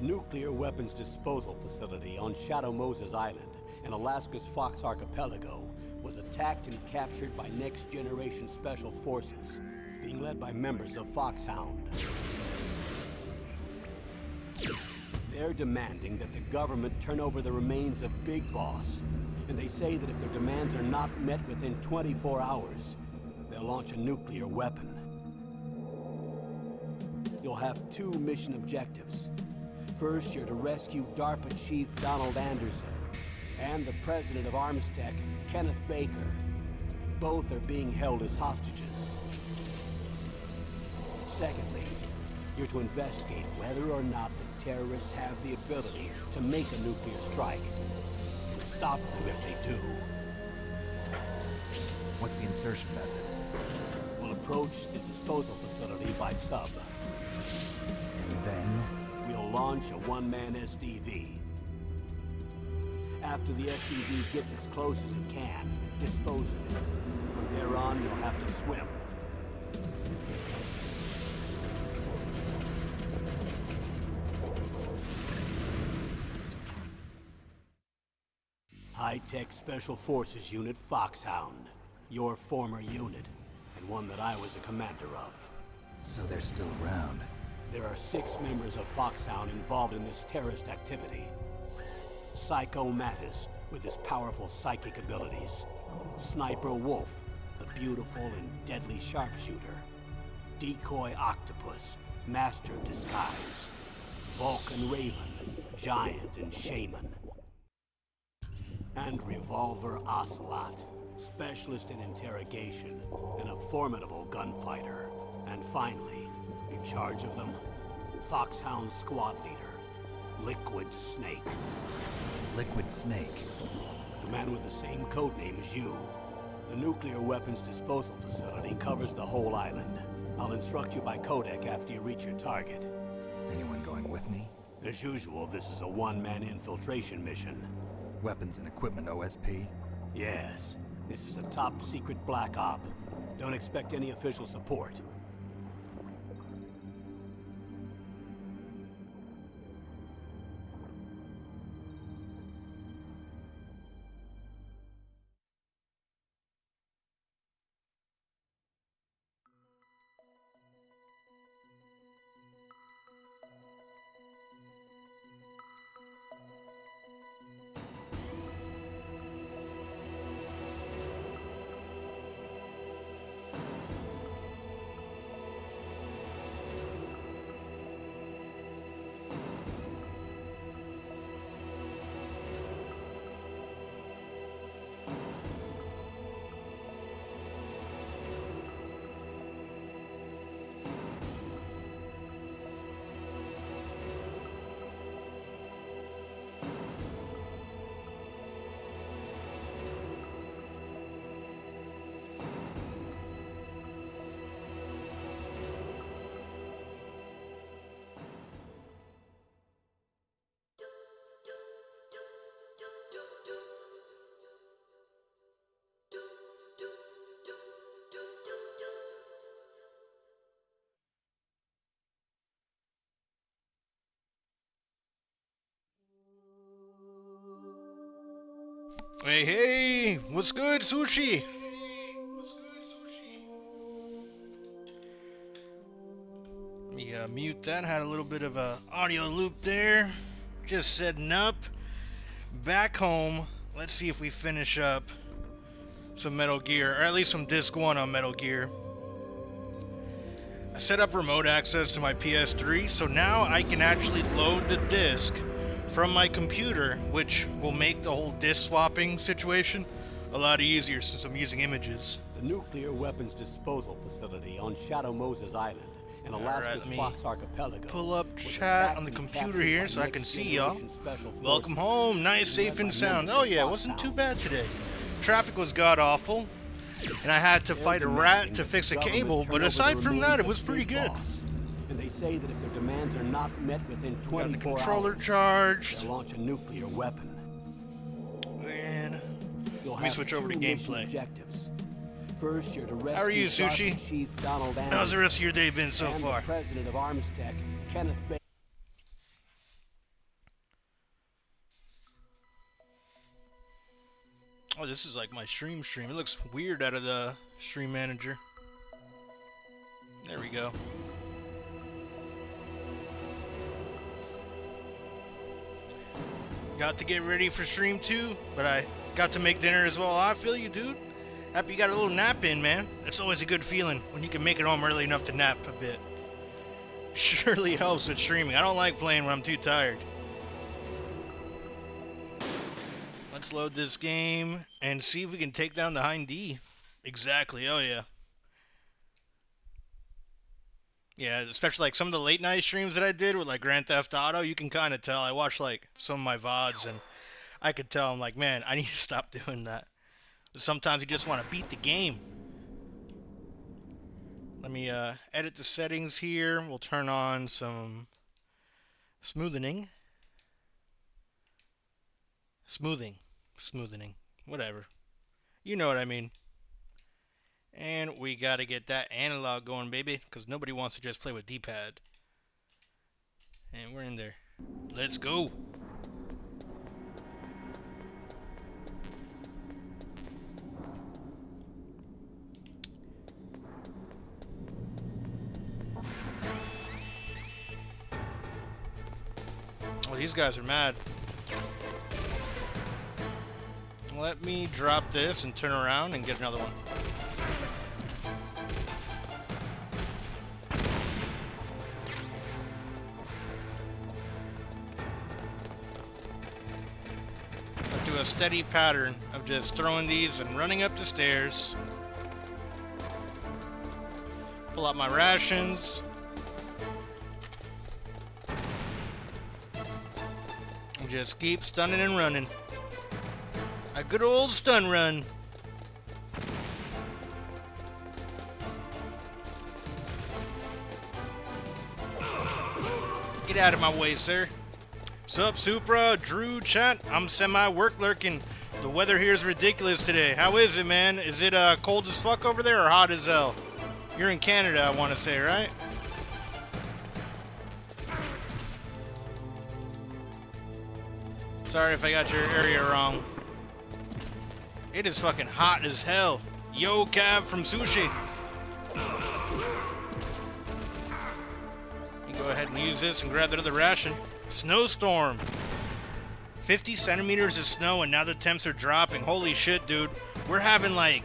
The nuclear weapons disposal facility on Shadow Moses Island in Alaska's Fox Archipelago was attacked and captured by next-generation special forces, being led by members of Foxhound. They're demanding that the government turn over the remains of Big Boss, and they say that if their demands are not met within 24 hours, they'll launch a nuclear weapon. You'll have two mission objectives. First, you're to rescue DARPA Chief Donald Anderson and the president of Armstech, Kenneth Baker. Both are being held as hostages. Secondly, you're to investigate whether or not the terrorists have the ability to make a nuclear strike, and stop them if they do. What's the insertion method? We'll approach the disposal facility by sub. And then? We'll launch a one-man SDV. After the SDV gets as close as it can, dispose of it. From there on, you'll have to swim. High-Tech Special Forces Unit Foxhound. Your former unit, and one that I was a commander of. So they're still around. There are 6 members of Foxhound involved in this terrorist activity. Psycho Mattis, with his powerful psychic abilities. Sniper Wolf, a beautiful and deadly sharpshooter. Decoy Octopus, master of disguise. Vulcan Raven, giant and shaman. And Revolver Ocelot, specialist in interrogation and a formidable gunfighter. And finally, in charge of them, Foxhound's squad leader, Liquid Snake. Liquid Snake? The man with the same codename as you. The nuclear weapons disposal facility covers the whole island. I'll instruct you by codec after you reach your target. Anyone going with me? As usual, this is a one-man infiltration mission. Weapons and equipment OSP? Yes. This is a top-secret black op. Don't expect any official support. Hey, hey, what's good, Sushi? Let me mute that. Had a little bit of a audio loop there. Just setting up. Back home. Let's see if we finish up some Metal Gear, or at least some Disc 1 on Metal Gear. I set up remote access to my PS3, so now I can actually load the disc from my computer, which will make the whole disc swapping situation a lot easier since I'm using images. The nuclear weapons disposal facility on Shadow Moses Island in Alaska's Fox Archipelago. Pull up chat on the computer here so I can see y'all. Welcome home, nice, safe and sound. Oh yeah, it wasn't too bad today. Traffic was god-awful, and I had to fight a rat to fix a cable, but aside from that, it was pretty good. And they say that if their demands are not met within 24 hours, got the controller charged. They'll launch a nuclear weapon. And let me switch over to gameplay. First, you're to rescue how are you, Sushi? Chief Donald Anderson. How's the rest of your day been so and far? The president of Armstech, Kenneth Baker. this is like my stream. It looks weird out of the stream manager. There we go. Got to get ready for stream 2, but I got to make dinner as well. I feel you, dude. Happy you got a little nap in, man. That's always a good feeling when you can make it home early enough to nap a bit. Surely helps with streaming. I don't like playing when I'm too tired. Let's load this game and see if we can take down the Hind D. Exactly. Oh, yeah. Yeah, especially like some of the late night streams that I did with like Grand Theft Auto, you can kind of tell. I watched like some of my VODs and I could tell, I'm like, man, I need to stop doing that. Sometimes you just want to beat the game. Let me edit the settings here. We'll turn on some smoothing. Smoothing. Whatever. You know what I mean. And we got to get that analog going, baby, because nobody wants to just play with D-pad. And we're in there. Let's go. Oh, these guys are mad. Let me drop this and turn around and get another one. I'll do a steady pattern of just throwing these and running up the stairs. Pull out my rations. And just keep stunning and running. A good old stun run. Get out of my way, sir. Sup, Supra, Drew, chat. I'm semi-work lurking. The weather here is ridiculous today. How is it, man? Is it cold as fuck over there or hot as hell? You're in Canada, I want to say, right? Sorry if I got your area wrong. It is fucking hot as hell. Yo, Cav from Sushi. You go ahead and use this and grab that other ration. Snowstorm. 50 centimeters of snow and now the temps are dropping. Holy shit, dude. We're having like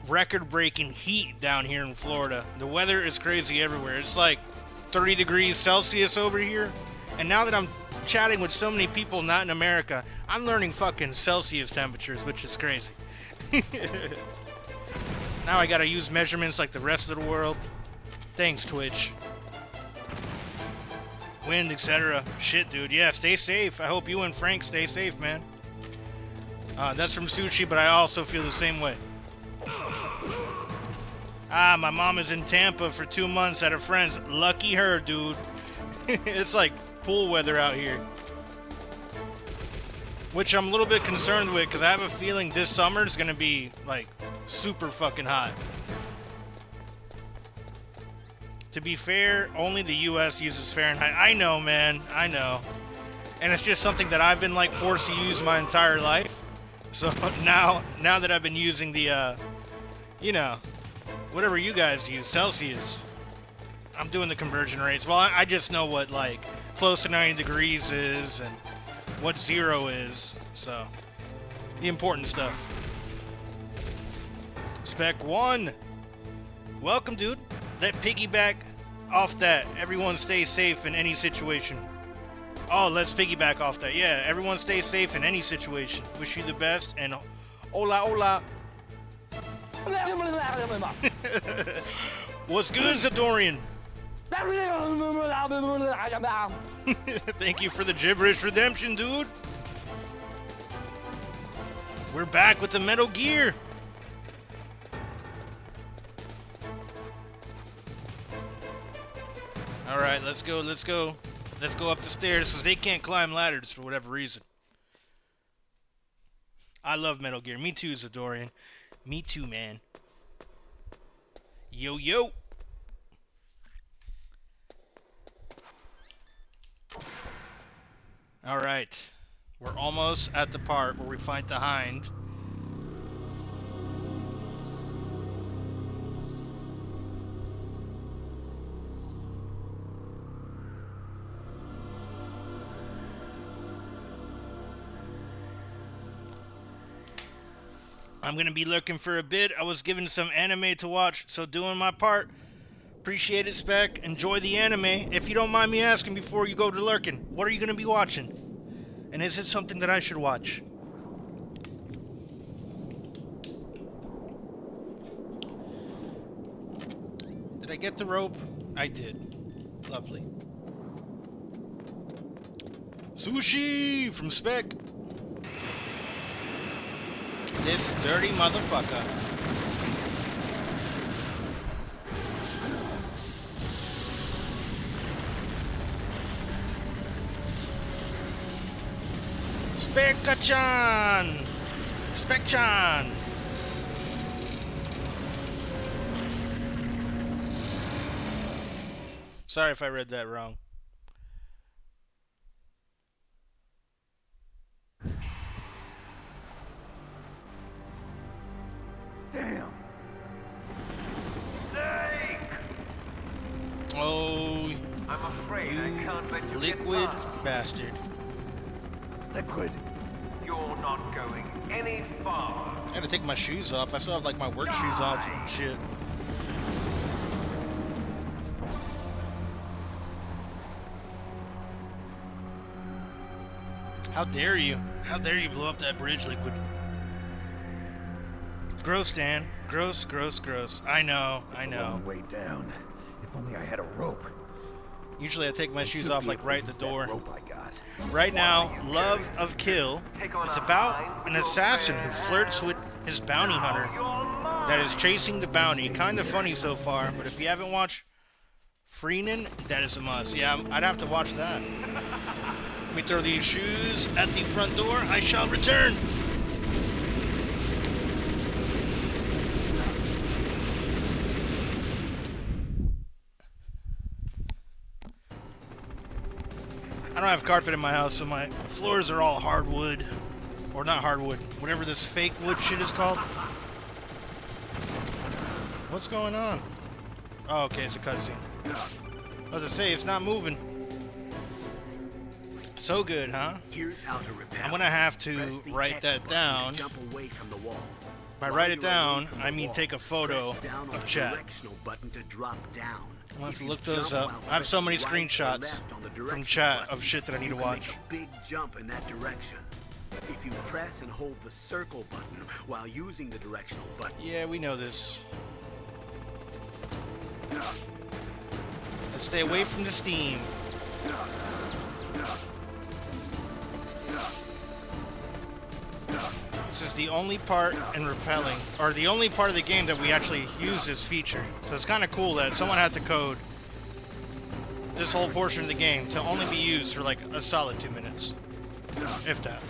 record-breaking heat down here in Florida. The weather is crazy everywhere. It's like 30 degrees Celsius over here. And now that I'm chatting with so many people not in America, I'm learning fucking Celsius temperatures, which is crazy. Now I gotta use measurements like the rest of the world. Thanks, Twitch. Wind, etc. Shit, dude. Yeah, stay safe. I hope you and Frank stay safe, man. That's from Sushi, but I also feel the same way. My mom is in Tampa for 2 months at a friend's. Lucky her, dude. It's like pool weather out here. Which I'm a little bit concerned with, because I have a feeling this summer is going to be, like, super fucking hot. To be fair, only the US uses Fahrenheit. I know, man. I know. And it's just something that I've been, like, forced to use my entire life. So now that I've been using the, you know, whatever you guys use, Celsius, I'm doing the conversion rates. Well, I just know what, like, close to 90 degrees is and what 0 is. So, the important stuff. Spec 1. Welcome, dude. Let piggyback off that. Everyone stay safe in any situation. Oh, let's piggyback off that. Yeah, everyone stay safe in any situation. Wish you the best, and hola, hola. What's good, Zadorian? Thank you for the gibberish redemption, dude. We're back with the Metal Gear. Alright, let's go. Let's go up the stairs, because they can't climb ladders for whatever reason. I love Metal Gear. Me too, Zadorian. Me too, man. Yo, yo. Alright. We're almost at the part where we fight the Hind. I'm going to be lurking for a bit. I was given some anime to watch, so doing my part. Appreciate it, Spec. Enjoy the anime. If you don't mind me asking before you go to lurking, what are you going to be watching? And is it something that I should watch? Did I get the rope? I did. Lovely. Sushi from Spec. This dirty motherfucker. Spec-chan! Spec-chan! Sorry if I read that wrong. Damn. Snake! Oh, I'm afraid I can't let you get liquid past. bastard. Liquid. You're not going any farther. I gotta take my shoes off. I still have like my work shoes off and shit. How dare you? How dare you blow up that bridge, Liquid? Gross, Dan. Gross, gross, gross. I know, I It's a know. long way down. If only I had a rope. Usually I take my shoes off like right at the door. Rope I got. Right now, Love of Kill is about an assassin who flirts with his bounty hunter that is chasing the bounty. Kind of funny so far, but if you haven't watched Freenan, that is a must. Yeah, I'd have to watch that. Let me throw these shoes at the front door. I shall return. I don't have carpet in my house, so my floors are all hardwood. Or not hardwood, whatever this fake wood shit is called. What's going on? Oh, okay, it's a cutscene. I was to say, it's not moving. So good, huh? Here's how to repel. I'm gonna have to Press the write X that button down. to jump away from the wall. By While write it you're away down, from I the mean wall, take a photo press down on of the chat. directional button to drop down. I'll have If to you look those jump up. while I have so many pressing right or screenshots left on the from directional chat button, of shit that I need to you can watch. make a big jump in that direction. If you press and hold the circle button while using the directional button, Yeah, we know this. Let's stay away from the steam. This is the only part in repelling, or the only part of the game that we actually use this feature. So it's kind of cool that someone had to code this whole portion of the game to only be used for like a solid 2 minutes. If that.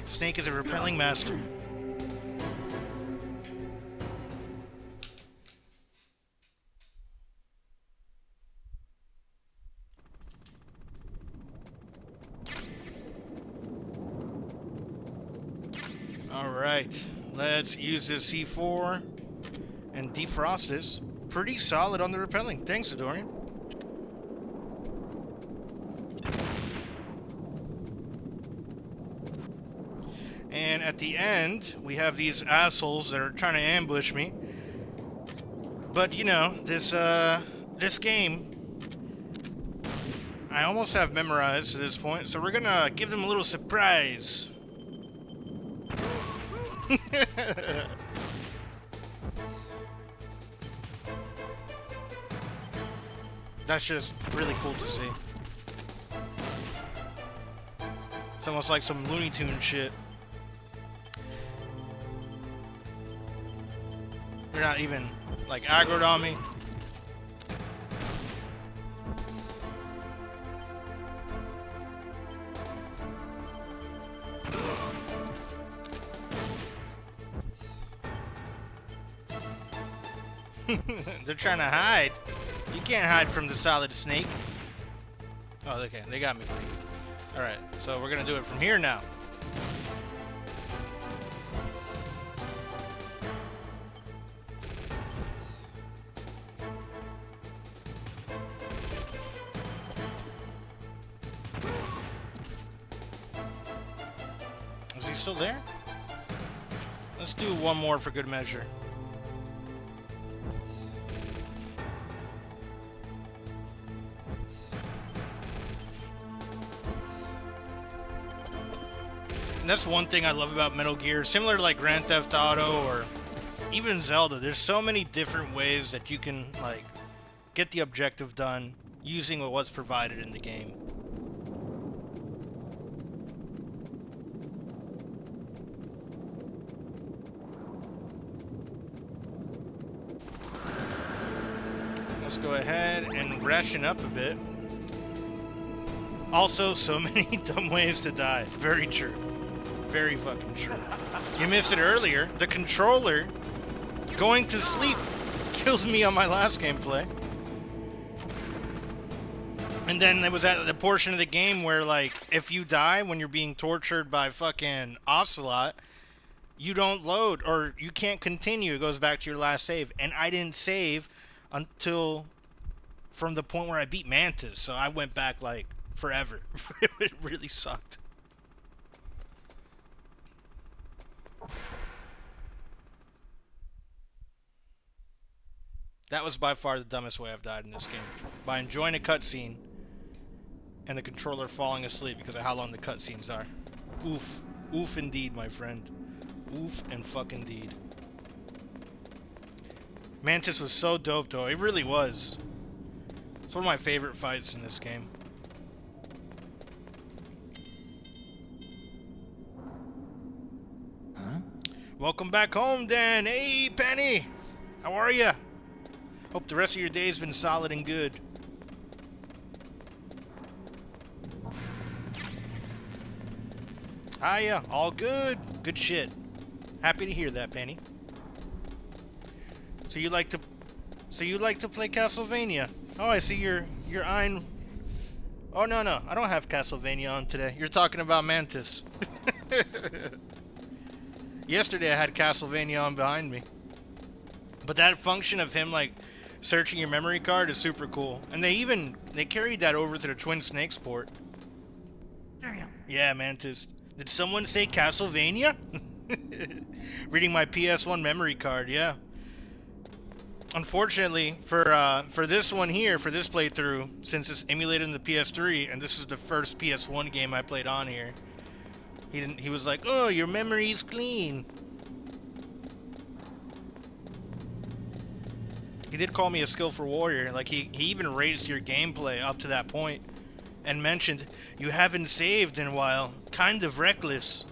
Snake is a repelling master. Alright, let's use this C4 and defrost this. Pretty solid on the repelling. Thanks, Adorian. And at the end, we have these assholes that are trying to ambush me. But you know, this game, I almost have memorized to this point, so we're gonna give them a little surprise. That's just really cool to see. It's almost like some Looney Tunes shit. They're not even like aggroed on me. They're trying to hide. You can't hide from the solid snake. Oh, they can. They got me. Alright, so we're gonna do it from here now. still there? Let's do one more for good measure. And that's one thing I love about Metal Gear, similar to like Grand Theft Auto or even Zelda. There's so many different ways that you can like get the objective done using what's provided in the game. Let's go ahead and ration up a bit. Also, so many dumb ways to die. Very true. Very fucking true. You missed it earlier. The controller going to sleep kills me on my last gameplay. And then there was at the portion of the game where, like, if you die when you're being tortured by fucking Ocelot, you don't load or you can't continue. It goes back to your last save. And I didn't save until from the point where I beat Mantis. So I went back, like, forever. It really sucked. That was by far the dumbest way I've died in this game. By enjoying a cutscene and the controller falling asleep because of how long the cutscenes are. Oof. Oof indeed, my friend. Oof and fuck indeed. Mantis was so dope, though. It really was. It's one of my favorite fights in this game. Huh? Welcome back home, Dan. Hey, Penny. How are ya? Hope the rest of your day's been solid and good. Hiya. All good. Good shit. Happy to hear that, Penny. So you like to play Castlevania? Oh, I see you're eyeing. Oh no, I don't have Castlevania on today. You're talking about Mantis. Yesterday I had Castlevania on behind me. But that function of him like searching your memory card is super cool. And they carried that over to the Twin Snakes port. Damn. Yeah, Mantis. Did someone say Castlevania? Reading my PS1 memory card, yeah. Unfortunately, for this one here, for this playthrough, since it's emulated in the PS3, and this is the first PS1 game I played on here, he was like, oh, your memory's clean. He did call me a skillful warrior. Like, he even raised your gameplay up to that point and mentioned, you haven't saved in a while. Kind of reckless.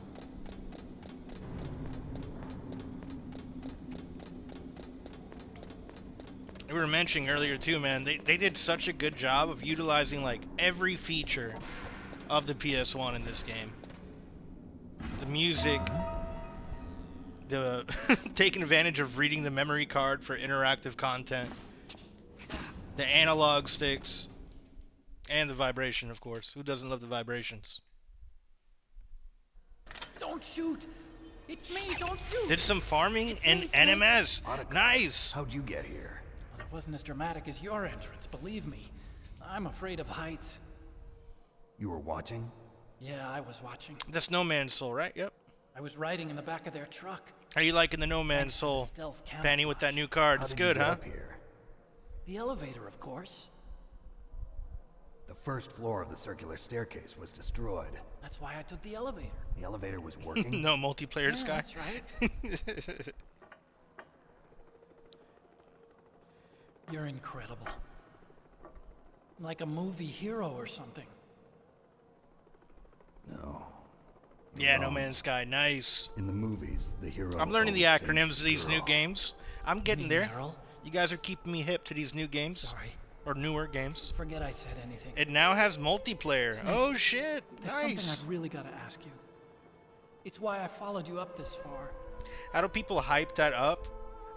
We were mentioning earlier too, man, they did such a good job of utilizing like every feature of the PS1 in this game. The music, the taking advantage of reading the memory card for interactive content, the analog sticks, and the vibration, of course. Who doesn't love the vibrations? Don't shoot! It's me, don't shoot! Did some farming It's and me, Snake. NMS. Otacon, Nice. How'd you get here? Well, it wasn't as dramatic as your entrance, believe me. I'm afraid of heights. You were watching? Yeah, I was watching. That's No Man's Soul, right? Yep. I was riding in the back of their truck. How you liking the No Man's Thanks to the Soul, stealth Penny, with that camouflage. new card? How It's did you good, get huh? up here? The elevator, of course. The first floor of the circular staircase was destroyed. That's why I took the elevator. The elevator was working? No multiplayer, Yeah, Sky. that's right. You're incredible. Like a movie hero or something. No. Yeah, No Man's Sky, nice. In the movies, the hero. I'm learning the always acronyms saves of these the new girl. games. I'm getting mean there. Meryl? You guys are keeping me hip to these new games. Sorry. Or newer games. Forget I said anything. It now has multiplayer. Snake, Oh shit, There's nice. something I've really got to ask you. It's why I followed you up this far. How do people hype that up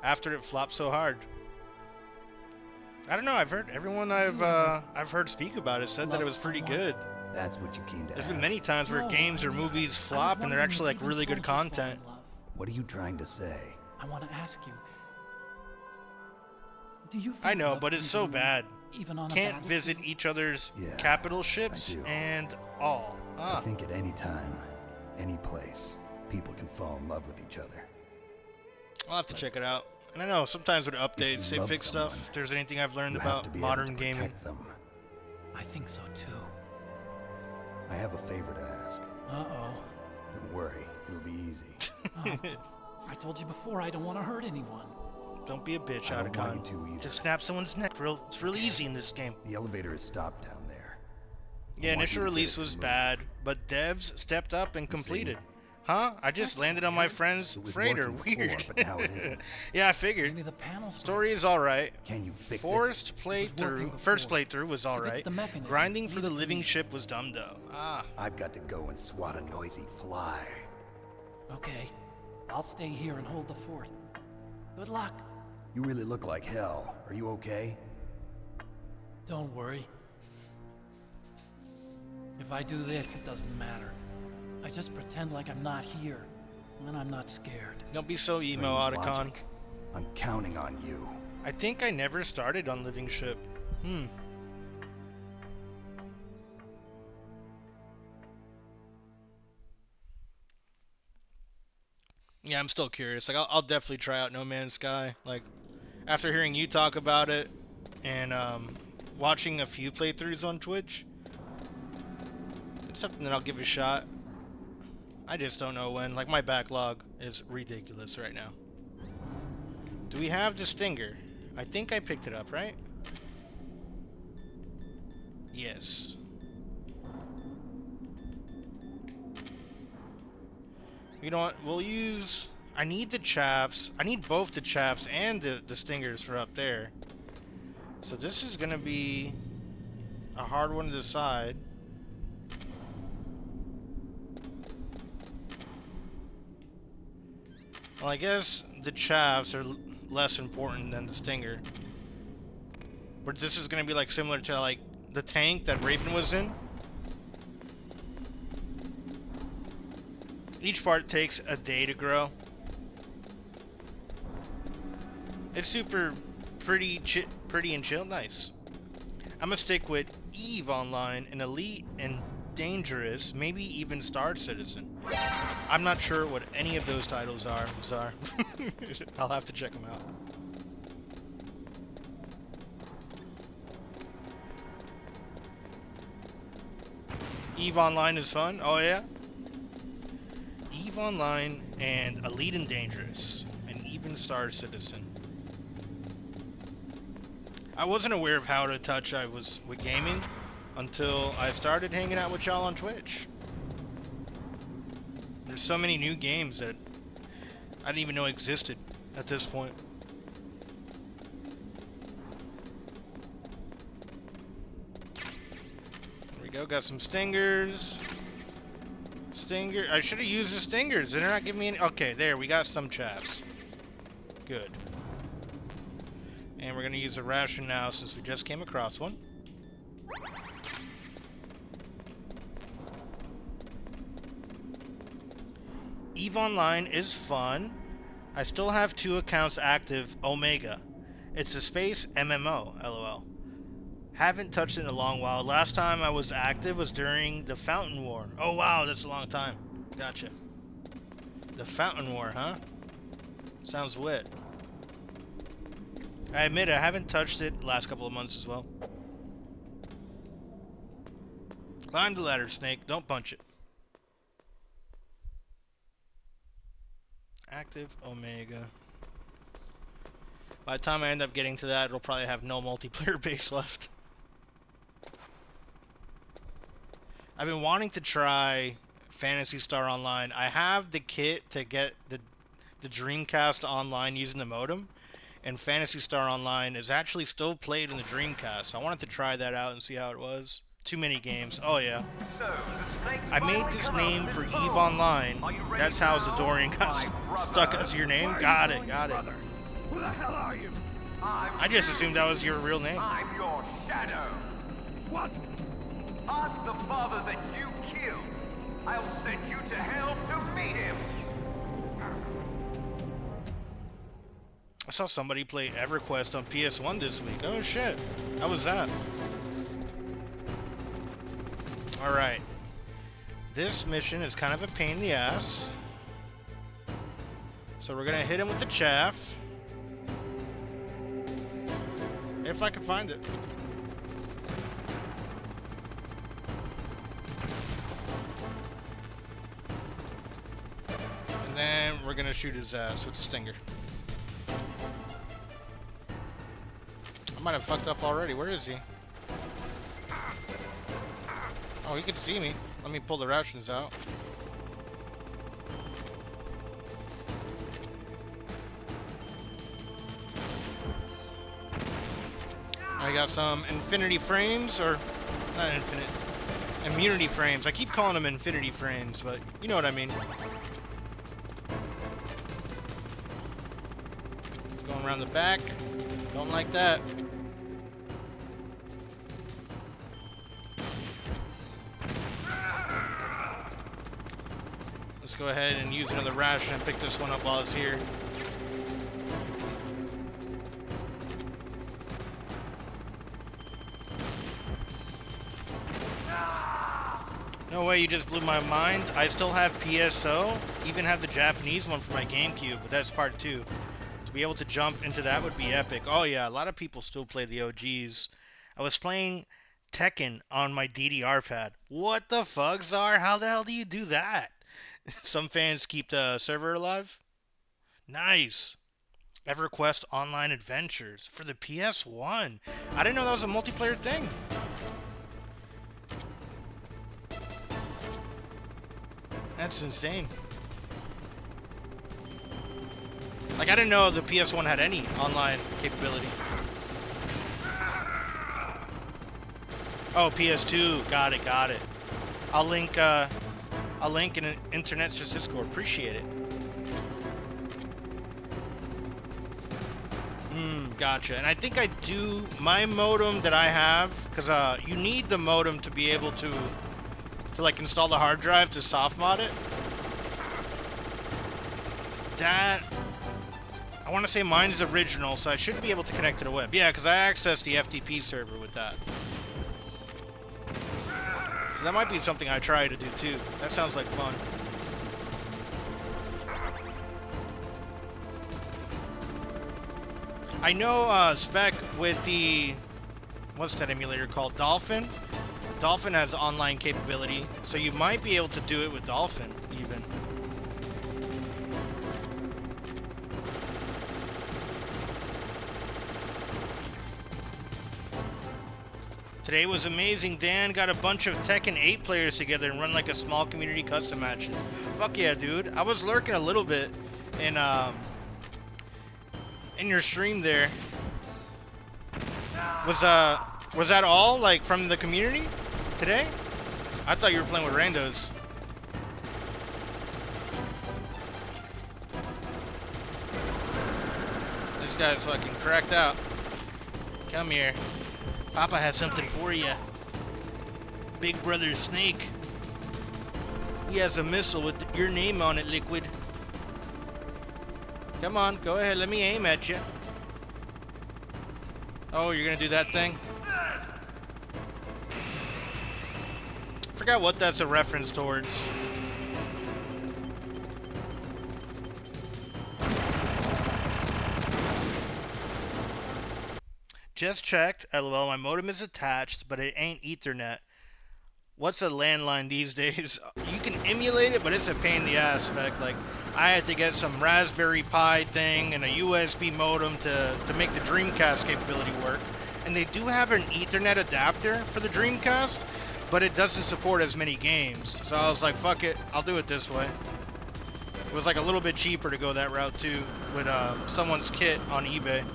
after it flopped so hard? I don't know. I've heard everyone I've heard speak about it said that it was pretty good. That's what you came to There's ask. been many times where No, games I or mean, movies I was flop and they're wondering actually if like even really good soldiers fall content. in love. What are you trying to say? I want to ask you. Do you think I know, love but it's can so bloom bad. Even on a Can't visit battlefield? each other's Yeah, capital ships do. and all. I Ah. think at any time, any place. people can fall in love with each other. I'll have to check it out. And I know sometimes with updates they fix stuff. If there's anything I've learned You have to about be able modern to gaming. protect them. I think so too. I have a favor to ask. Uh-oh. Don't worry, it'll be easy. I told you before I don't want to hurt anyone. Don't be a bitch, I don't want Otacon. you to either. Just snap someone's neck. It's real easy in this game. The elevator is stopped down there. Yeah, want initial you to get release it was to move. bad, but devs stepped up and completed. see, Huh? I just landed on my friend's It was freighter. working Weird. before, but now it isn't. Yeah, I figured. Maybe the panels. Story is alright. Can you fix First working playthrough before. was If it's alright. the mechanism, Grinding for leave the it to living me. ship was dumb though. Ah. it? I've got to go and swat a noisy fly. Okay. I'll stay here and hold the fort. Good luck. You really look like hell. Are you okay? Don't worry. If I do this, it doesn't matter. I just pretend like I'm not here, and then I'm not scared. Don't be so emo, Strange Otacon. logic. I'm counting on you. I think I never started on living ship. Yeah, I'm still curious. Like, I'll definitely try out No Man's Sky. Like, after hearing you talk about it and watching a few playthroughs on Twitch, it's something that I'll give a shot. I just don't know when. Like, my backlog is ridiculous right now. Do we have the Stinger? I think I picked it up, right? Yes. You know what? We'll use... I need the chaffs. I need both the chaffs and the stingers for up there. So this is going to be a hard one to decide. Well, I guess the chaffs are less important than the stinger. But this is going to be like similar to like the tank that Raven was in. Each part takes a day to grow. It's super pretty and chill. Nice. I'm gonna stick with EVE Online and Elite and Dangerous, maybe even Star Citizen. I'm not sure what any of those titles are, Czar. I'll have to check them out. EVE Online is fun. Oh yeah. EVE Online and Elite and Dangerous and even Star Citizen. I wasn't aware of how out of touch I was with gaming until I started hanging out with y'all on Twitch. There's so many new games that I didn't even know existed at this point. There we go, got some stingers. I should have used the stingers. They're not giving me any. Okay, there, we got some chaffs. Good. And we're gonna use a ration now since we just came across one. EVE Online is fun. I still have 2 accounts active. Omega. It's a space MMO. LOL. Haven't touched it in a long while. Last time I was active was during the Fountain War. Oh wow, that's a long time. Gotcha. The Fountain War, huh? Sounds wit. I admit I haven't touched it the last couple of months as well. Climb the ladder, Snake. Don't punch it. Active Omega. By the time I end up getting to that, it'll probably have no multiplayer base left. I've been wanting to try Phantasy Star Online. I have the kit to get the Dreamcast online using the modem. And Phantasy Star Online is actually still played in the Dreamcast. So I wanted to try that out and see how it was. Too many games. Oh yeah. I made this name for EVE Online. That's how Zadorian got stuck as your name. Got it. Who the hell are you? I just assumed that was your real name. I'm your shadow. What? Ask the father that you killed. I'll send you to hell to meet him. I saw somebody play EverQuest on PS1 this week. Oh shit. How was that? Alright. This mission is kind of a pain in the ass. So we're gonna hit him with the chaff. If I can find it. And then we're gonna shoot his ass with the stinger. I might have fucked up already. Where is he? Oh, he can see me. Let me pull the rations out. I got some infinity frames, or not infinite, immunity frames. I keep calling them infinity frames, but you know what I mean. It's going around the back. Don't like that. Let's go ahead and use another ration and pick this one up while it's here. No way, you just blew my mind. I still have PSO, even have the Japanese one for my GameCube, but that's part 2. To be able to jump into that would be epic. Oh yeah, a lot of people still play the OGs. I was playing Tekken on my DDR pad. What the fuck, Czar? How the hell do you do that? Some fans keep the server alive. Nice. EverQuest Online Adventures for the PS1. I didn't know that was a multiplayer thing. That's insane. Like, I didn't know the PS1 had any online capability. Oh, PS2. Got it, got it. I'll link in an internet to Discord. Appreciate it. Gotcha. And I think I do my modem that I have, because you need the modem to be able to like install the hard drive to soft mod it. That, I want to say mine's original, so I should be able to connect to the web. Yeah, because I accessed the FTP server with that. So that might be something I try to do too. That sounds like fun. I know Spec with the, what's that emulator called? Dolphin? Dolphin has online capability, so you might be able to do it with Dolphin, even. Today was amazing. Dan got a bunch of Tekken 8 players together and run like a small community custom matches. Fuck yeah, dude. I was lurking a little bit in your stream there. Was that all, like, from the community today? I thought you were playing with randos. This guy's fucking cracked out. Come here. Papa has something for you. Big Brother Snake. He has a missile with your name on it, Liquid. Come on, go ahead, let me aim at you. Oh, you're gonna do that thing? Forgot what that's a reference towards. Just checked. LOL, my modem is attached, but it ain't Ethernet. What's a landline these days? You can emulate it, but it's a pain in the ass, Spec. Like, I had to get some Raspberry Pi thing and a USB modem to make the Dreamcast capability work. And they do have an Ethernet adapter for the Dreamcast, but it doesn't support as many games. So I was like, fuck it, I'll do it this way. It was like a little bit cheaper to go that route too, with someone's kit on eBay.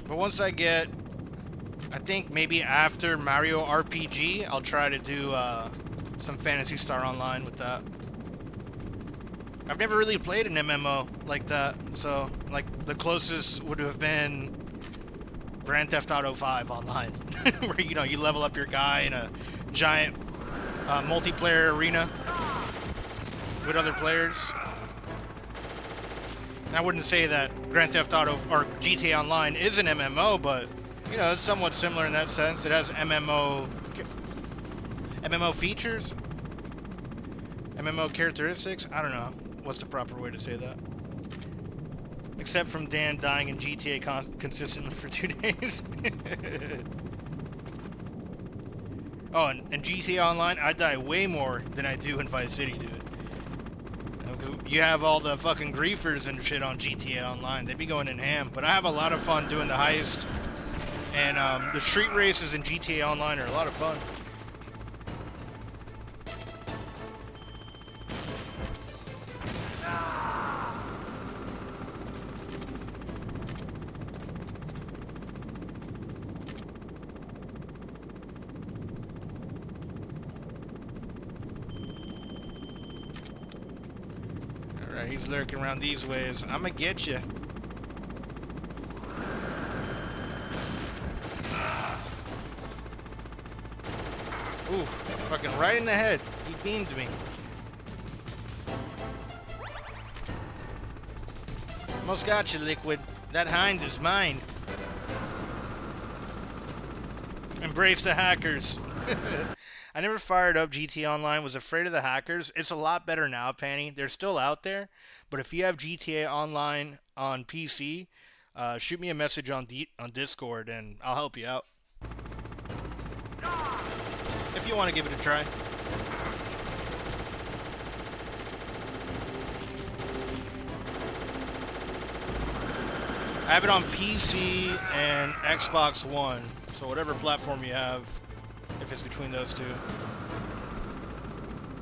But once I get, I think maybe after Mario RPG, I'll try to do some Phantasy Star Online with that. I've never really played an MMO like that, so like the closest would have been Grand Theft Auto 5 Online, where you level up your guy in a giant multiplayer arena with other players. I wouldn't say that Grand Theft Auto or GTA Online is an MMO, but it's somewhat similar in that sense. It has MMO features. MMO characteristics? I don't know. What's the proper way to say that? Except from Dan dying in GTA consistently for 2 days. Oh, and GTA Online, I die way more than I do in Vice City, dude. You have all the fucking griefers and shit on GTA Online. They be going in ham. But I have a lot of fun doing the heist. And the street races in GTA Online are a lot of fun. Alright, he's lurking around these ways. I'ma get you. Ooh, fucking right in the head. He beamed me. Almost got you, Liquid. That hind is mine. Embrace the hackers. I never fired up GTA Online, was afraid of the hackers. It's a lot better now, Panny. They're still out there, but if you have GTA Online on PC, shoot me a message on Discord and I'll help you out. If you want to give it a try. I have it on PC and Xbox One, so whatever platform you have, if it's between those two.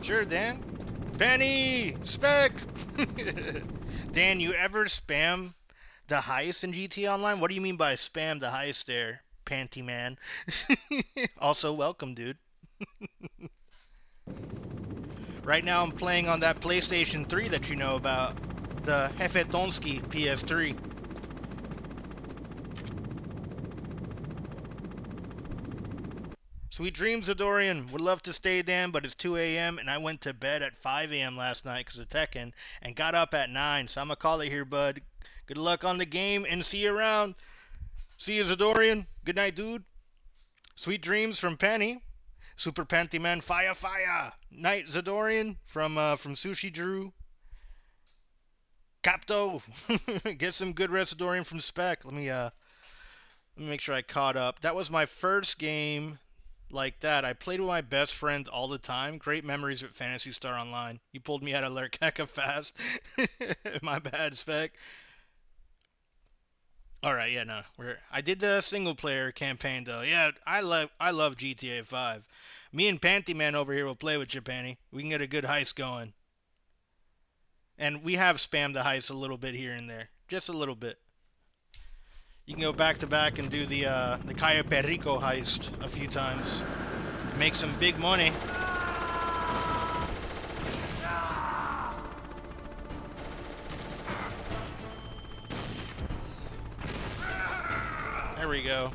Sure, Dan. Penny! Spec! Dan, you ever spam the heist in GTA Online? What do you mean by spam the heist there, Panty Man? Also, welcome, dude. Right now I'm playing on that PlayStation 3 that you know about, the Hefetonsky PS3. Sweet dreams, Adorian. Would love to stay, Dan, but it's 2 a.m. and I went to bed at 5 a.m. last night because of Tekken and got up at 9, so I'm going to call it here, bud. Good luck on the game and see you around. See you, Zadorian. Good night, dude. Sweet dreams from Penny. Super Panty Man, fire, fire. Night, Zadorian from Sushi Drew. Capto. Get some good rest, Zadorian from Spec. Let me make sure I caught up. That was my first game like that. I played with my best friend all the time. Great memories with Phantasy Star Online. You pulled me out of Lurk hecka fast. My bad, Spec. Alright, yeah, no. I did the single player campaign though. Yeah, I love GTA 5. Me and Panty Man over here will play with you, Panty. We can get a good heist going. And we have spammed the heist a little bit here and there. Just a little bit. You can go back to back and do the Cayo Perico heist a few times. Make some big money. There we go.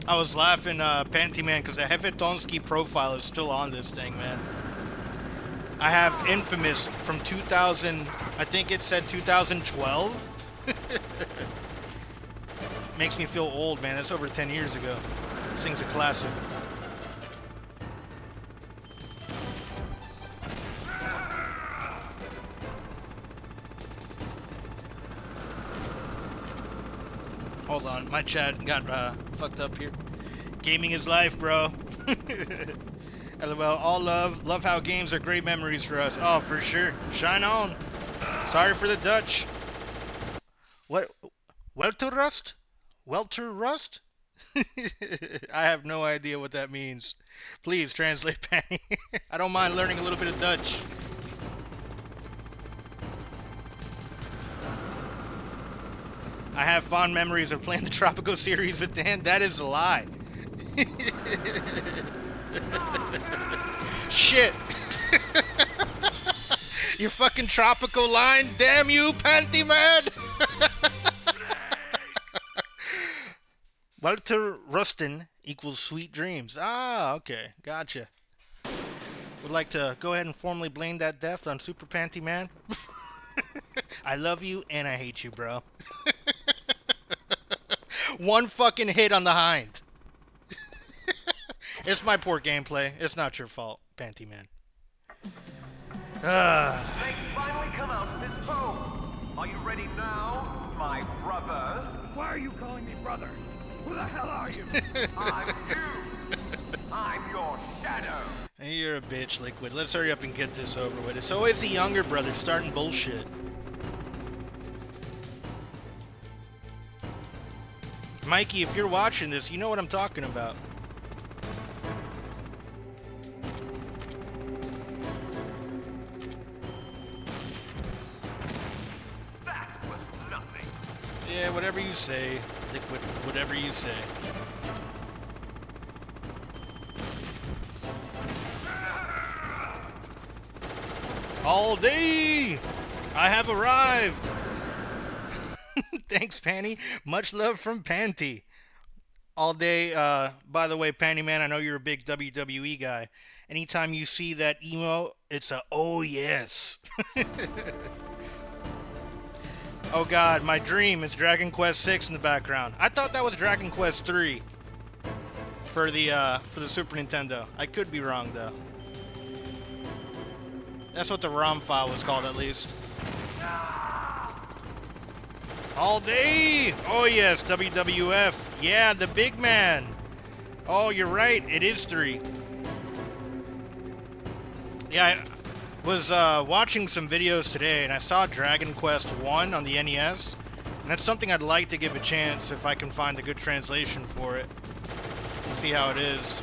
I was laughing, Panty Man, because the Hefetonsky profile is still on this thing, man. I have Infamous from 2000, I think it said 2012. Makes me feel old, man. That's over 10 years ago. This thing's a classic. Hold on, my chat got fucked up here. Gaming is life, bro. LOL, all love how games are great memories for us. Oh, for sure. Shine on. Sorry for the Dutch. What? Welter Rust? Welter Rust? I have no idea what that means. Please translate, Penny. I don't mind learning a little bit of Dutch. I have fond memories of playing the Tropico series with Dan. That is a lie. Shit. Your fucking Tropico line? Damn you, Panty Man! Walter Rustin equals sweet dreams. Ah, okay. Gotcha. would like to go ahead and formally blame that death on Super Panty Man. I love you and I hate you, bro. One fucking hit on the hind. It's my poor gameplay. It's not your fault, Panty Man. They've finally come out of this home. Are you ready now, my brother? Why are you calling me brother? Who the hell are you? I'm you. I'm your shadow. Hey, you're a bitch, Liquid. Let's hurry up and get this over with. It's always the younger brother starting bullshit. Mikey, if you're watching this, you know what I'm talking about. That was nothing. Yeah, whatever you say, Liquid, whatever you say. All day! I have arrived! Thanks, Panty. Much love from Panty. All day, by the way, Panty Man, I know you're a big WWE guy. Anytime you see that emo, it's a oh yes. Oh god, my dream is Dragon Quest 6 in the background. I thought that was Dragon Quest 3 for the Super Nintendo. I could be wrong though. That's what the ROM file was called, at least. All day! Oh yes, WWF. Yeah, the big man. Oh, you're right. It is 3. Yeah, I was watching some videos today, and I saw Dragon Quest 1 on the NES. And that's something I'd like to give a chance if I can find a good translation for it. We'll see how it is.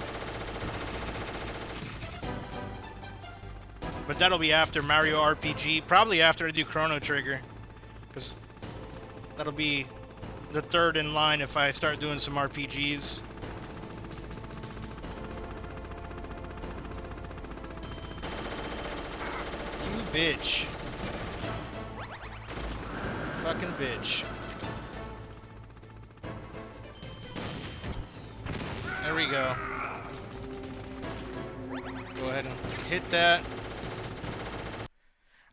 But that'll be after Mario RPG, probably after I do Chrono Trigger, because that'll be the third in line if I start doing some RPGs. You bitch. Fucking bitch. There we go. Go ahead and hit that.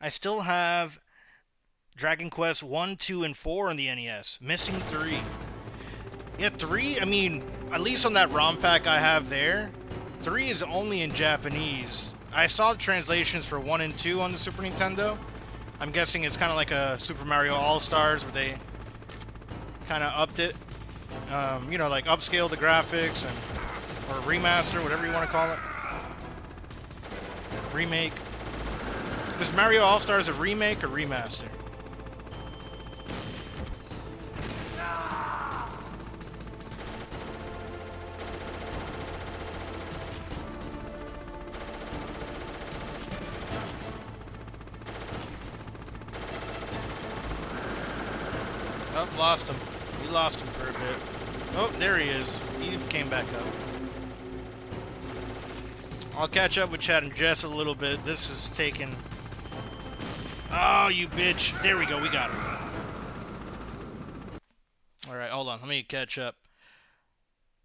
I still have Dragon Quest 1, 2, and 4 on the NES. Missing 3. Yeah, 3, I mean, at least on that ROM pack I have there, 3 is only in Japanese. I saw the translations for 1 and 2 on the Super Nintendo. I'm guessing it's kind of like a Super Mario All-Stars where they kind of upped it. You know, like upscale the graphics and or remaster, whatever you want to call it. Remake. Is Mario All-Stars a remake or remaster? Oh, lost him. We lost him for a bit. Oh, there he is. He came back up. I'll catch up with Chad in just a little bit. This is taking... Oh, you bitch. There we go. We got him. Alright, hold on. Let me catch up.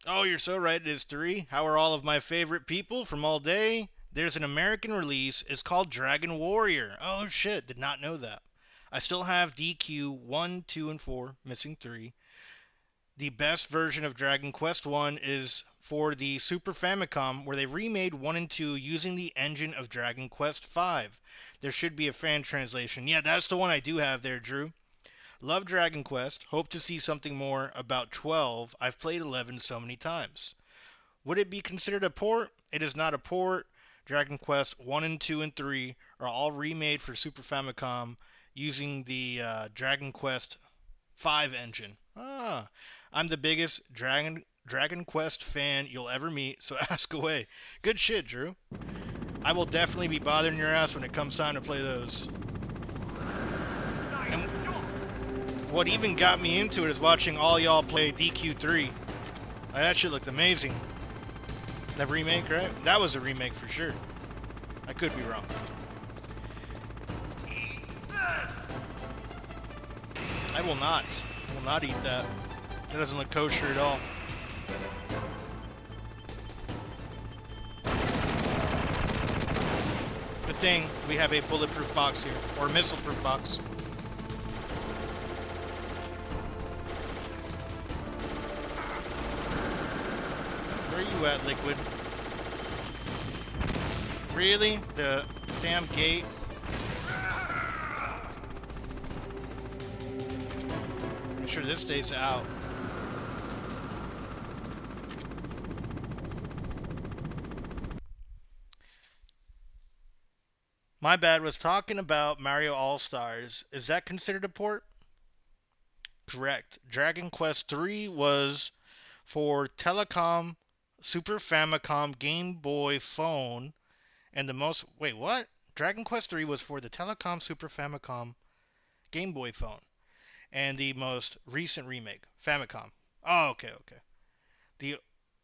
Oh, you're so right. It is 3. How are all of my favorite people from all day? There's an American release. It's called Dragon Warrior. Oh, shit. Did not know that. I still have DQ 1, 2, and 4. Missing 3. The best version of Dragon Quest 1 is for the Super Famicom, where they remade 1 and 2 using the engine of Dragon Quest 5. There should be a fan translation. Yeah, that's the one I do have there, Drew. Love Dragon Quest. Hope to see something more about 12. I've played 11 so many times. Would it be considered a port? It is not a port. Dragon Quest 1 and 2 and 3 are all remade for Super Famicom using the Dragon Quest 5 engine. Ah, I'm the biggest Dragon Quest fan you'll ever meet, so ask away. Good shit, Drew. I will definitely be bothering your ass when it comes time to play those. And what even got me into it is watching all y'all play DQ3. That shit looked amazing. That remake, right? That was a remake for sure. I could be wrong. I will not. I will not eat that. That doesn't look kosher at all. thing, we have a bulletproof box here, or missile-proof box. Where are you at, Liquid? Really? The damn gate? Make sure this stays out. My bad, was talking about Mario All-Stars. Is that considered a port? Correct. Dragon Quest 3 was for Telecom, Super Famicom, Game Boy Phone, and the most... Wait, what? Dragon Quest 3 was for the Telecom, Super Famicom, Game Boy Phone, and the most recent remake, Famicom. Oh, okay, okay. The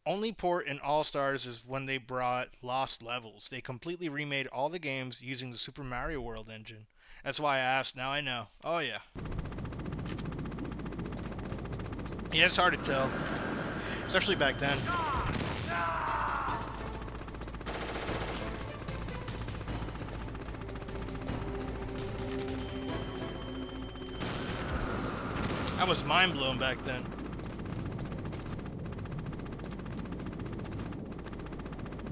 only port in All-Stars is when they brought Lost Levels. They completely remade all the games using the Super Mario World engine. That's why I asked. Now I know. Oh, yeah. Yeah, it's hard to tell. Especially back then. I was mind blown back then.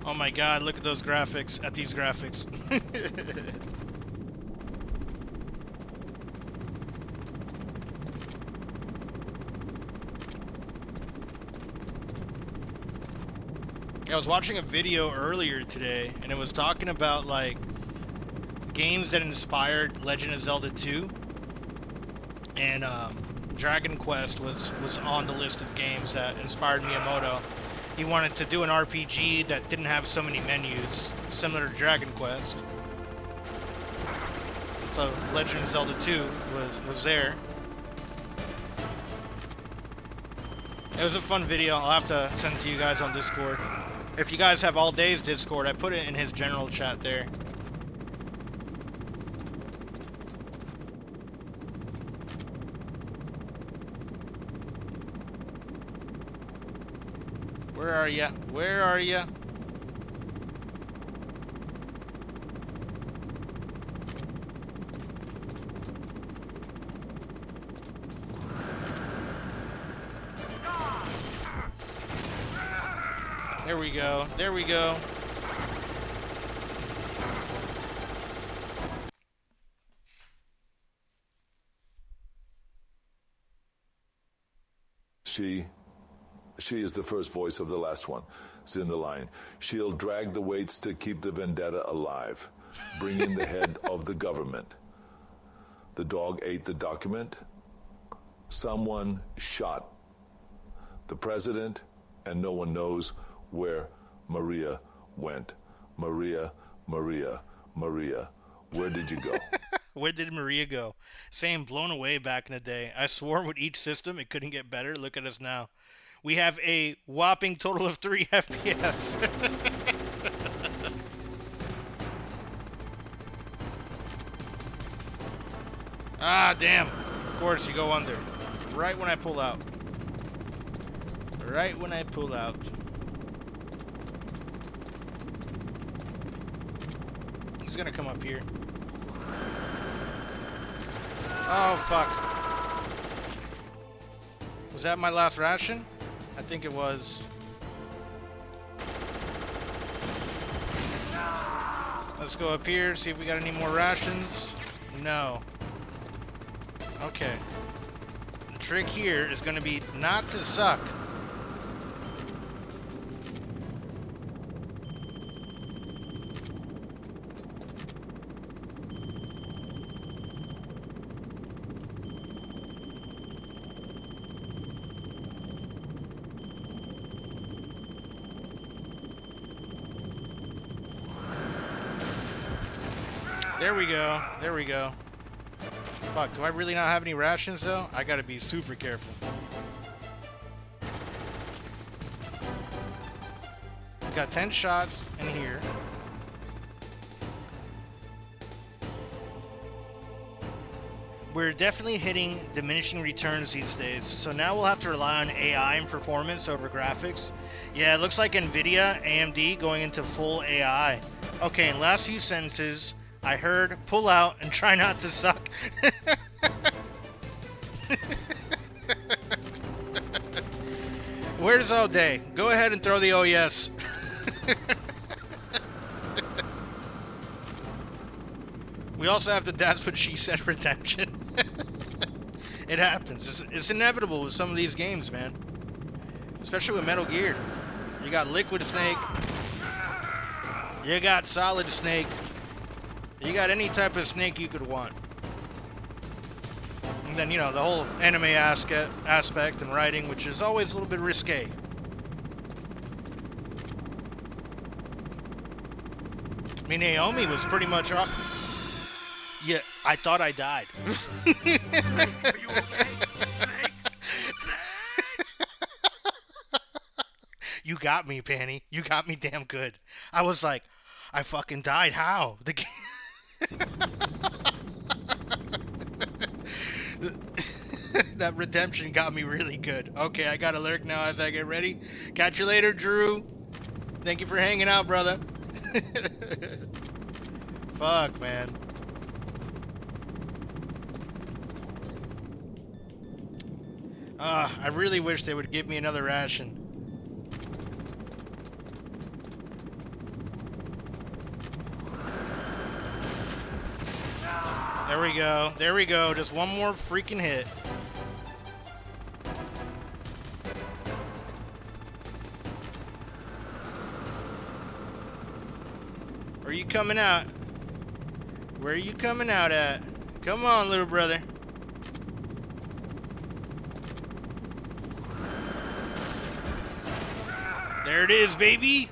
Oh my god, look at those graphics, at these graphics. I was watching a video earlier today, and it was talking about, like, games that inspired Legend of Zelda 2. And, Dragon Quest was on the list of games that inspired Miyamoto. He wanted to do an RPG that didn't have so many menus, similar to Dragon Quest. So Legend of Zelda 2 was there. It was a fun video. I'll have to send it to you guys on Discord. If you guys have All Day's Discord, I put it in his general chat there. Where are ya? Where are ya? There we go. There we go. She is the first voice of the last one. It's in the line. She'll drag the weights to keep the vendetta alive, bringing the head of the government. The dog ate the document. Someone shot the president, and no one knows where Maria went. Maria, Maria, Maria, where did you go? Where did Maria go? Same, blown away back in the day. I swore with each system it couldn't get better. Look at us now. We have a whopping total of 3 FPS. Ah, damn. Of course, you go under. Right when I pull out. Right when I pull out. He's gonna come up here. Oh, fuck. Was that my last ration? I think it was. Let's go up here, see if we got any more rations. No. Okay. The trick here is going to be not to suck. There we go. There we go. Fuck, do I really not have any rations, though? I gotta be super careful. I've got 10 shots in here. We're definitely hitting diminishing returns these days, so now we'll have to rely on AI and performance over graphics. Yeah, it looks like NVIDIA, AMD going into full AI. Okay, in the last few sentences, I heard pull out and try not to suck. Where's O'Day? Go ahead and throw the oh yes. We also have the That's What She Said redemption. It happens. It's inevitable with some of these games, man. Especially with Metal Gear. You got Liquid Snake. You got Solid Snake. You got any type of snake you could want. And then, you know, the whole anime aspect and writing, which is always a little bit risque. I mean, Naomi was pretty much off. Yeah, I thought I died. Snake, are you okay? Snake? You got me, Panny. You got me damn good. I was like, I fucking died. How? The game. That redemption got me really good. Okay, I got a lurk now as I get ready. Catch you later, Drew. Thank you for hanging out, brother. Fuck, man. I really wish they would give me another ration. There we go. There we go. Just one more freaking hit. Where are you coming out? Where are you coming out at? Come on, little brother. There it is, baby.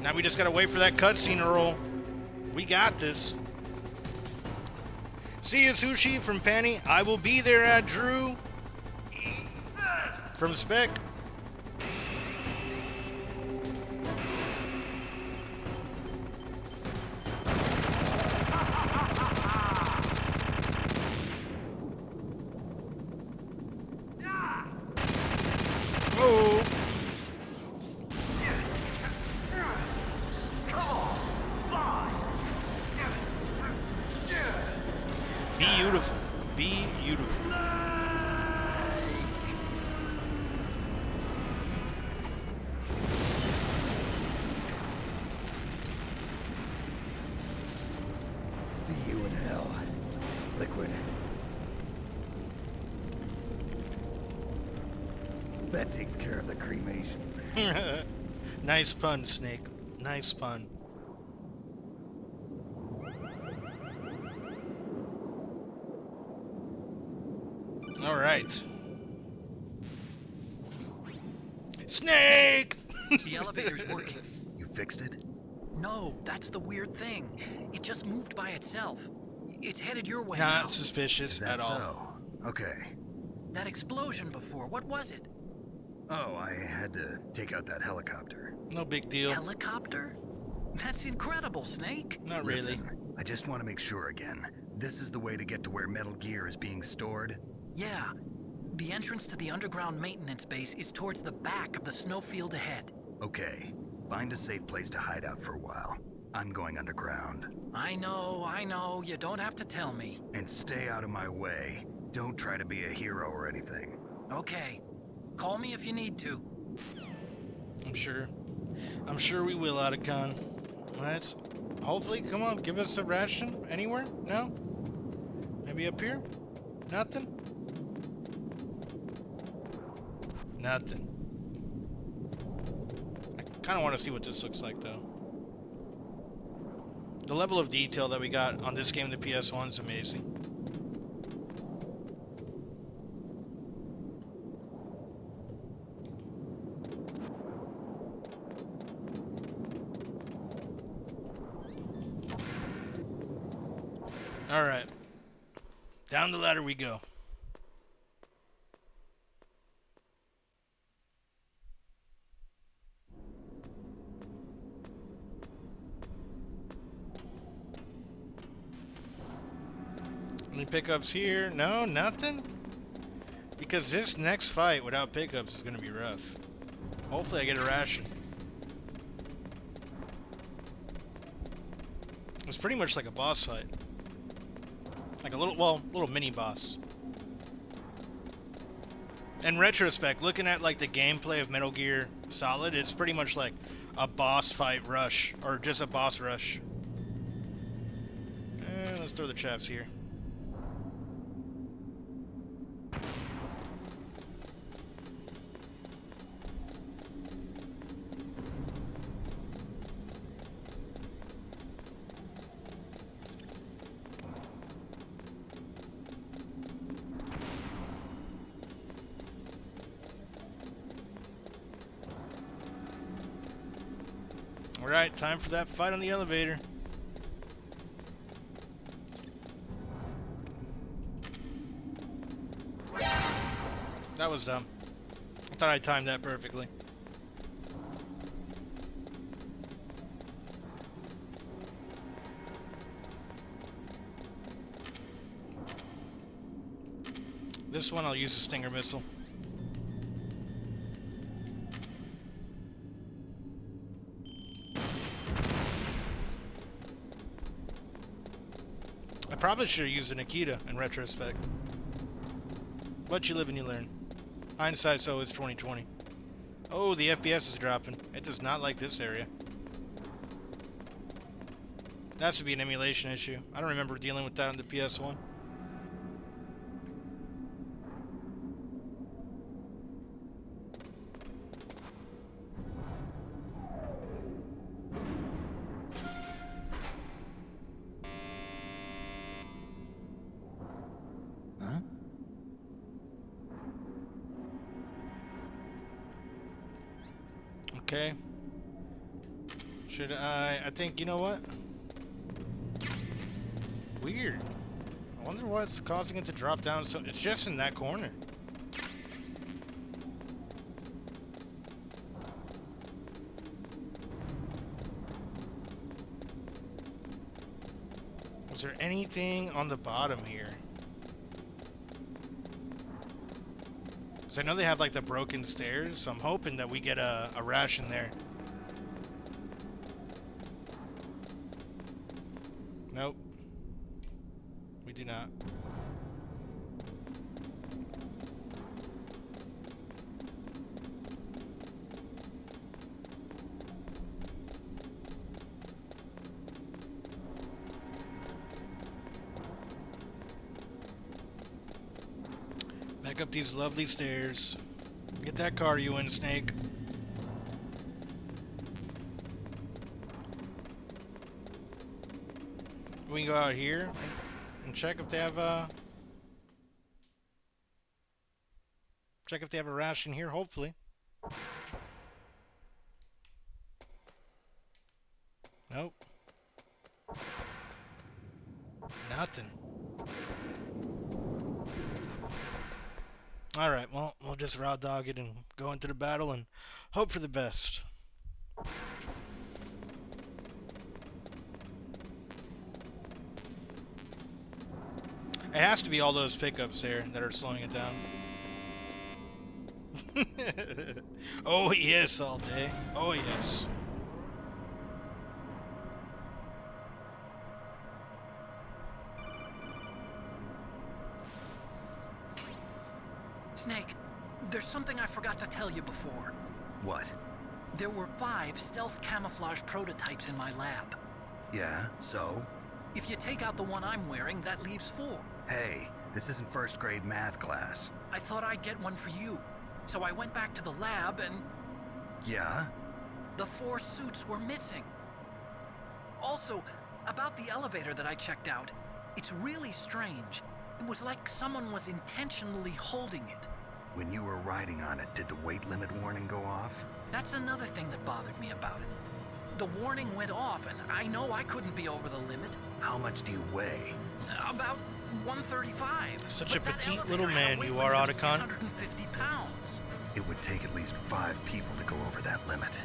Now we just gotta wait for that cutscene to roll. We got this. See you, Sushi from Penny. I will be there at Drew. From Spec. Oh. Beautiful. Beautiful. See you in hell, Liquid. That takes care of the cremation. Nice pun, Snake. Nice pun. All right. Snake! The elevator's working. You fixed it? No, that's the weird thing. It just moved by itself. It's headed your way now. Not suspicious Is that at all. so? Okay. That explosion before, what was it? Oh, I had to take out that helicopter. No big deal. Helicopter? That's incredible, Snake. Not really. Listen, I just want to make sure again. This is the way to get to where Metal Gear is being stored? Yeah. The entrance to the underground maintenance base is towards the back of the snowfield ahead. Okay. Find a safe place to hide out for a while. I'm going underground. I know. You don't have to tell me. And stay out of my way. Don't try to be a hero or anything. Okay. Call me if you need to. I'm sure we will, Otacon. Let's hopefully, come on, give us a ration anywhere? No? Maybe up here? Nothing? Nothing. I kind of want to see what this looks like, though. The level of detail that we got on this game, the PS1, is amazing. All right. Down the ladder we go. Any pickups here? No, nothing? Because this next fight without pickups is going to be rough. Hopefully I get a ration. It's pretty much like a boss fight. Like a little mini boss. In retrospect, looking at like the gameplay of Metal Gear Solid, it's pretty much like a boss fight rush, or just a boss rush. Let's throw the chaps here. Alright, time for that fight on the elevator. That was dumb. I thought I timed that perfectly. This one I'll use a Stinger missile. I probably should have used a Nikita in retrospect. But you live and you learn. Hindsight's always 20/20. Oh, the FPS is dropping. It does not like this area. That should be an emulation issue. I don't remember dealing with that on the PS1. Okay. Should I think, you know what? Weird. I wonder what's causing it to drop down so it's just in that corner. Was there anything on the bottom here? I know they have like the broken stairs, so I'm hoping that we get a ration there. Nope. We do not. Back up these lovely stairs. Get that car you in, Snake. We can go out here and check if they have a ration here, hopefully. Nope. Nothing. Alright, well, we'll just raw dog it and go into the battle and hope for the best. It has to be all those pickups there that are slowing it down. Oh yes, all day. Oh yes. Snake, there's something I forgot to tell you before. What? There were 5 stealth camouflage prototypes in my lab. Yeah, so? If you take out the one I'm wearing, that leaves 4. Hey, this isn't first grade math class. I thought I'd get one for you. So I went back to the lab and... Yeah? The 4 suits were missing. Also, about the elevator that I checked out, it's really strange. It was like someone was intentionally holding it. When you were riding on it, did the weight limit warning go off? That's another thing that bothered me about it. The warning went off, and I know I couldn't be over the limit. How much do you weigh? About 135. Such a But that petite elevator little had a man weight you are, limit of Otacon. 650 pounds. It would take at least 5 people to go over that limit.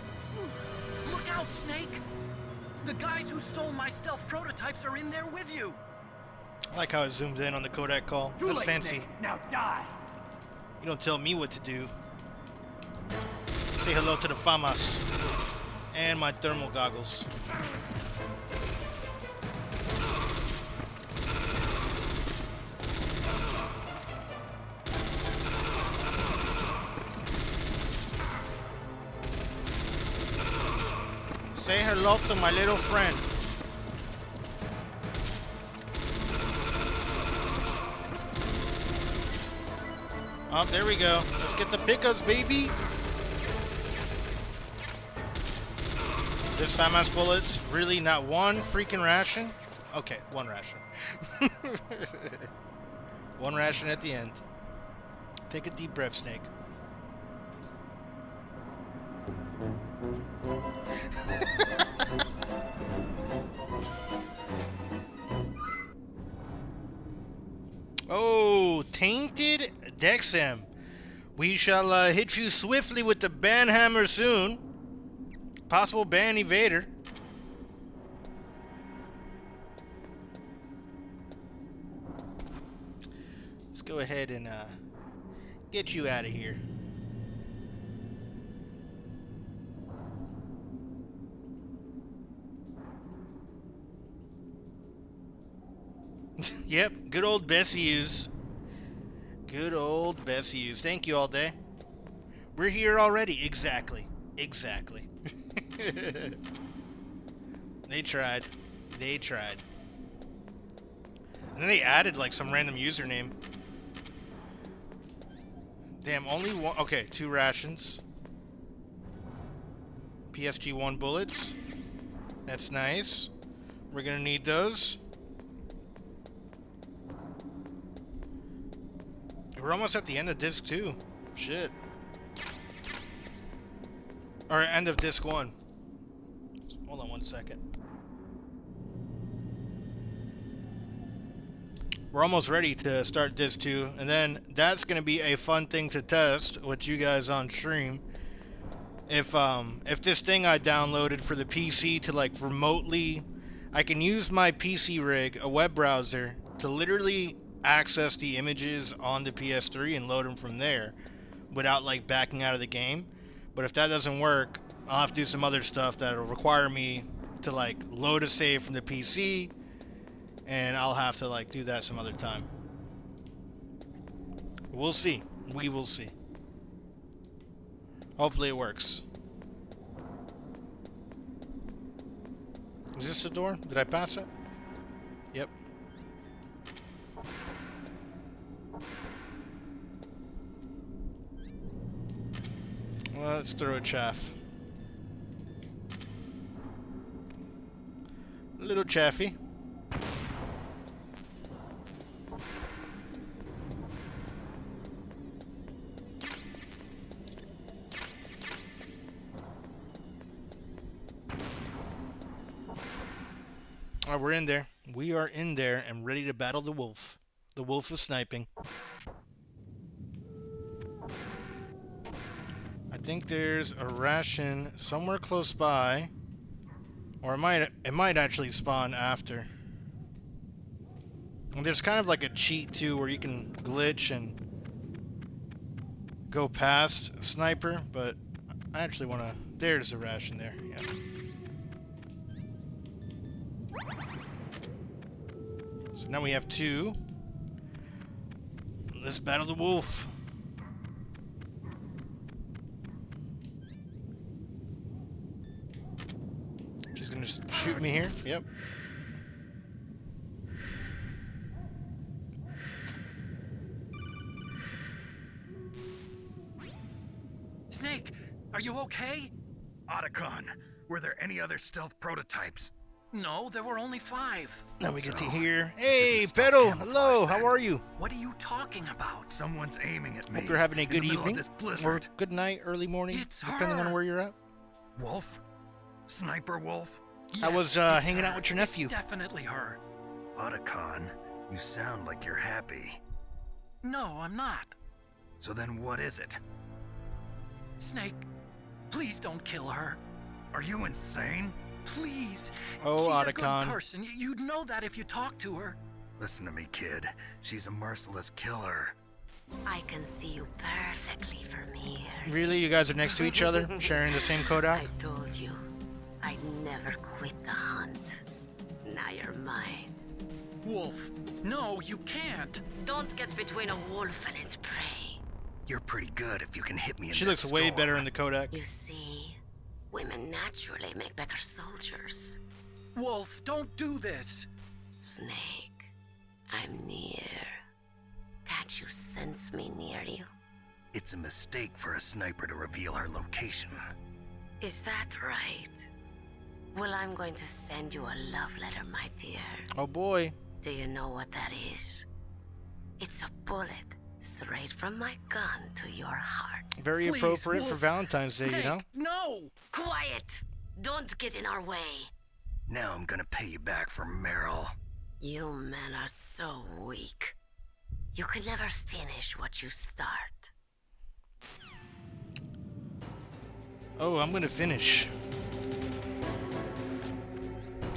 Look out, Snake! The guys who stole my stealth prototypes are in there with you. I like how it zoomed in on the Kodak call. Too That's late, fancy. Snake. Now die. You don't tell me what to do. Say hello to the famas. And my thermal goggles. Say hello to my little friend. Oh, there we go. Let's get the pickups, baby. This FAMAS bullets, really not one freaking ration? Okay, one ration. One ration at the end. Take a deep breath, Snake. Oh, tainted Dexam. We shall hit you swiftly with the ban hammer soon. Possible ban evader. Let's go ahead and get you out of here. Yep, good old Bessie's. Good old Bessie's. Thank you all day. We're here already. Exactly. Exactly. They tried. They tried. And then they added like some random username. Damn, only one. Okay, 2 rations. PSG1 bullets. That's nice. We're gonna need those. We're almost at the end of disc 2. Shit. Or end of disc 1. Hold on one second. We're almost ready to start disc 2, and then that's gonna be a fun thing to test with you guys on stream. If this thing I downloaded for the PC to like remotely, I can use my PC rig, a web browser, to literally access the images on the PS3 and load them from there without like backing out of the game. But if that doesn't work, I'll have to do some other stuff that'll require me to like load a save from the PC, and I'll have to like do that some other time. We'll see. We will see. Hopefully it works. Is this the door? Did I pass it? Yep. Let's throw a chaff. A little chaffy. Alright, we're in there. We are in there and ready to battle the wolf. The wolf of sniping. I think there's a ration somewhere close by, or it might actually spawn after. And there's kind of like a cheat too, where you can glitch and go past a sniper, but I actually want to. There's a ration there. Yeah. So now we have 2. Let's battle the wolf. She's gonna just shoot me here. Yep. Snake, are you okay? Otacon, were there any other stealth prototypes? No, there were only 5. Now we get to So, hear. this is Hey, the stealth Pedro. camouflage Hello. then. How are you? What are you talking about? Someone's aiming at me. Hope you're having a in good the middle of evening, this or blizzard. good night, early morning, It's depending on her. where you're at. Wolf? Sniper Wolf? I was it's hanging out her. with your nephew. It's definitely her. Otacon, you sound like you're happy. No, I'm not. So then what is it? Snake, please don't kill her. Are you insane? Please. Oh, She's a Otacon. good person. You'd know that if you talked to her. Listen to me, kid. She's a merciless killer. I can see you perfectly from here. Really? You guys are next to each other, sharing the same Kodak? I told you, I'd never quit the hunt. Now you're mine. Wolf, no, you can't. Don't get between a wolf and its prey. You're pretty good if you can hit me in She this looks way storm. better in the Kodak. You see, women naturally make better soldiers. Wolf, don't do this. Snake, I'm near. Can't you sense me near you? It's a mistake for a sniper to reveal her location. Is that right? Well, I'm going to send you a love letter, my dear. Oh boy. Do you know what that is? It's a bullet straight from my gun to your heart. Very Please, appropriate for Wolf. Valentine's Day, you Snake, know? no! Quiet! Don't get in our way. Now I'm gonna pay you back for Meryl. You men are so weak. You can never finish what you start. Oh, I'm gonna finish.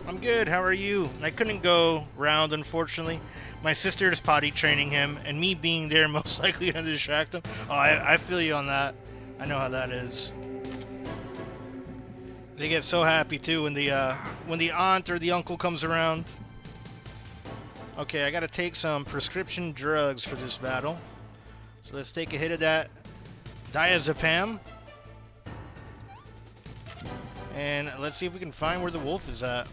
I'm good, how are you? I couldn't go round, unfortunately. My sister's potty training him, and me being there most likely gonna distract him. Oh, I feel you on that. I know how that is. They get so happy too when the aunt or the uncle comes around. Okay, I gotta take some prescription drugs for this battle. So let's take a hit of that diazepam. And let's see if we can find where the wolf is at.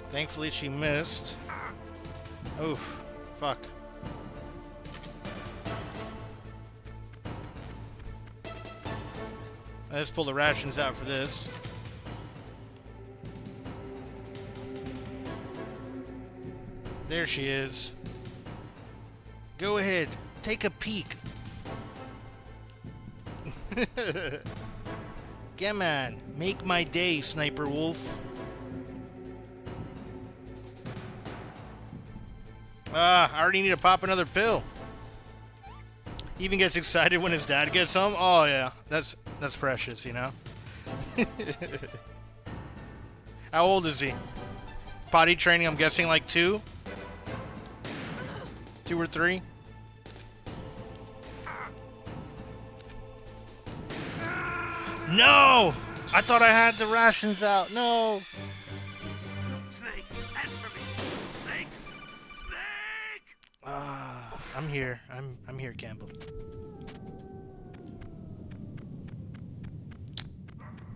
Thankfully she missed. Oof, fuck. Let's pull the rations out for this. There she is. Go ahead, take a peek. Come on, make my day, Sniper Wolf. I already need to pop another pill. He even gets excited when his dad gets home. Oh yeah, that's precious, you know. How old is he? Potty training, I'm guessing like 2? 2 or 3? No! I thought I had the rations out. No! Snake, answer me. Snake, Snake. I'm here. I'm here, Campbell.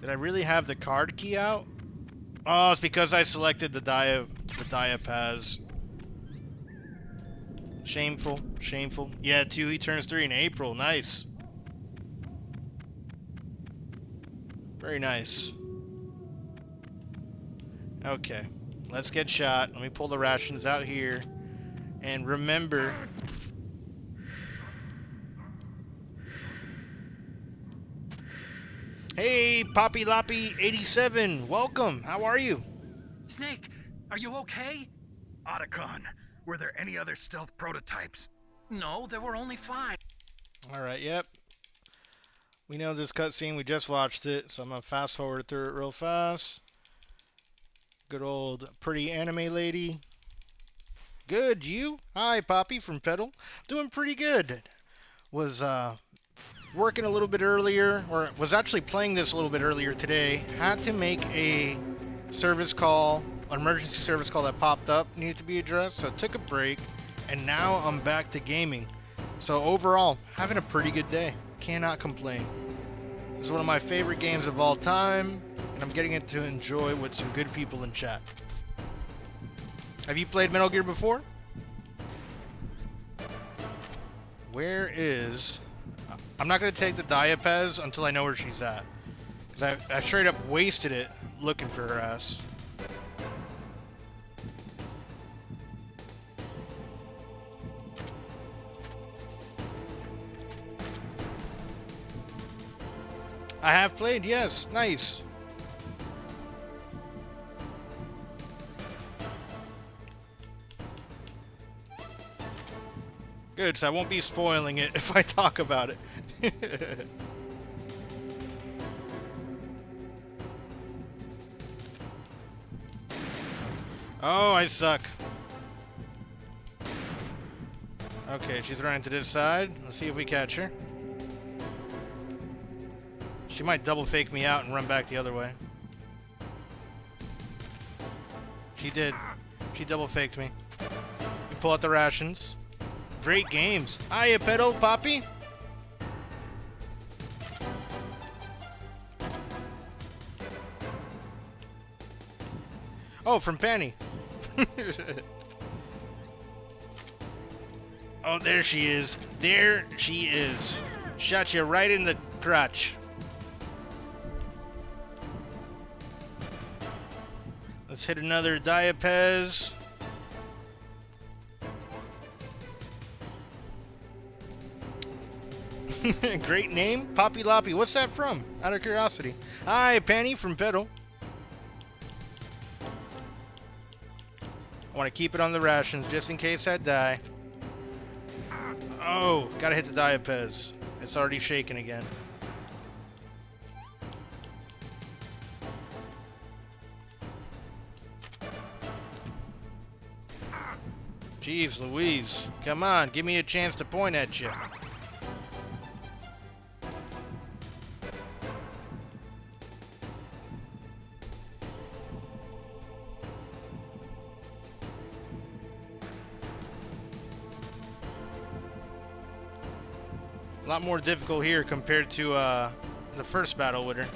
Did I really have the card key out? Oh, it's because I selected the diapaz. Shameful, shameful. Yeah, 2, he turns 3 in April. Nice. Very nice. Okay, let's get shot. Let me pull the rations out here. And remember... Hey, Poppy Loppy 87, welcome. How are you? Snake, are you okay? Otacon, were there any other stealth prototypes? No, there were only 5. All right, yep. We know this cutscene. We just watched it, so I'm gonna fast forward through it real fast. Good old pretty anime lady. Good, you? Hi, Poppy from Pedal. Doing pretty good. Was working a little bit earlier, or was actually playing this a little bit earlier today. Had to make a service call, an emergency service call that popped up, needed to be addressed, so I took a break, and now I'm back to gaming. So overall, having a pretty good day. Cannot complain. This is one of my favorite games of all time, and I'm getting it to enjoy with some good people in chat. Have you played Metal Gear before? Where is... I'm not going to take the diapaz until I know where she's at. Because I straight up wasted it looking for her ass. I have played, yes. Nice. Good, so I won't be spoiling it if I talk about it. Oh, I suck. Okay, she's running to this side. Let's see if we catch her. She might double fake me out and run back the other way. She did. She double faked me. We pull out the rations. Great games. Hiya, Petal Poppy. Oh, from Penny. Oh, there she is. There she is. Shot you right in the crotch. Let's hit another Diapez. Great name, Poppy Loppy. What's that from? Out of curiosity. Hi, Penny from Petal. I want to keep it on the rations just in case I die. Oh, gotta hit the Diapez. It's already shaking again. Jeez Louise. Come on, give me a chance to point at you. A lot more difficult here compared to the first battle with her.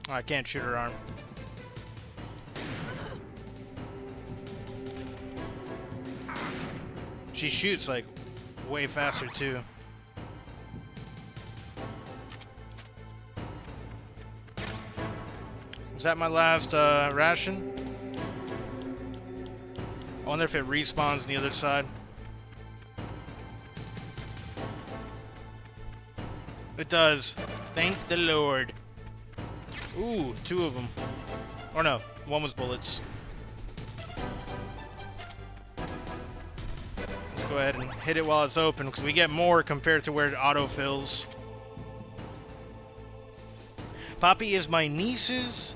Oh, I can't shoot her arm. She shoots like way faster too. Is that my last ration? I wonder if it respawns on the other side. It does. Thank the Lord. Ooh, 2 of them. Or no, 1 was bullets. Let's go ahead and hit it while it's open, because we get more compared to where it autofills. Poppy is my niece's...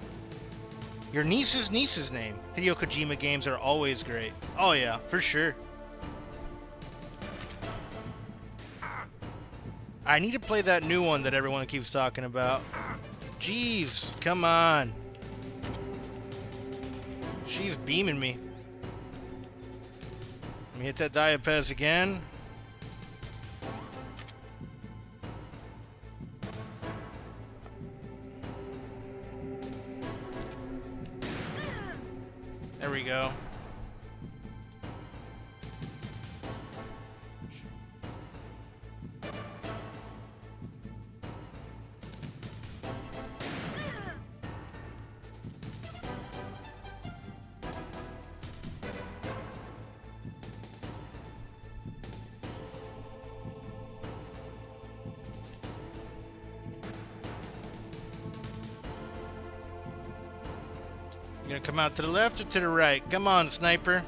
Your niece's name. Hideo Kojima games are always great. Oh yeah, for sure. I need to play that new one that everyone keeps talking about. Jeez, come on. She's beaming me. Let me hit that Diapez again. There we go. You gonna come out to the left or to the right? Come on, Sniper.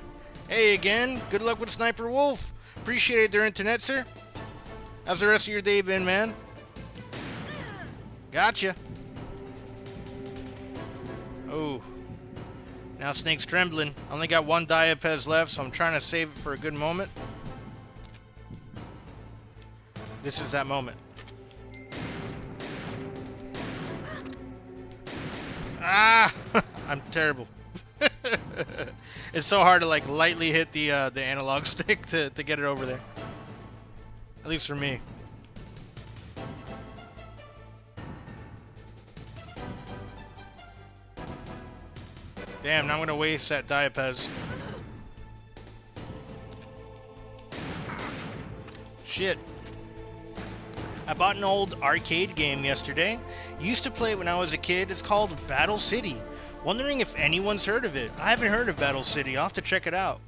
Hey again. Good luck with Sniper Wolf. Appreciate their internet, sir. How's the rest of your day been, man? Gotcha. Oh. Now Snake's trembling. I only got 1 Diapez left, so I'm trying to save it for a good moment. This is that moment. Ah! I'm terrible. It's so hard to like lightly hit the analog stick to get it over there. At least for me. Damn, now I'm gonna waste that Diapez. Shit. I bought an old arcade game yesterday. Used to play it when I was a kid. It's called Battle City. Wondering if anyone's heard of it. I haven't heard of Battle City. I'll have to check it out.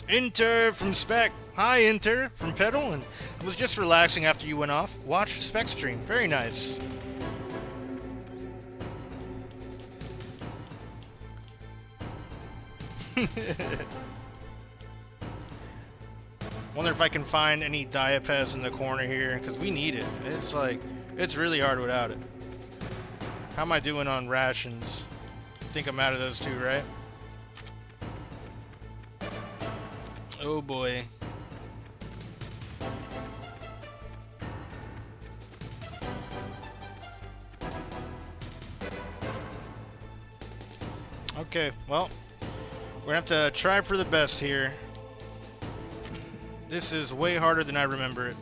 Inter from Spec. Hi, Inter from Pedal. And I was just relaxing after you went off. Watch Spec stream. Very nice. Wonder if I can find any Diapez in the corner here, because we need it. It's like, it's really hard without it. How am I doing on rations? I think I'm out of those two, right? Oh boy. Okay, well, we're gonna have to try for the best here. This is way harder than I remember it.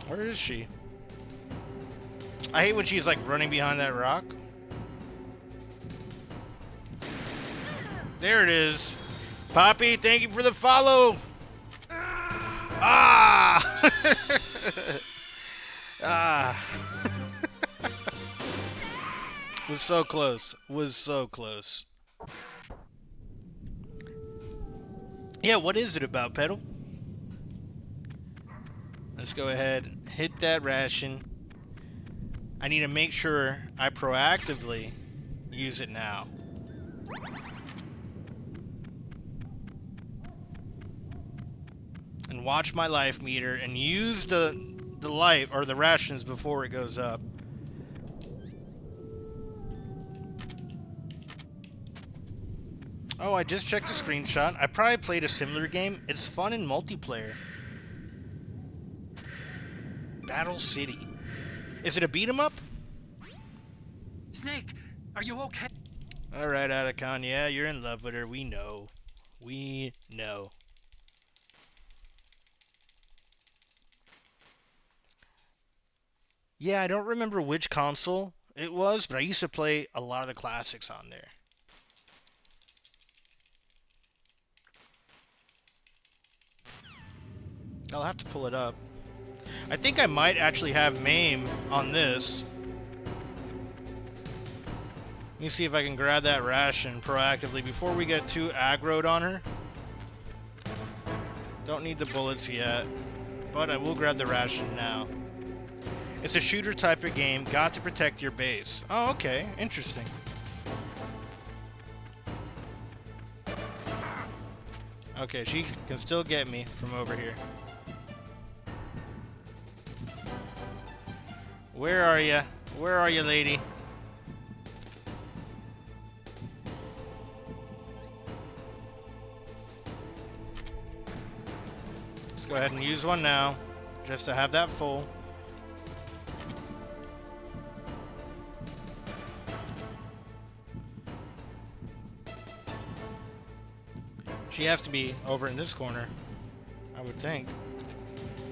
Where is she? I hate when she's like running behind that rock. There it is. Poppy, thank you for the follow. Ah! Ah. Was so close. Was so close. Yeah, what is it about, Pedal? Let's go ahead, hit that ration. I need to make sure I proactively use it now. And watch my life meter and use the life or the rations before it goes up. Oh, I just checked a screenshot. I probably played a similar game. It's fun in multiplayer. Battle City. Is it a beat 'em up? Snake, are you okay? Alright, Atacon. Yeah, you're in love with her. We know. We know. Yeah, I don't remember which console it was, but I used to play a lot of the classics on there. I'll have to pull it up. I think I might actually have MAME on this. Let me see if I can grab that ration proactively before we get too aggroed on her. Don't need the bullets yet, but I will grab the ration now. It's a shooter type of game, got to protect your base. Oh, okay, interesting. Okay, she can still get me from over here. Where are you? Where are you, lady? Let's go ahead and use one now, just to have that full. She has to be over in this corner, I would think.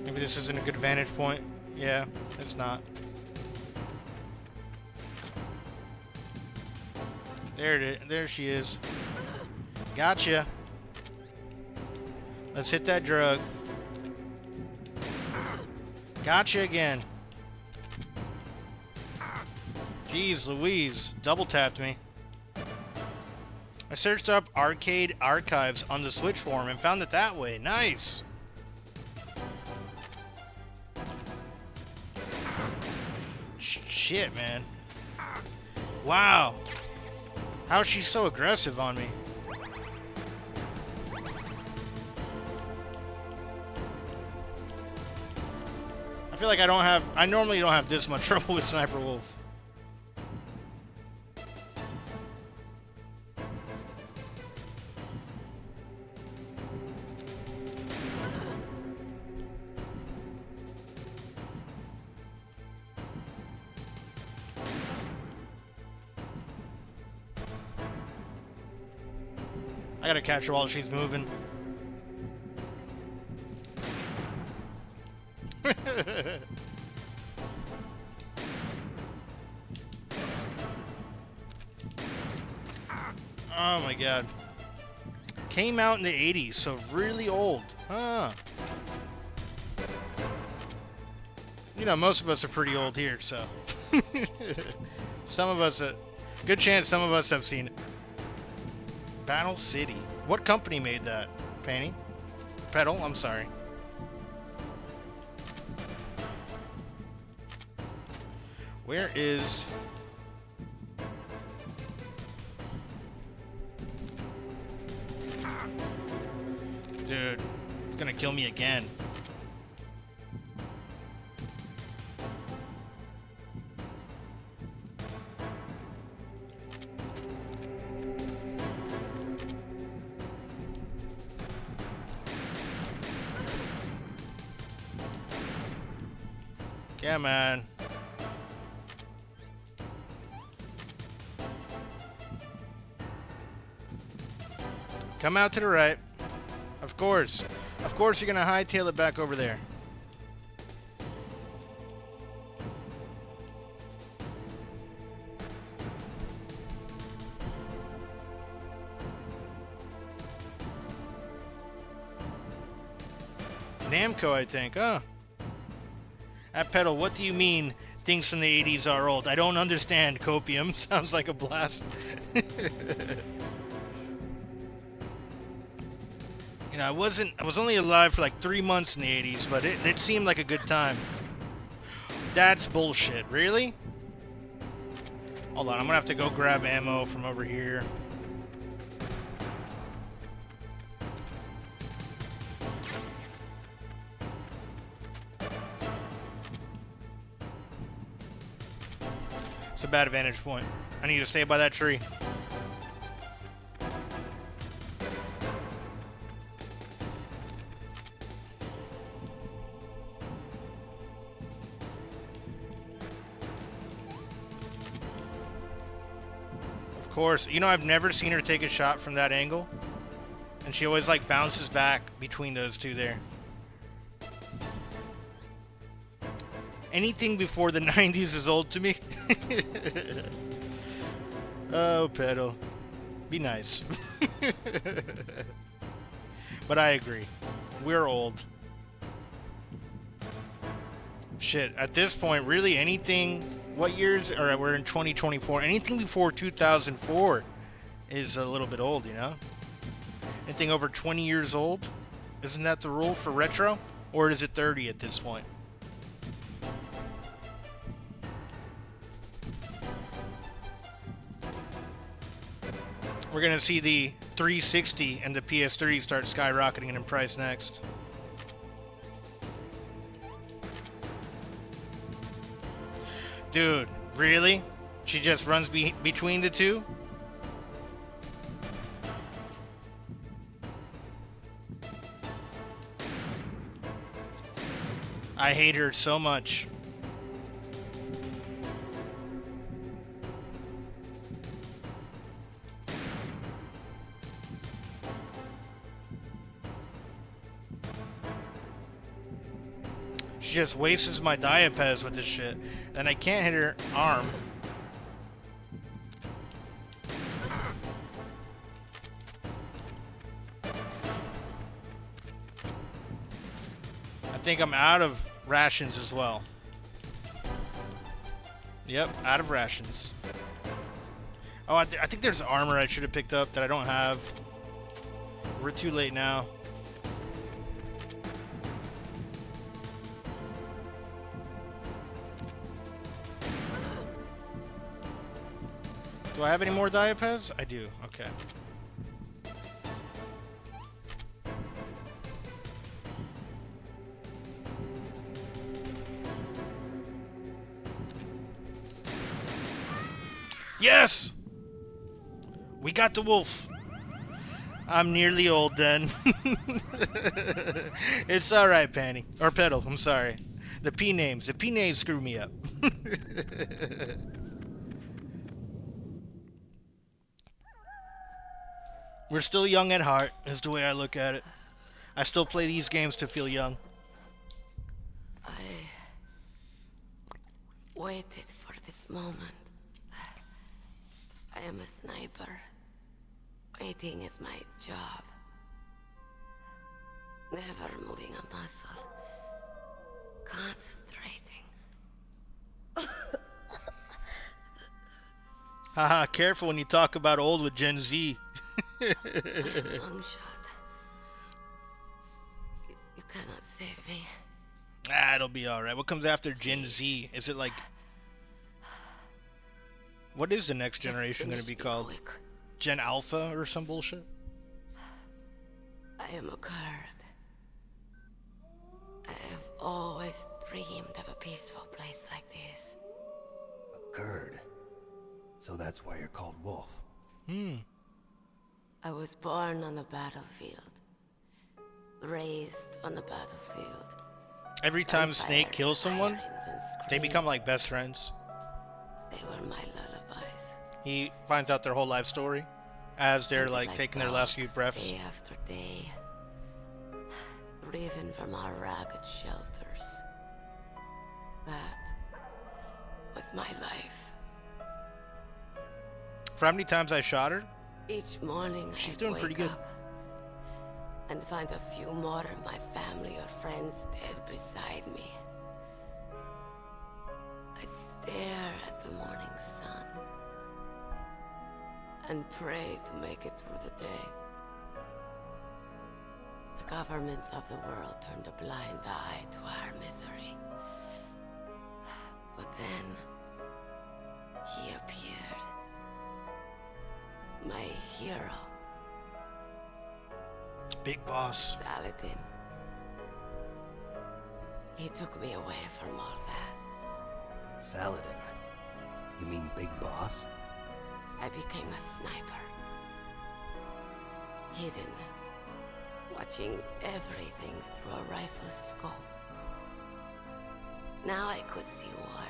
Maybe this isn't a good vantage point. Yeah, it's not. There it is. There she is. Gotcha. Let's hit that drug. Gotcha again. Jeez Louise. Double tapped me. I searched up arcade archives on the Switch forum and found it that way. Nice. Shit, man. Wow. How is she so aggressive on me? I feel like I normally don't have this much trouble with Sniper Wolf. I gotta catch her while she's moving. Oh my god. Came out in the 80s, so really old. Huh. You know, most of us are pretty old here, so. Some of us, good chance some of us have seen it. Battle City. What company made that, Panty? Pedal, I'm sorry. Where is... Dude, it's gonna kill me again. Come on. Come out to the right. Of course. Of course you're gonna hightail it back over there. Namco, I think. Oh. At Pedal, what do you mean things from the 80s are old? I don't understand, Copium. Sounds like a blast. You know, I was only alive for like 3 months in the 80s, but it seemed like a good time. That's bullshit. Really? Hold on, I'm gonna have to go grab ammo from over here. It's a bad vantage point. I need to stay by that tree. Of course. You know, I've never seen her take a shot from that angle. And she always, like, bounces back between those two there. Anything before the 90s is old to me. Oh, Pedal. Be nice. But I agree. We're old. Shit, at this point, really anything... What years? Or we're in 2024. Anything before 2004 is a little bit old, you know? Anything over 20 years old? Isn't that the rule for retro? Or is it 30 at this point? We're gonna see the 360 and the PS3 start skyrocketing in price next. Dude, really? She just runs between the two? I hate her so much. She just wastes my Diapez with this shit. And I can't hit her arm. I think I'm out of rations as well. Yep, out of rations. Oh, I think there's armor I should have picked up that I don't have. We're too late now. Do I have any more Diapez? I do. Okay. Yes! We got the wolf. I'm nearly old then. It's alright, Panny. Or Pedal, I'm sorry. The P names screw me up. We're still young at heart, is the way I look at it. I still play these games to feel young. I waited for this moment. I am a sniper. Waiting is my job. Never moving a muscle. Concentrating. Haha, careful when you talk about old with Gen Z. Long shot. You cannot save me. Ah, it'll be alright. What comes after Gen Z? Is it like... What is the next generation going to be called? Quick. Gen Alpha or some bullshit? I I am a Kurd. I have always dreamed of a peaceful place like this. A Kurd. So that's why you're called Wolf. I was born on the battlefield. Raised on the battlefield. Every time Snake Gunfire, kills someone, sirens, and they become screams. like best friends. They were my lullabies. He finds out their whole life story as they're Hunted like taking their last few dogs, breaths. Day after day. Driven from our ragged shelters. That was my life. For how many times I shot her, Each morning She's I'd doing wake pretty good. up and find a few more of my family or friends dead beside me. I'd stare at the morning sun and pray to make it through the day. The governments of the world turned a blind eye to our misery. But then, he appeared. My hero, Big Boss. Saladin. He took me away from all that. Saladin. You mean Big Boss? I became a sniper. Hidden, watching everything through a rifle's scope. Now I could see war,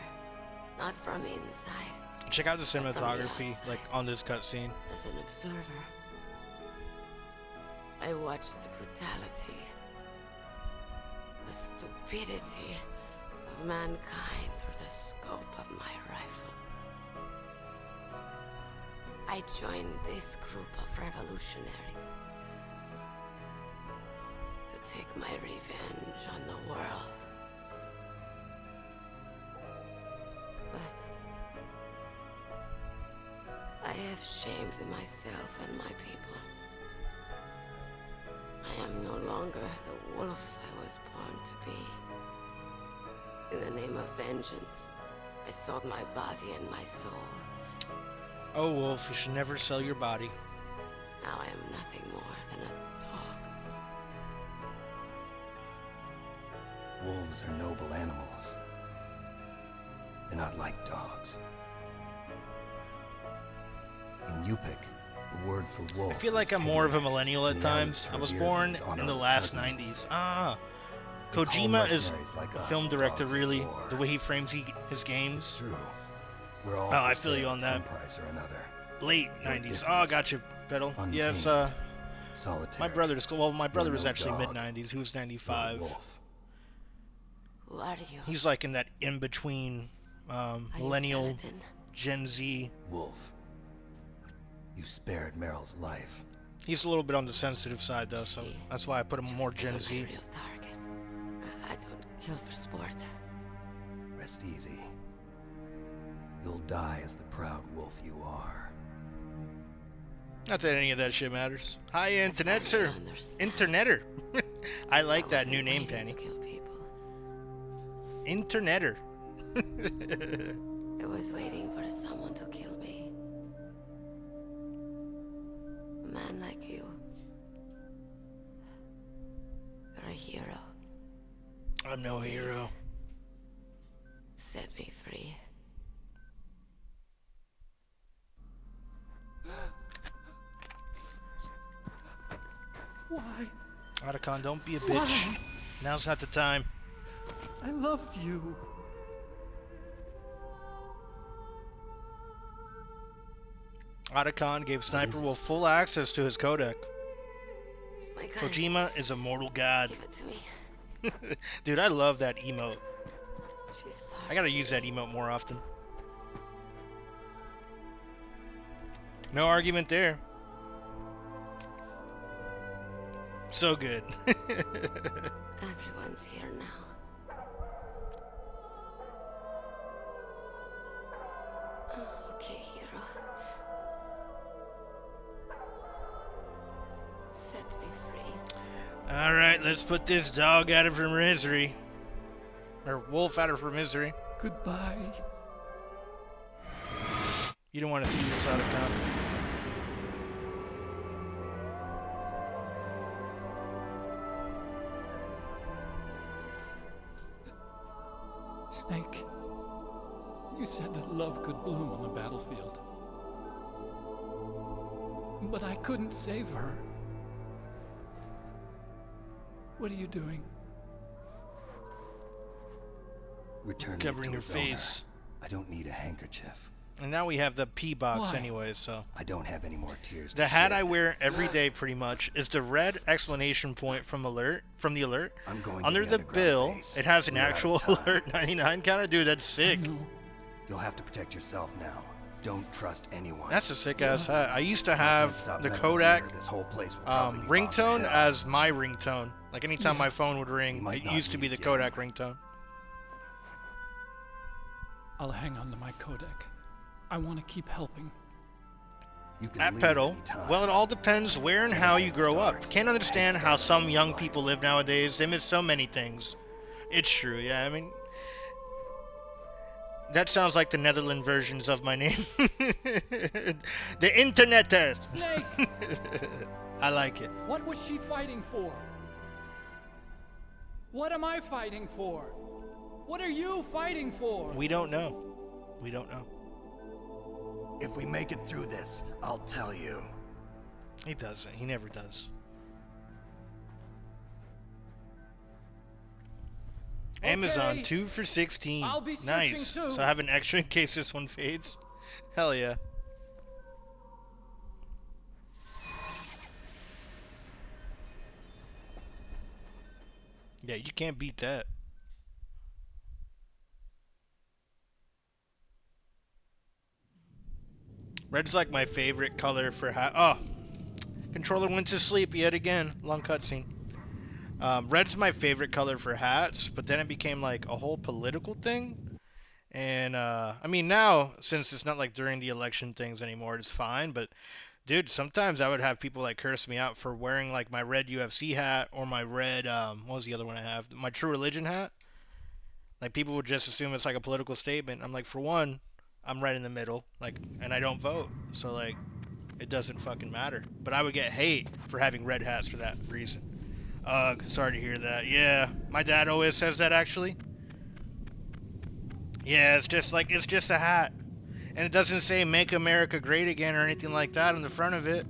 not from inside, Check out the from the cinematography, outside. like on this cutscene. as an observer. I watched the brutality, the stupidity of mankind through the scope of my rifle. I joined this group of revolutionaries to take my revenge on the world. But I have shamed myself and my people. I am no longer the wolf I was born to be. In the name of vengeance, I sold my body and my soul. Oh, Wolf, you should never sell your body. Now I am nothing more than a dog. Wolves are noble animals. They're not like dogs. In Yupik, the word for wolf. I feel like I'm more of a millennial at And the times. Alex I was revered born his in the honorable last cousins. 90s. Ah, They call Kojima is mercenaries like a us film director, dogs of really. war. The way he frames his It's games. true. We're all Oh, for I feel you sale on at some that. price or another. Late You're 90s. different. Oh, gotcha, Petal. Yes, Untamed. Solitary. my brother You're was no actually dog. mid-90s. He was You're a 95. wolf. Who are you? He's like in that in-between Are you millennial, Saladin? Gen Z. Wolf. You spared Meryl's life. He's a little bit on the sensitive side, though, so that's why I put him She more was never Gen Z. my real target. I don't kill for sport. Rest easy. You'll die as the proud wolf you are. Not that any of that shit matters. Hi, Internet, finally sir. understand. Internetter. I like I that new wasn't name, waiting Danny. to kill people. Internetter. I was waiting for someone to kill me. A man like you. You're a hero. I'm no hero. Set me free. Why? Otacon, don't be a bitch. Now's not the time. I loved you. Otacon gave Sniper Wolf full access to his codec. My gun. Kojima is a mortal god. Give it to me. Dude, I love that emote. She's part I gotta of use me. that emote more often. No argument there. So good. Everyone's here now. Oh, okay, hero. Set me free. Alright, let's put this dog out of her misery. Or wolf out of her misery. Goodbye. You don't want to see this Otacon. Snake, you said that love could bloom on the battlefield. But I couldn't save her. What are you doing? Returning Covering it to her its face. owner. I don't need a handkerchief. And now we have the P box Why? anyway, so. I don't have any more tears The to hat shed. I wear every day pretty much is the red explanation point from the alert. I'm going to Under the underground bill, base. it has an We're out of actual time. alert 99 counter. Dude, that's sick. No. You'll have to protect yourself now. Don't trust anyone. That's a sick ass hat. I used to If I can't have stop the meddling Kodak here, this whole place will probably be bombed to ringtone hell. as my ringtone. Like anytime my phone would ring, might it not used to be meet the again. Kodak ringtone. I'll hang on to my Kodak. I want to keep helping. You can At leave pedal, anytime. well, it all depends where and Get a how head you grow up. start. Can't understand Head how start some in young life. people live nowadays. They miss so many things. It's true, yeah. I mean, that sounds like the Netherlands versions of my name. The interneter. Snake! I like it. What was she fighting for? What am I fighting for? What are you fighting for? We don't know. We don't know. If we make it through this, I'll tell you. He doesn't. He never does. Okay. Amazon 2 for 16. I'll be searching Nice. too. So I have an extra in case this one fades. Hell yeah. Yeah, you can't beat that. Red's like my favorite color for hat. Oh, controller went to sleep yet again. Long cutscene. Red's my favorite color for hats, but then it became like a whole political thing. And I mean now, since it's not like during the election things anymore, it's fine. But dude, sometimes I would have people like curse me out for wearing like my red UFC hat or my red what was the other one I have? My True Religion hat. Like people would just assume it's like a political statement. I'm like, for one, I'm right in the middle, like, and I don't vote, so like, it doesn't fucking matter. But I would get hate for having red hats for that reason. Sorry to hear that. Yeah, my dad always says that actually. Yeah, it's just like, it's just a hat. And it doesn't say "Make America Great Again" or anything like that on the front of it.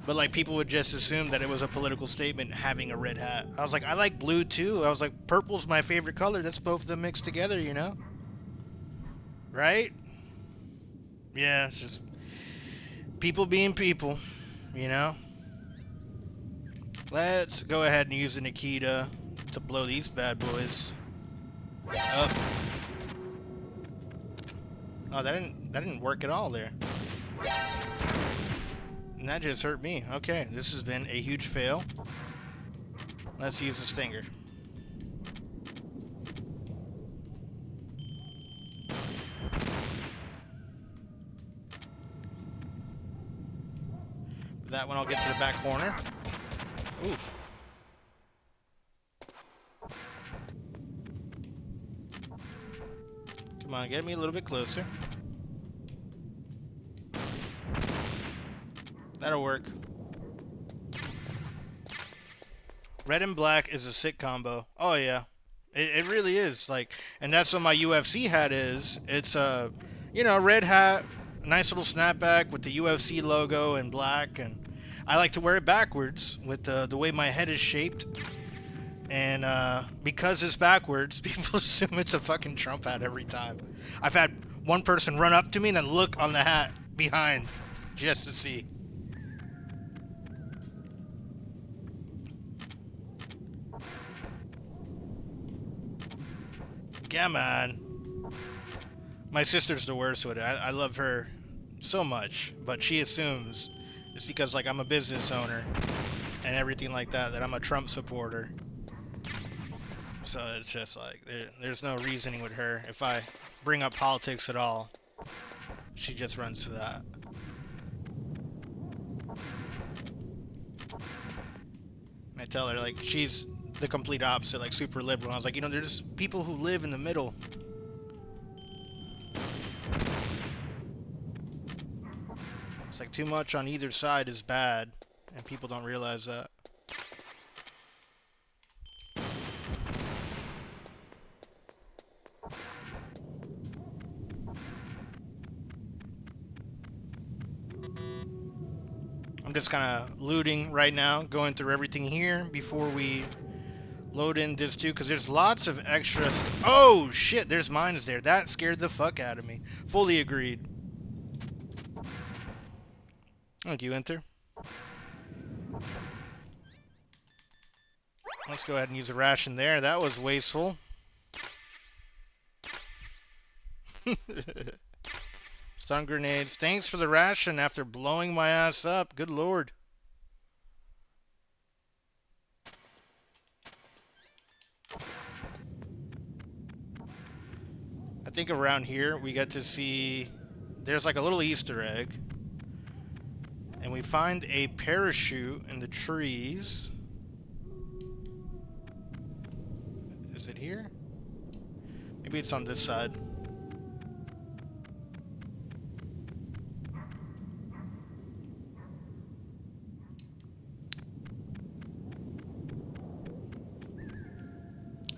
But like, people would just assume that it was a political statement having a red hat. I was like, I like blue too. I was like, purple's my favorite color. That's both of them mixed together, you know? Right? Yeah, it's just people being people, you know? Let's go ahead and use the Nikita to blow these bad boys up. Oh, that didn't work at all there. And that just hurt me. Okay, this has been a huge fail. Let's use the Stinger. With that one, I'll get to the back corner. Oof. Come on, get me a little bit closer. That'll work. Red and black is a sick combo. Oh yeah, it really is. Like, and that's what my UFC hat is. It's a, you know, red hat, a nice little snapback with the UFC logo in black, and I like to wear it backwards with the way my head is shaped. And because it's backwards, people assume it's a fucking Trump hat every time. I've had one person run up to me and then look on the hat behind just to see. Come on. My sister's the worst with it. I love her so much, but she assumes it's because like I'm a business owner and everything like that, that I'm a Trump supporter. So it's just like, there's no reasoning with her. If I bring up politics at all, she just runs to that. And I tell her, like, she's the complete opposite, like super liberal. I was like, you know, there's people who live in the middle. It's like too much on either side is bad, and people don't realize that. I'm just kind of looting right now, going through everything here before we load in this too, because there's lots of extras. Oh shit, there's mines there. That scared the fuck out of me. Fully agreed. Thank you, Enter. Let's go ahead and use a ration there. That was wasteful. Stun grenades. Thanks for the ration after blowing my ass up. Good lord. I think around here we get to see there's like a little Easter egg. And we find a parachute in the trees. Is it here? Maybe it's on this side.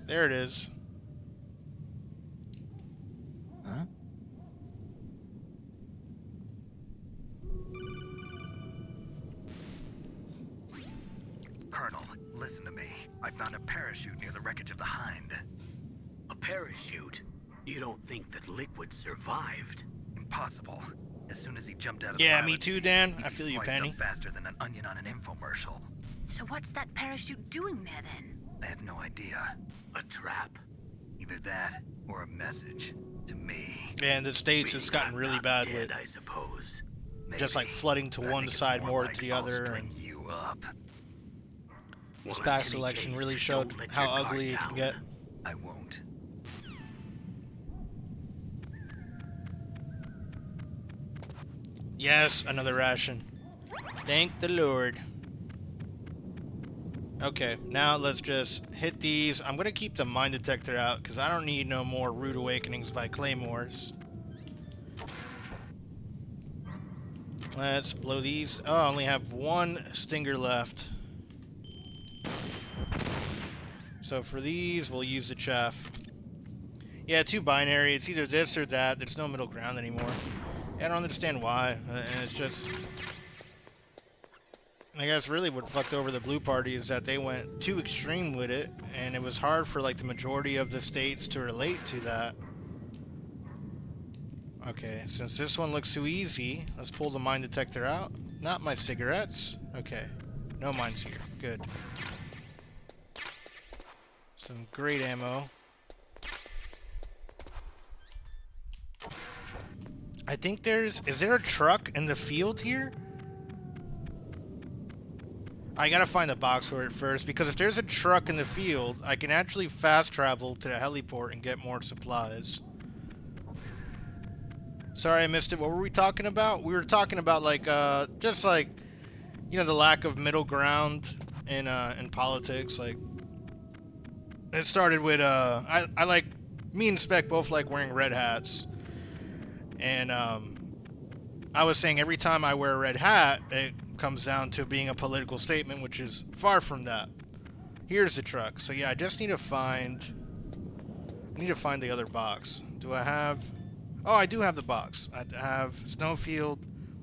There it is. Huh? Colonel, listen to me. I found a parachute near the wreckage of the Hind. A parachute? You don't think that Liquid survived? Impossible. As soon as he jumped out of Yeah, the me pilot too, seat, Dan. he'd I be feel you, sliced Penny. up faster than an onion on an infomercial. So what's that parachute doing there then? I have no idea. A trap? Either that or a message to me. Yeah, in the States it's gotten really bad dead, with I suppose. just like Maybe, flooding to but I one think it's side more like to the I'll other. string And you up. this Well, in past any election case, really don't showed let how your guard ugly it can down. get. I won't. Yes, another ration. Thank the Lord. Okay, now let's just hit these. I'm gonna keep the mine detector out because I don't need no more rude awakenings by claymores. Let's blow these. Oh, I only have one stinger left. So for these, we'll use the chaff. Yeah, too binary. It's either this or that. There's no middle ground anymore. Yeah, I don't understand why. And it's just... I guess really what fucked over the blue party is that they went too extreme with it, and it was hard for like the majority of the states to relate to that. Okay, since this one looks too easy, let's pull the mine detector out. Not my cigarettes. Okay, no mines here. Good. Some great ammo. I think is there a truck in the field here? I gotta find a box for it first, because if there's a truck in the field, I can actually fast travel to the heliport and get more supplies. Sorry I missed it. What were we talking about? We were talking about like, just like, you know, the lack of middle ground in politics. Like, it started with, I like, me and Spec both like wearing red hats. And, I was saying every time I wear a red hat, it comes down to being a political statement, which is far from that. Here's the truck. So yeah, I just need to find the other box. Do I have... Oh, I do have the box. I have Snowfield.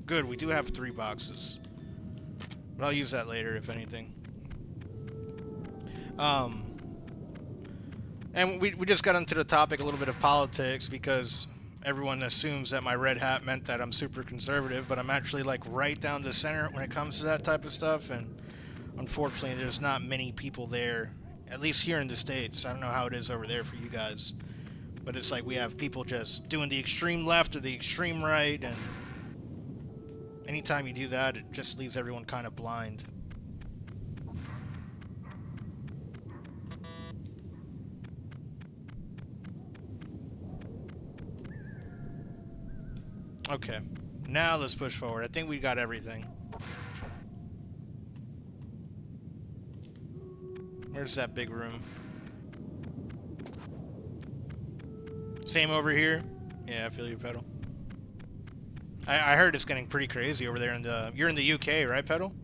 Good, we do have 3 boxes. But I'll use that later, if anything. And we just got into the topic a little bit of politics, because everyone assumes that my red hat meant that I'm super conservative, but I'm actually like right down the center when it comes to that type of stuff, and unfortunately there's not many people there, at least here in the States. I don't know how it is over there for you guys, but it's like we have people just doing the extreme left or the extreme right, and anytime you do that, it just leaves everyone kind of blind. Okay, now let's push forward. I think we got everything. Where's that big room? Same over here? Yeah, I feel you, Pedal. I heard it's getting pretty crazy over there in the... You're in the UK, right, Pedal?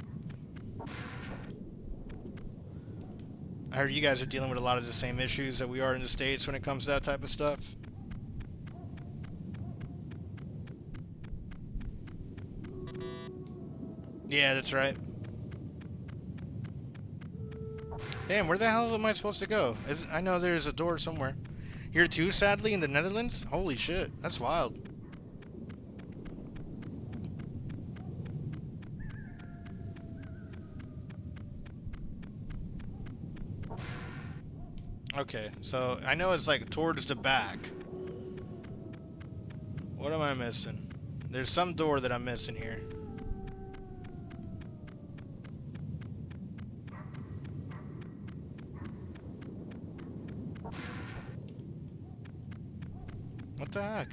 I heard you guys are dealing with a lot of the same issues that we are in the States when it comes to that type of stuff. Yeah, that's right. Damn, where the hell am I supposed to go? I know there's a door somewhere. Here too, sadly, in the Netherlands? Holy shit, that's wild. Okay, so I know it's like towards the back. What am I missing? There's some door that I'm missing here. What the heck?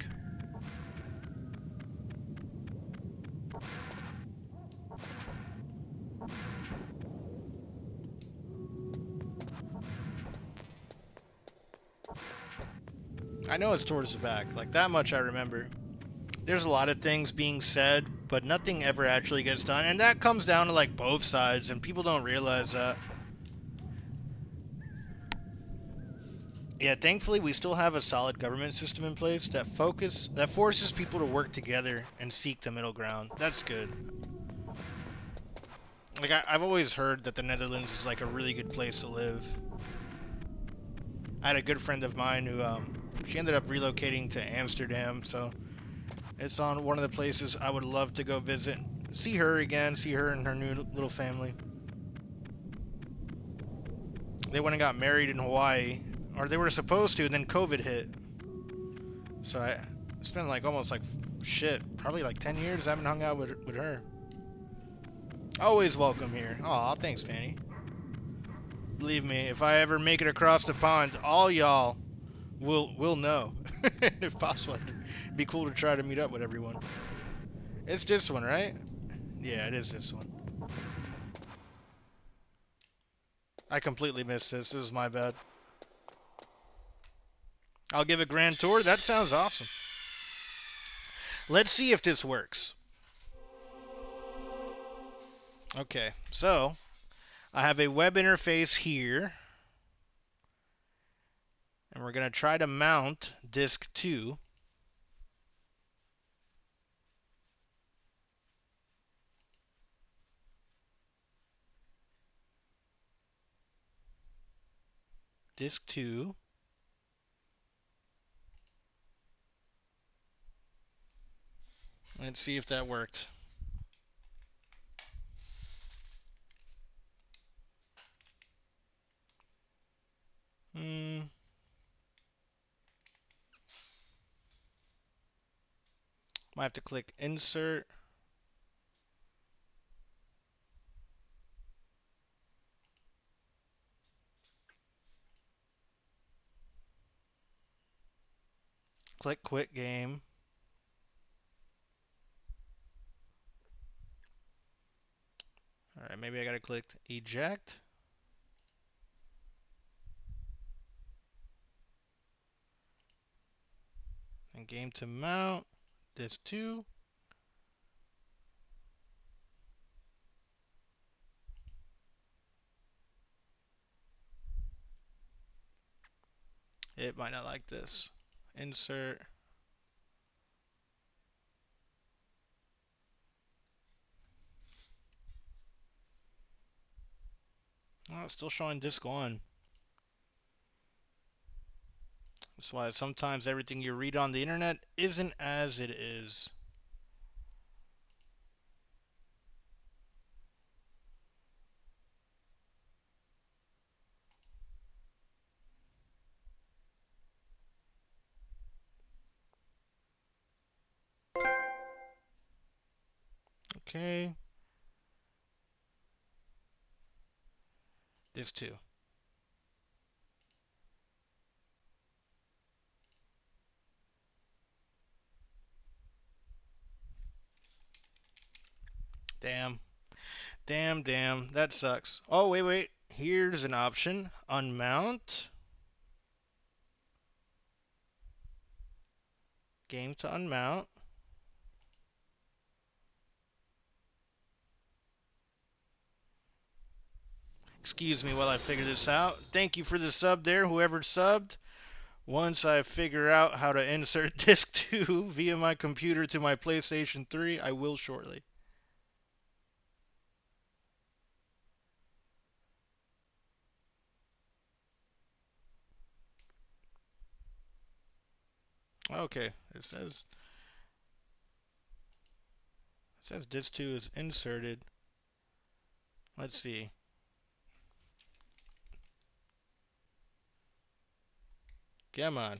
I know it's towards the back. Like, that much I remember. There's a lot of things being said, but nothing ever actually gets done. And that comes down to, like, both sides, and people don't realize that. Yeah, thankfully, we still have a solid government system in place that forces people to work together and seek the middle ground. That's good. Like, I've always heard that the Netherlands is, like, a really good place to live. I had a good friend of mine who, she ended up relocating to Amsterdam, so it's on one of the places I would love to go visit. See her again, see her and her new little family. They went and got married in Hawaii, or they were supposed to, and then COVID hit. So it's been like almost like, shit, probably like 10 years I haven't hung out with her. Always welcome here. Aw, thanks, Fanny. Believe me, if I ever make it across the pond, all y'all will know. If possible, it'd be cool to try to meet up with everyone. It's this one, right? Yeah, it is this one. I completely missed this. This is my bad. I'll give a grand tour. That sounds awesome. Let's see if this works. Okay, so I have a web interface here. And we're going to try to mount disk 2. Disk 2. Let's see if that worked. Might have to click insert. Click quit game. Alright, maybe I gotta click eject. And game to mount. Disk 2. It might not like this. Insert. Oh, it's still showing disk 1. That's why sometimes everything you read on the internet isn't as it is. Okay. Disk 2. Damn. Damn. That sucks. Oh, wait. Here's an option. Unmount. Game to unmount. Excuse me while I figure this out. Thank you for the sub there, whoever subbed. Once I figure out how to insert disk 2 via my computer to my PlayStation 3, I will shortly. Okay, it says disc 2 is inserted. Let's see. Come on.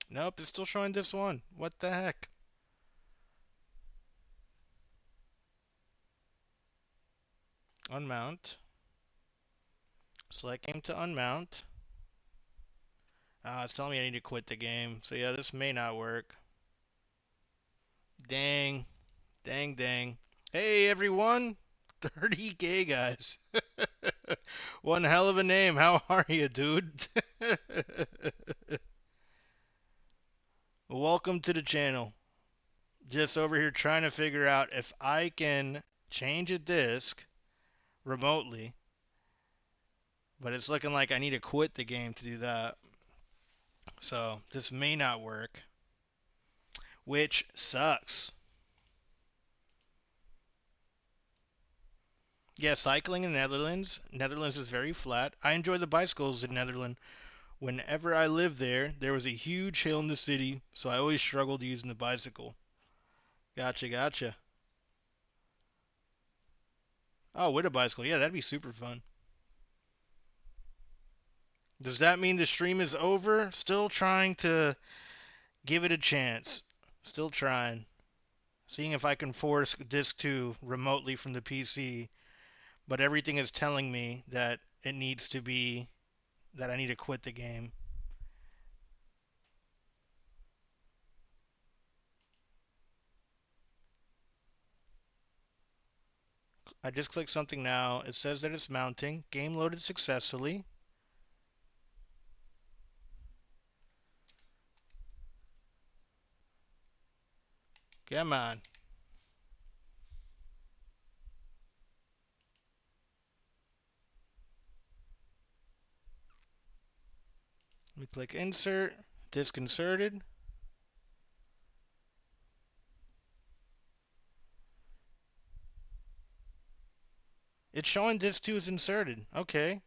Nope, it's still showing disc 1. What the heck? Unmount. Select game to unmount. It's telling me I need to quit the game. So yeah, this may not work. Dang. Dang, dang. Hey, everyone. 30K, guys. One hell of a name. How are you, dude? Welcome to the channel. Just over here trying to figure out if I can change a disc remotely. But it's looking like I need to quit the game to do that. So this may not work, which sucks. Yeah, cycling in the Netherlands. Netherlands is very flat. I enjoy the bicycles in Netherlands. Whenever I lived there, there was a huge hill in the city, so I always struggled using the bicycle. Gotcha, gotcha. Oh, with a bicycle. Yeah, that'd be super fun. Does that mean the stream is over? Still trying to give it a chance. Still trying. Seeing if I can force disc 2 remotely from the PC. But everything is telling me that it needs to be, that I need to quit the game. I just clicked something now. It says that it's mounting. Game loaded successfully. Come on. Let me click insert. Disk inserted. It's showing disk 2 is inserted. Okay.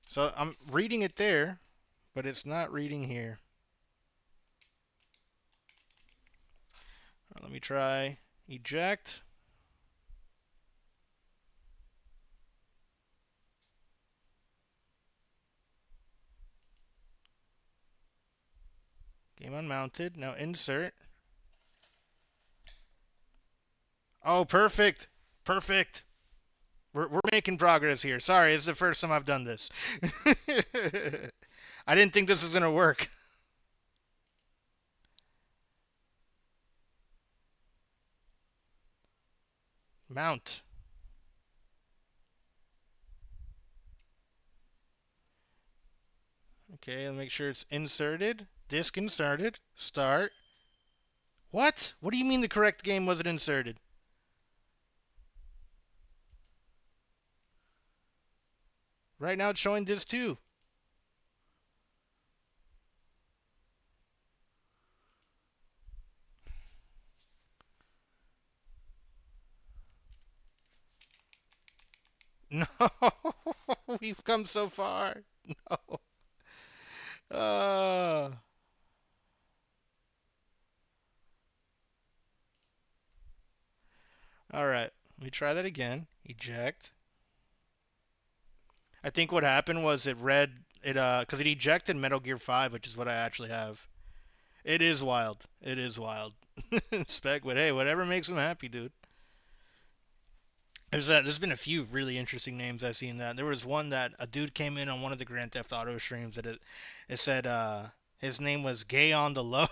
So I'm reading it there, but it's not reading here. Let me try eject. Game unmounted. Now insert. Oh, perfect. Perfect. We're making progress here. Sorry, it's the first time I've done this. I didn't think this was going to work. Mount. Okay, make sure it's inserted. Disk inserted. Start. What? What do you mean the correct game wasn't inserted? Right now it's showing disk 2. No, we've come so far. No. All right, let me try that again. Eject. I think what happened was it read it because it ejected Metal Gear 5, which is what I actually have. It is wild. It is wild. Spec, but hey, whatever makes him happy, dude. There's been a few really interesting names I've seen. That there was one that a dude came in on one of the Grand Theft Auto streams that it said his name was Gay on the Low.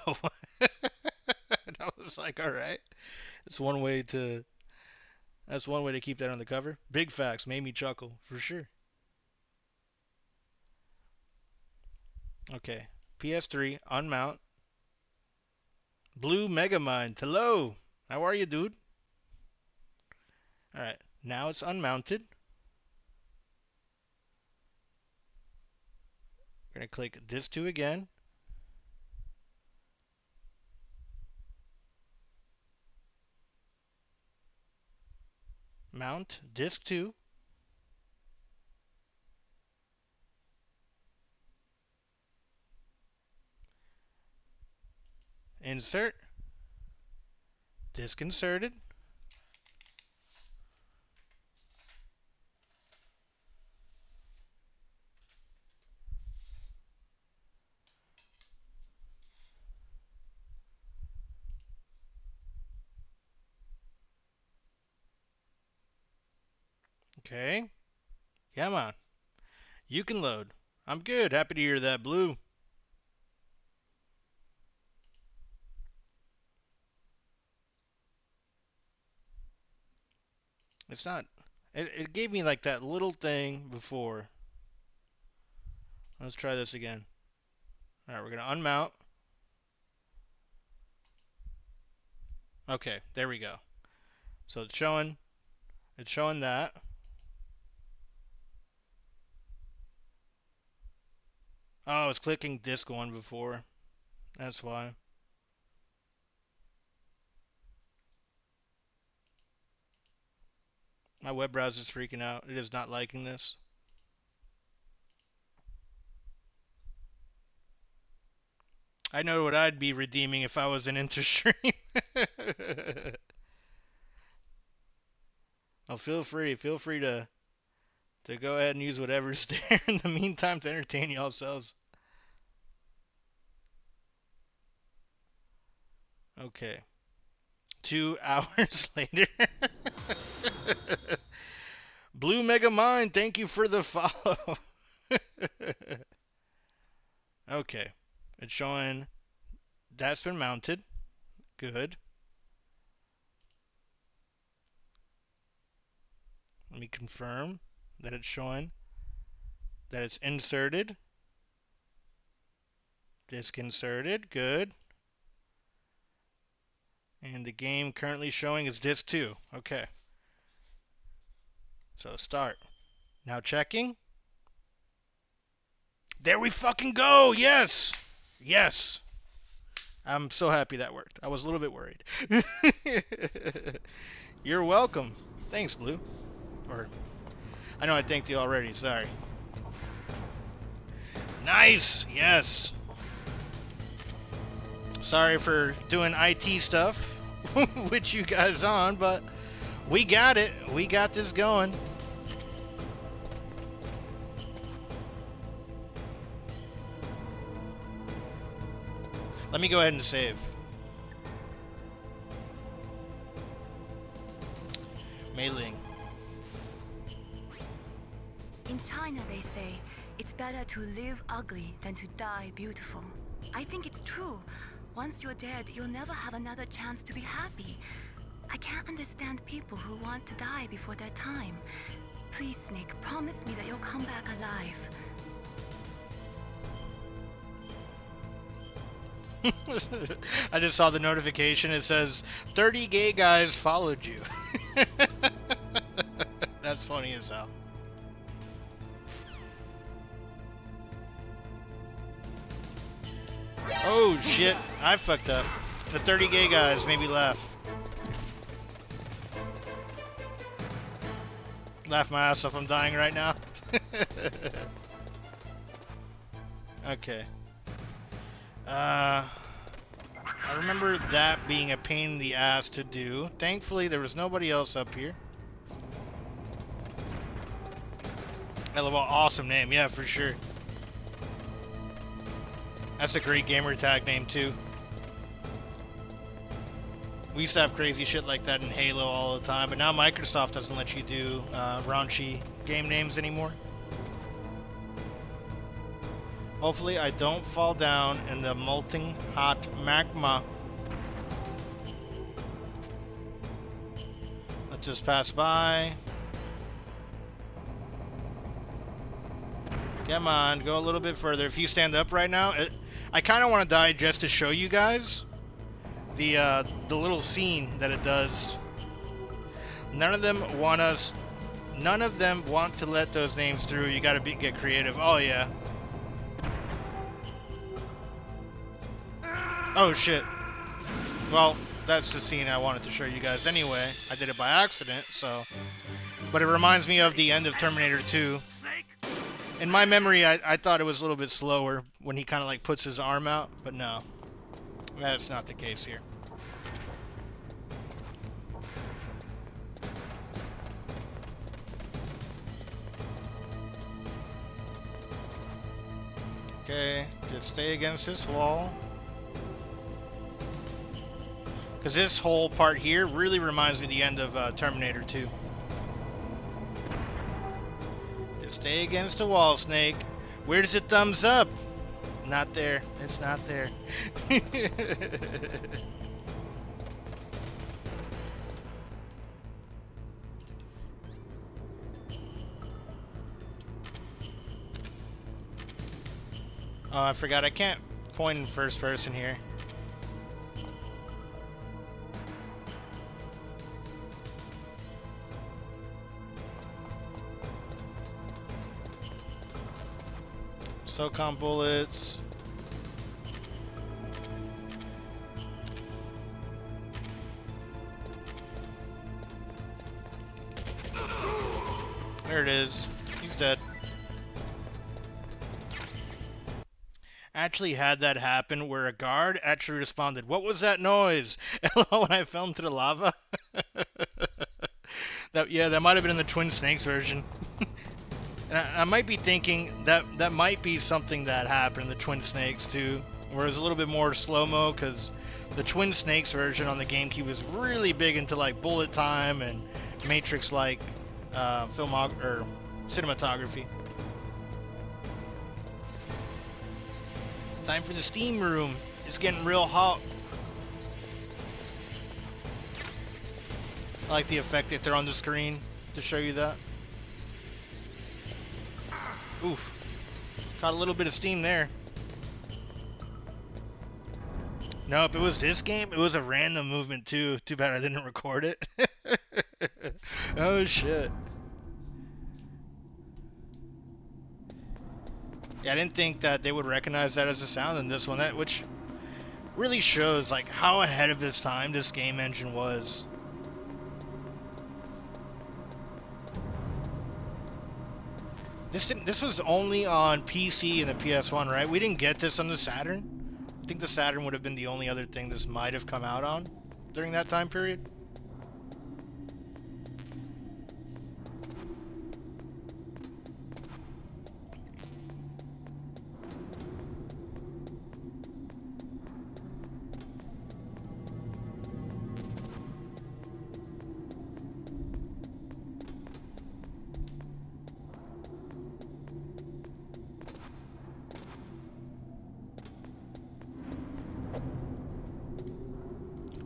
And I was like, all right, that's one way to keep that on the cover. Big facts made me chuckle for sure. Okay, PS3 unmount. Blue Megamind. Hello, how are you, dude? All right, now it's unmounted. We're gonna click this 2 again. Mount disc 2. Insert. Disc inserted. Okay. Come on. You can load. I'm good. Happy to hear that, Blue. It's not. It gave me like that little thing before. Let's try this again. Alright, we're going to unmount. Okay, there we go. So it's showing that. Oh, I was clicking disc 1 before. That's why. My web browser's freaking out. It is not liking this. I know what I'd be redeeming if I was an Interstream. Oh, feel free to go ahead and use whatever's there in the meantime to entertain yourselves. Okay. 2 hours later. Blue Mega Mind, thank you for the follow. Okay. It's showing that's been mounted. Good. Let me confirm that it's showing that it's inserted. Disk inserted. Good. And the game currently showing is disc 2. Okay. So start. Now checking. There we fucking go. Yes. Yes. I'm so happy that worked. I was a little bit worried. You're welcome. Thanks, Blue. Or, I know I thanked you already. Sorry. Nice. Yes. Sorry for doing IT stuff with you guys on, but we got it. We got this going. Let me go ahead and save. Mei-Ling. In China, they say it's better to live ugly than to die beautiful. I think it's true. Once you're dead, you'll never have another chance to be happy. I can't understand people who want to die before their time. Please, Snake, promise me that you'll come back alive. I just saw the notification. It says 30 gay guys followed you. That's funny as hell. Oh shit, I fucked up. The 30 gay guys made me laugh. Laugh my ass off, I'm dying right now. Okay. I remember that being a pain in the ass to do. Thankfully, there was nobody else up here. I love an awesome name, yeah, for sure. That's a great gamer tag name, too. We used to have crazy shit like that in Halo all the time, but now Microsoft doesn't let you do raunchy game names anymore. Hopefully I don't fall down in the molten hot magma. Let's just pass by. Come on, go a little bit further. If you stand up right now, I kind of want to die just to show you guys the little scene that it does. None of them want to let those names through. You got to get creative. Oh yeah. Oh shit. Well, that's the scene I wanted to show you guys anyway. I did it by accident, so But it reminds me of the end of Terminator 2. In my memory, I thought it was a little bit slower when he kind of like puts his arm out, but no. That's not the case here. Okay, just stay against this wall. Because this whole part here really reminds me of the end of Terminator 2. Just stay against the wall, Snake. Where's the thumbs up? Not there. It's not there. Oh, I forgot. I can't point in first person here. SOCOM bullets. There it is. He's dead. Actually had that happen where a guard actually responded, "What was that noise?" when I fell into the lava. That might have been in the Twin Snakes version. And I might be thinking that might be something that happened in the Twin Snakes too, where it was a little bit more slow-mo, because the Twin Snakes version on the GameCube was really big into like bullet time and Matrix-like cinematography. Time for the steam room. It's getting real hot. I like the effect they throw on the screen to show you that. Oof. Caught a little bit of steam there. Nope, it was this game. It was a random movement too. Too bad I didn't record it. Oh shit. Yeah, I didn't think that they would recognize that as a sound in this one, which really shows like how ahead of its time this game engine was. This was only on PC and the PS1, right? We didn't get this on the Saturn. I think the Saturn would have been the only other thing this might have come out on during that time period.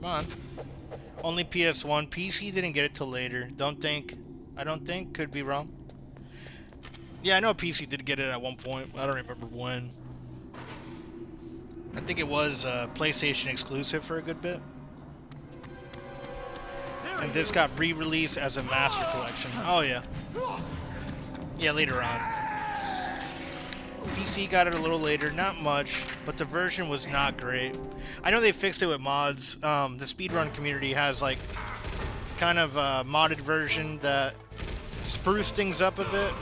Come on. Only PS1. PC didn't get it till later. I don't think. Could be wrong. Yeah, I know PC did get it at one point. I don't remember when. I think it was PlayStation exclusive for a good bit. And this got re-released as a Master Collection. Oh, yeah. Yeah, later on. PC got it a little later, not much, but the version was not great. I know they fixed it with mods. The speedrun community has like kind of a modded version that spruced things up a bit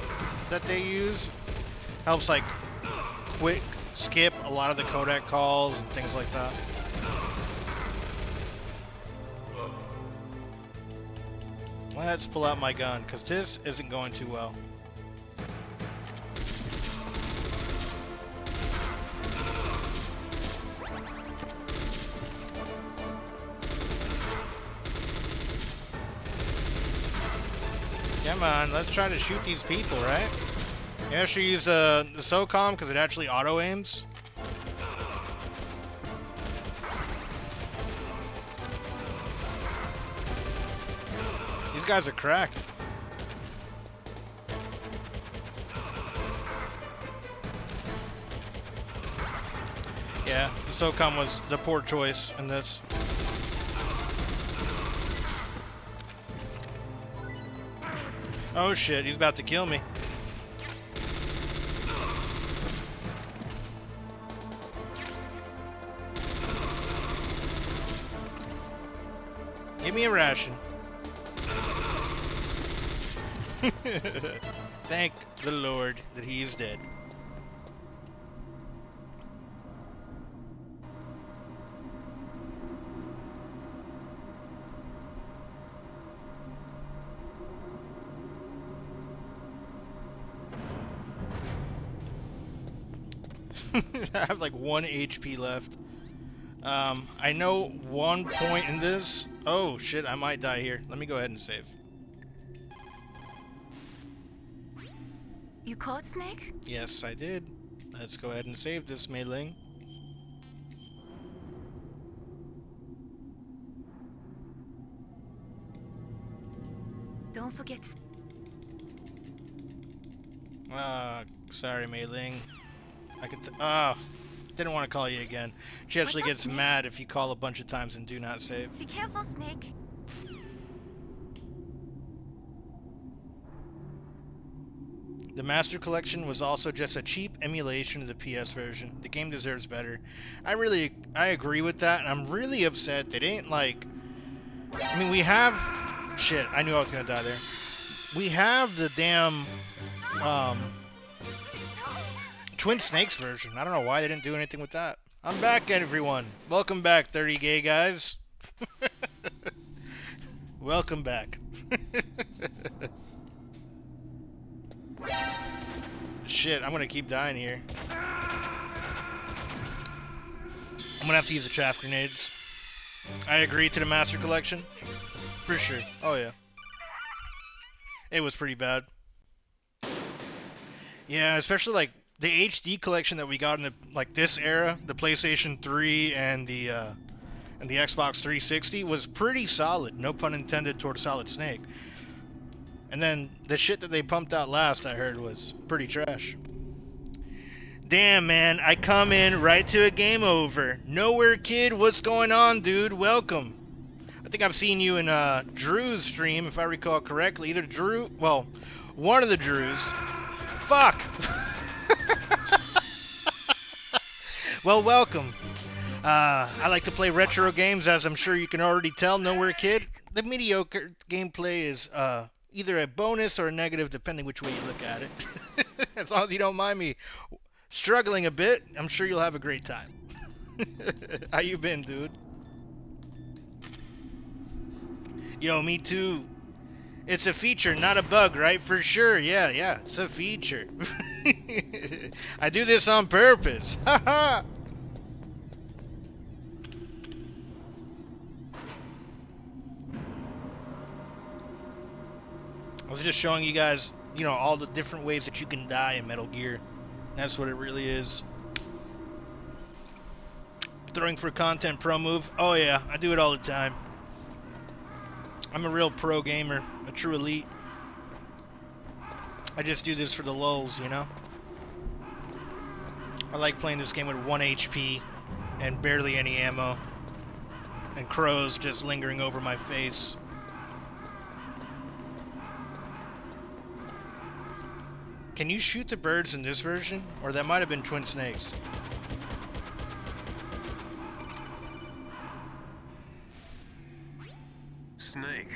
that they use. Helps like quick skip a lot of the codec calls and things like that. Let's pull out my gun, because this isn't going too well. Come on, let's try to shoot these people, right? You actually use the SOCOM because it actually auto-aims. These guys are cracked. Yeah, the SOCOM was the poor choice in this. Oh shit, he's about to kill me. Give me a ration. Thank the Lord that he is dead. I have like 1 HP left. I know one point in this. Oh shit, I might die here. Let me go ahead and save. You caught Snake? Yes, I did. Let's go ahead and save this, Mei Ling. Don't forget. Sorry, Mei Ling. I could. Didn't want to call you again. She actually gets mad if you call a bunch of times and do not save. Be careful, Snake. The Master Collection was also just a cheap emulation of the PS version. The game deserves better. I agree with that, and I'm really upset they didn't like. I mean, we have. Shit, I knew I was gonna die there. We have the damn Twin Snakes version. I don't know why they didn't do anything with that. I'm back, everyone. Welcome back, 30 gay guys. Welcome back. Shit, I'm gonna keep dying here. I'm gonna have to use the chaff grenades. I agree to the Master Collection. For sure. Oh yeah. It was pretty bad. Yeah, especially like the HD collection that we got in the this era, the PlayStation 3 and the Xbox 360 was pretty solid. No pun intended towards Solid Snake. And then the shit that they pumped out last, I heard, was pretty trash. Damn, man, I come in right to a game over. Nowhere Kid, what's going on, dude? Welcome. I think I've seen you in Drew's stream, if I recall correctly. Either Drew, well, one of the Drews. Fuck! Well, welcome. I like to play retro games, as I'm sure you can already tell. Nowhere Kid. The mediocre gameplay is either a bonus or a negative, depending which way you look at it. As long as you don't mind me struggling a bit, I'm sure you'll have a great time. How you been, dude? Yo, me too. It's a feature, not a bug, right? For sure, yeah, it's a feature. I do this on purpose. Haha. I was just showing you guys, you know, all the different ways that you can die in Metal Gear. That's what it really is. Throwing for content pro move. Oh yeah, I do it all the time. I'm a real pro gamer, a true elite. I just do this for the lulz, you know? I like playing this game with 1 HP and barely any ammo. And crows just lingering over my face. Can you shoot the birds in this version? Or that might have been Twin Snakes. Snake,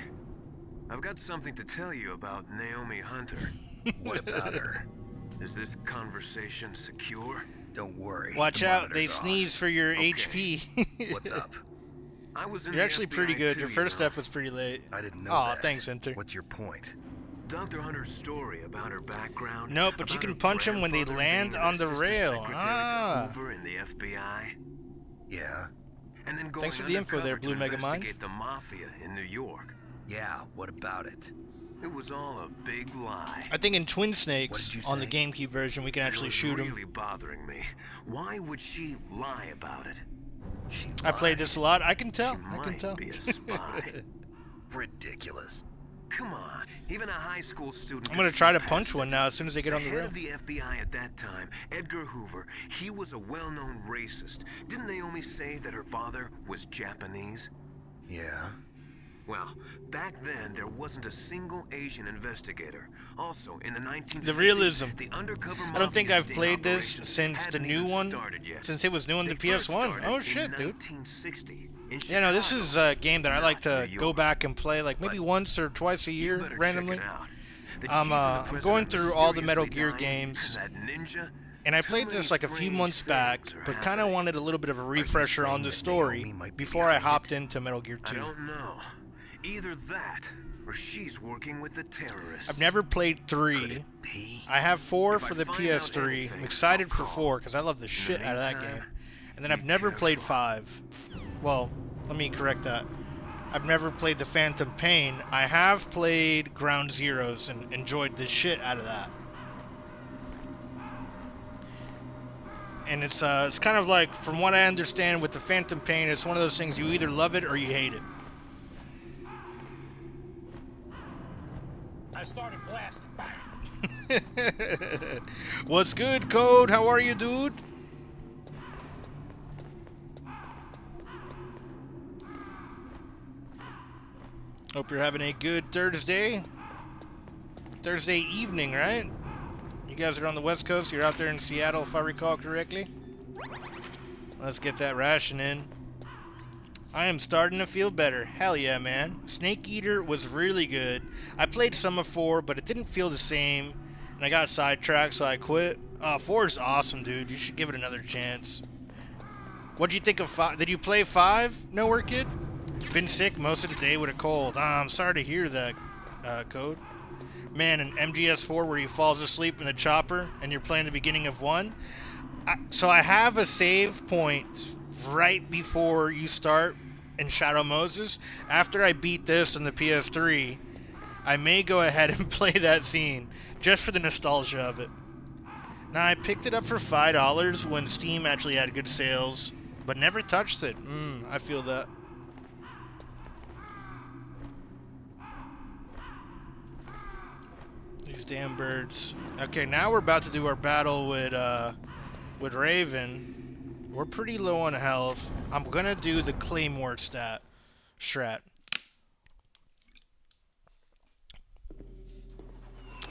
I've got something to tell you about Naomi Hunter. What about her? Is this conversation secure? Don't worry. Watch out, they sneeze for your HP. What's up? I was in You're actually pretty good. Your first stuff was pretty late. I didn't know Aw, that. thanks, Enter. What's your point? Dr. Hunter's story about her background. No, but you can punch them when they land on the rail. Ah. Over in the FBI. Yeah. And then going Thanks for the info there, Blue Mega Mind. investigate the mafia in New York. Yeah, what about it? It was all a big lie. I think in Twin Snakes, What did you on the say? GameCube version, we can actually shoot It was them. really bothering me. Why would she lie about it? She I played lied. this a lot. I can tell. She I can might tell. be a spy. Ridiculous. Come on, even a high school student. I'm gonna could try see to punch past one it. now as soon as they get on the head rail. of the FBI at that time, Edgar Hoover, he was a well-known racist. Didn't Naomi say that her father was Japanese? Yeah. Well, back then there wasn't a single Asian investigator. Also, in the 1950s, The realism. the undercover I don't think mafia I've sting played this operations since the hadn't new even one. started yet. Since it was new on the They first PS1. started Oh in shit, dude. 1960 in Yeah, no, this Chicago. is a game that I like to Not New go York. back and play like maybe once or twice a You year better randomly. check it out. I'm going through all the Metal Gear games, and I played this like a few months back, but kind of wanted a little bit of a refresher on the story before I hopped into Metal Gear 2. I don't know. Either that, or she's working with the terrorists. I've never played 3. I have 4 for the PS3. I'm excited for 4 because I love the shit out of that game. And then I've never played 5. Well, let me correct that. I've never played the Phantom Pain. I have played Ground Zeroes and enjoyed the shit out of that. And it's kind of like, from what I understand with the Phantom Pain, it's one of those things you either love it or you hate it. I started blasting. What's good, Code? How are you, dude? Hope you're having a good Thursday evening, right? You guys are on the West Coast. You're out there in Seattle, if I recall correctly. Let's get that ration in. I am starting to feel better. Hell yeah, man. Snake Eater was really good. I played some of 4, but it didn't feel the same. And I got sidetracked, so I quit. 4 is awesome, dude. You should give it another chance. What'd you think of 5? Did you play 5? Nowhere Kid? Been sick most of the day with a cold. I'm sorry to hear that, Code. Man, in MGS4 where he falls asleep in the chopper and you're playing the beginning of 1. So I have a save point right before you start in Shadow Moses. After I beat this on the PS3, I may go ahead and play that scene just for the nostalgia of it. Now, I picked it up for $5 when Steam actually had good sales, but never touched it. I feel that. These damn birds. Okay, now we're about to do our battle with Raven. We're pretty low on health. I'm gonna do the Claymore strat.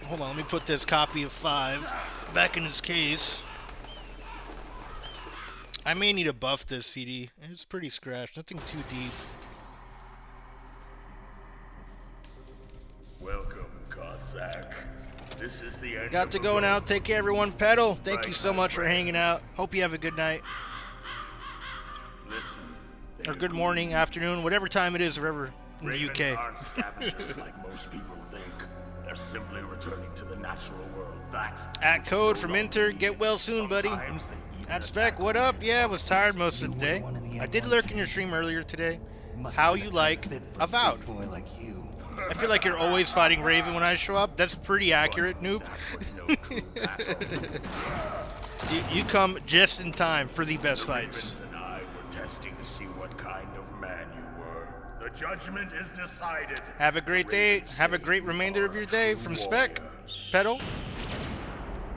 Hold on, let me put this copy of 5 back in its case. I may need to buff this CD. It's pretty scratched, nothing too deep. Welcome, Cossack. This is the end. Got to go now. Take care, everyone. Pedal, thank you so much for hanging out. Hope you have a good night. Listen. Or good morning, afternoon, whatever time it is, wherever in the UK. Aren't scavengers like most people think. They're simply returning to the natural world. That's at Code from Inter. Get well soon, buddy. At Spec, what up? Yeah, I was tired most of the day. I did lurk in your stream earlier today. How you like Avowed? I feel like you're always fighting Raven when I show up. That's pretty accurate, noob. You come just in time for the best fights. And I were testing to see what kind of man you were. The judgment is decided. Have a great day. Have a great remainder of your day. From Spec, Pedal.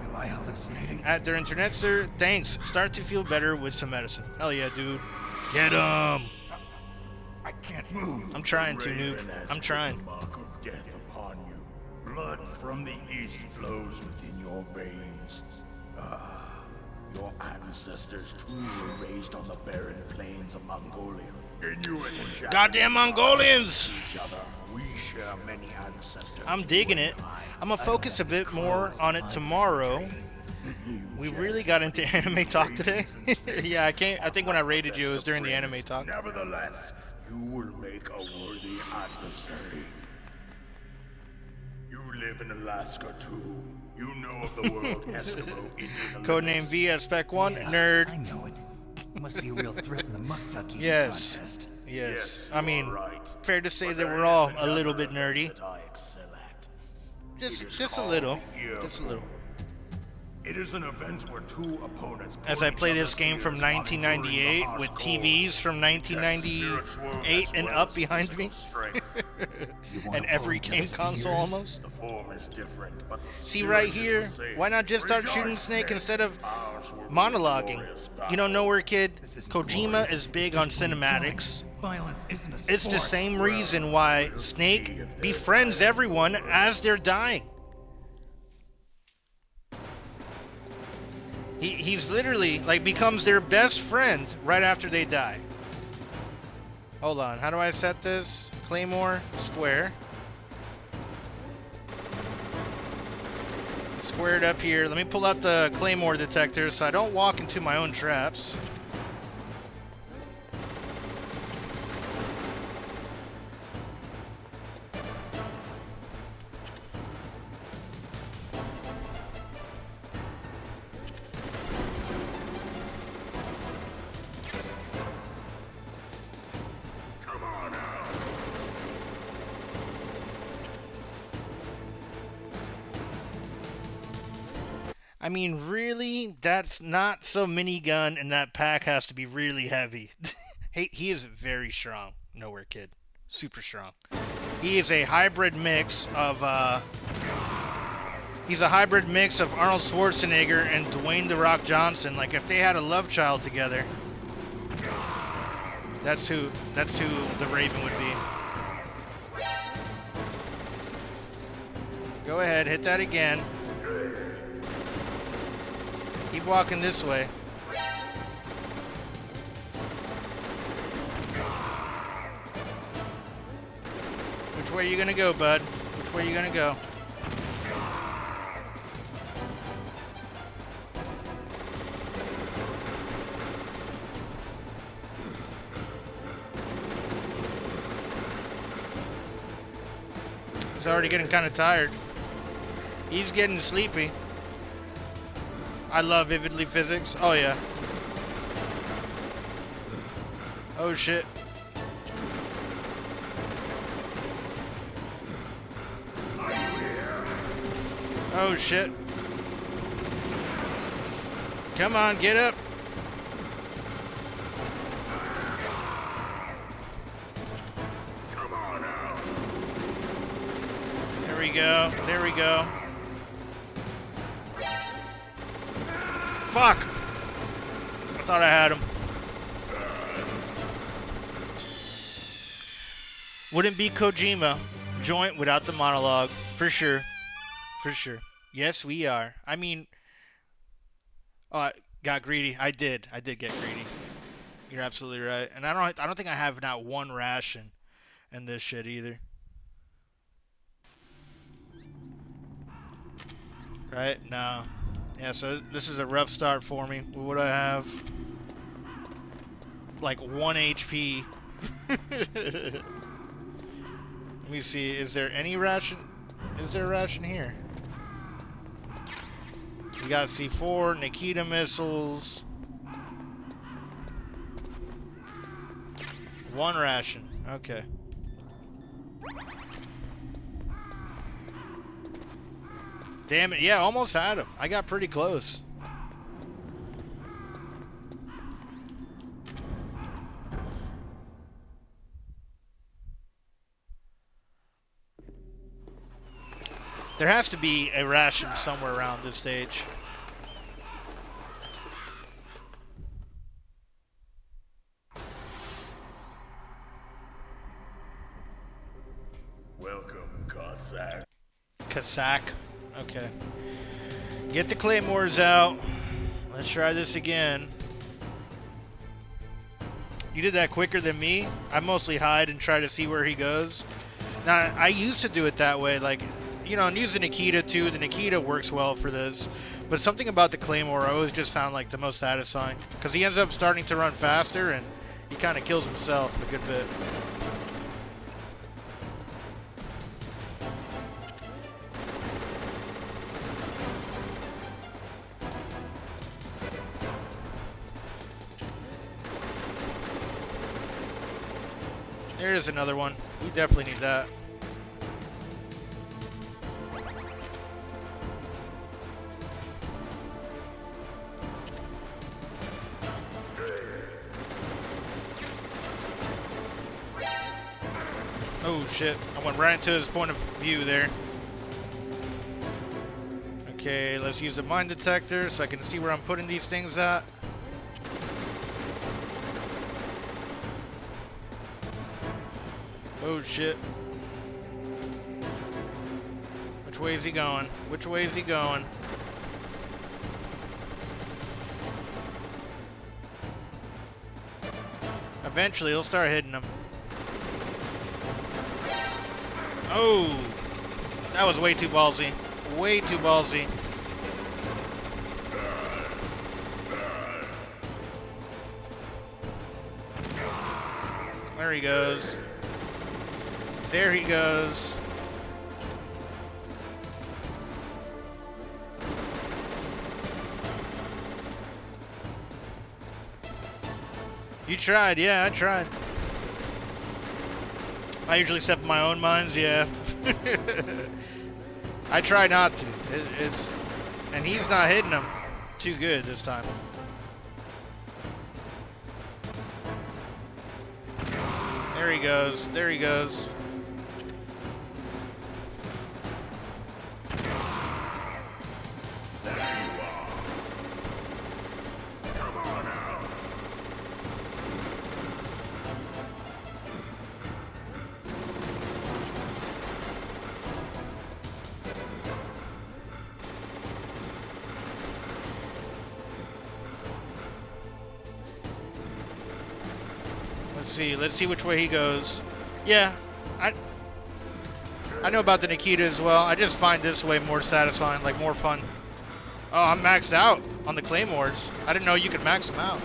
Am I hallucinating? At their internet, sir. Thanks. Start to feel better with some medicine. Hell yeah, dude. Get 'em. I can't move. I'm trying to, noob. I'm trying. Mark of death upon you. Blood from the east flows within your veins. Your ancestors too were raised on the barren plains of Mongolia. Inuit and Japanese Goddamn Mongolians! Each other. We share many ancestors. I'm digging it. I'm gonna focus a bit more on it tomorrow. We really got into anime talk today. Yeah, I think when I rated you, it was during the anime talk. Nevertheless, you will make a worthy adversary. You live in Alaska too. You know of the world Eskimo Indian Codename V at Spec 1, nerd. I know it. You must be a real threat in the muck duck eating Yes. contest. Yes. I mean, right. fair to say But that there we're is all a another little bit nerdy. that I excel at. Just It is a called little. the Ear Just a little. Pull. It is an event where two opponents As I play this game from 1998 with TVs from 1998 and up behind me. And every game console almost. The form is different, but the See right spirit is here, the same. why not just start Rejoice, shooting Snake men. instead of Ours will be a monologuing? glorious You know, battle. Nowhere Kid, isn't Kojima glorious, is it's big just on plain cinematics. Violence isn't a It's the sport. same reason why Snake befriends everyone as they're dying. He's literally, like, becomes their best friend right after they die. Hold on, how do I set this? Claymore, square. Squared up here. Let me pull out the claymore detector so I don't walk into my own traps. I mean, really? That's not so minigun, and that pack has to be really heavy. Hey, he is very strong. Nowhere Kid. Super strong. He is a hybrid mix of, he's a hybrid mix of Arnold Schwarzenegger and Dwayne "The Rock" Johnson. Like, if they had a love child together, that's who the Raven would be. Go ahead, hit that again. Keep walking this way. Which way are you gonna go, bud? Which way are you gonna go? He's already getting kind of tired. He's getting sleepy. I love Vividly Physics. Oh, yeah. Oh, shit. Oh, shit. Come on, get up. Come on out. There we go. There we go. Fuck! I thought I had him. Wouldn't be Kojima joint without the monologue. For sure. For sure. Yes, we are. I mean... Oh, I got greedy. I did get greedy. You're absolutely right. And I don't think I have not one ration in this shit either. Right? No. Yeah, so this is a rough start for me. What do I have? Like 1 HP. Let me see. Is there any ration? Is there a ration here? We got C4, Nikita missiles. 1 ration. Okay. Damn it. Yeah, almost had him. I got pretty close. There has to be a ration somewhere around this stage. Welcome, Cossack. Cossack. Okay. Get the claymores out. Let's try this again. You did that quicker than me. I mostly hide and try to see where he goes. Now, I used to do it that way, like, you know, and use the Nikita too. The Nikita works well for this. But something about the claymore I always just found like the most satisfying. Because he ends up starting to run faster and he kind of kills himself a good bit. There's another one. We definitely need that. Oh shit, I went right into his point of view there. Okay, let's use the mine detector so I can see where I'm putting these things at. Oh shit. Which way is he going? Which way is he going? Eventually he'll start hitting them. Oh! That was way too ballsy. Way too ballsy. There he goes. There he goes. You tried, yeah, I tried. I usually step in my own mines, yeah. I try not to. And he's not hitting them too good this time. There he goes. There he goes. Let's see which way he goes. Yeah, I know about the Nikita as well. I just find this way more satisfying, like more fun. Oh, I'm maxed out on the Claymores. I didn't know you could max them out.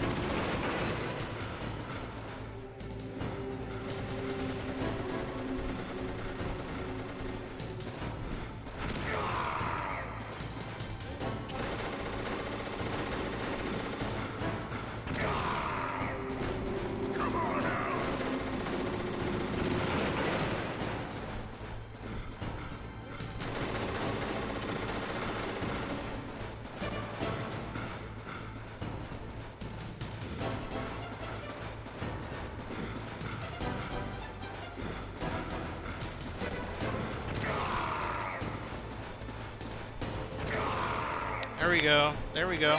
There we go. There we go.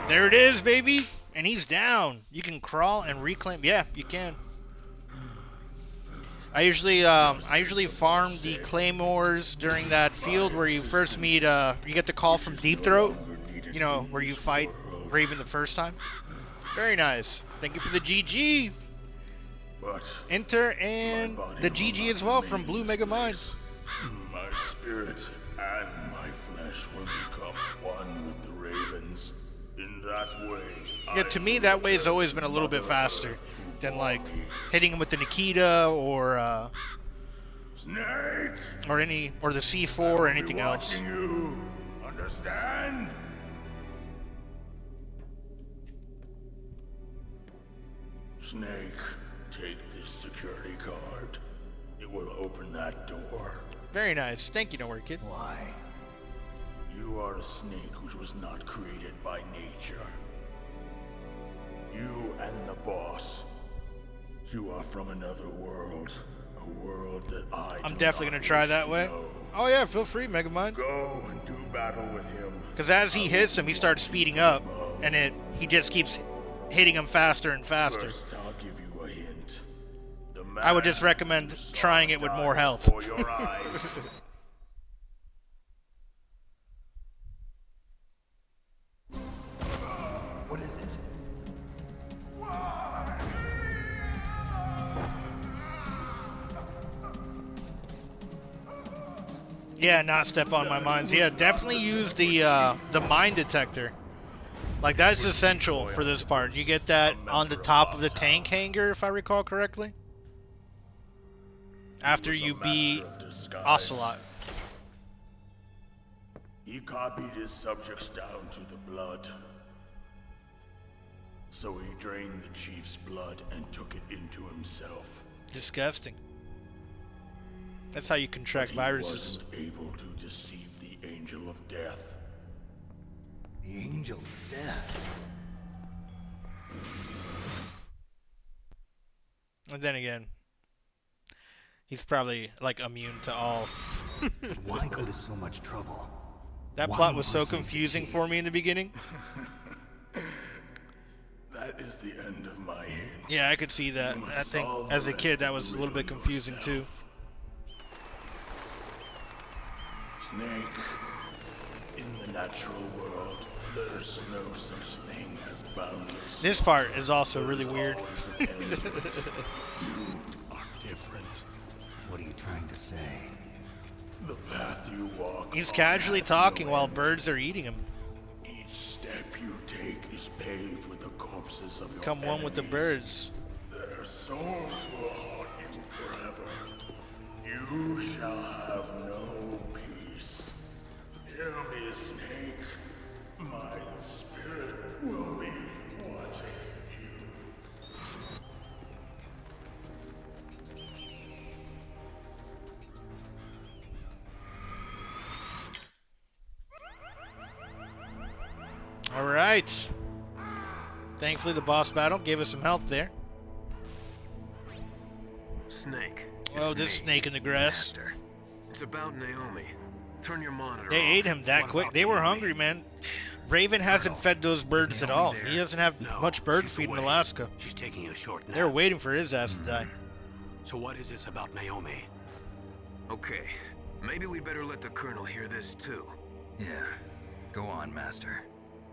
There it is, baby. And he's down. You can crawl and reclaim. Yeah, you can. I usually farm the Claymores during that field where you first meet, you get the call from Deep Throat. You know, where you fight Raven the first time. Very nice. Thank you for the GG. Enter and the GG as well from Blue Mega Mind. My spirit and my flesh will become one with the ravens. In that way, yeah, to me that way has always been a little bit faster than like hitting him with the Nikita or Snake, or the C4 or anything else. You understand? Snake, take this security card. It will open that door. Very nice. Thank you, Nowhere Kid. Why? You are a snake which was not created by nature. You and the boss. You are from another world. A world that I'm definitely going to try that way. Know. Oh yeah, feel free, Megamind. Go and do battle with him. Because as he hits him, he starts speeding up. And he just keeps hitting him faster and faster. First, I'll give you a hint. I would just recommend trying it with more health. Your eyes. What is it? Yeah, not step on my mines. Yeah, definitely use the mine detector. Like, that's essential for this part. You get that on the top of the tank hanger, if I recall correctly. After you beat Ocelot. He copied his subjects down to the blood. So he drained the chief's blood and took it into himself. Disgusting. That's how you contract viruses. He wasn't able to deceive the Angel of Death. The Angel of Death? And then again, he's probably, like, immune to all. Why go to so much trouble? That plot was so confusing for me in the beginning. That is the end of my hint. Yeah, I could see that. I think as a kid that was a little bit confusing too. Snake, in the natural world, there's no such thing as boundless. This part is also really weird. You are different. What are you trying to say? The path you walk. He's casually talking while birds are eating him. Each step you take is paved with the corpse corpses of your Come one with the enemies. birds. Their souls will haunt you forever. You shall have no peace. Hear me, Snake. My spirit will be watching you. All right. Thankfully, the boss battle gave us some health there. Snake. Oh, it's this me, snake in the grass. Master. It's about Naomi. Turn your monitor They off. ate him that quick. They were hungry, man. Raven hasn't fed those birds at all. He doesn't have much bird feed in Alaska. She's taking a short nap. They're waiting for his ass to die. So what is this about Naomi? Okay. Maybe we'd better let the Colonel hear this too. Yeah. Go on, Master.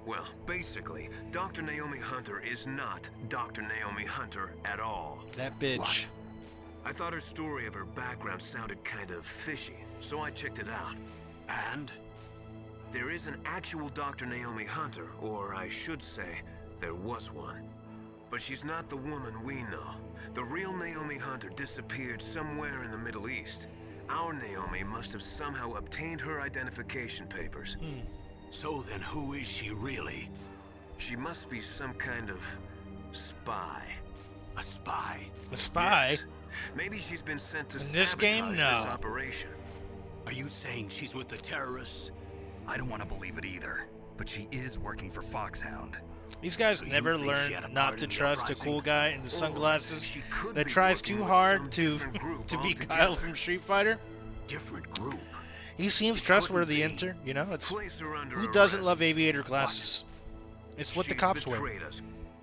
Well, basically, Dr. Naomi Hunter is not Dr. Naomi Hunter at all. That bitch. What? I thought her story of her background sounded kind of fishy, so I checked it out. And? There is an actual Dr. Naomi Hunter, or I should say, there was one. But she's not the woman we know. The real Naomi Hunter disappeared somewhere in the Middle East. Our Naomi must have somehow obtained her identification papers. So then who is she really? She must be some kind of spy. A spy? A spy? Yes. Maybe she's been sent to In this game? sabotage No. this operation. Are you saying she's with the terrorists? I don't want to believe it either, but she is working for Foxhound. These guys So you never think she had learn a not part to in the trust a uprising? cool guy in the Or sunglasses she could that be tries working too with hard some to different group be altogether. Kyle from Street Fighter. Different group. He seems trustworthy, Inter. You know, it's Place her under who doesn't arrest. love aviator glasses? It's what the She's cops wear. betrayed us.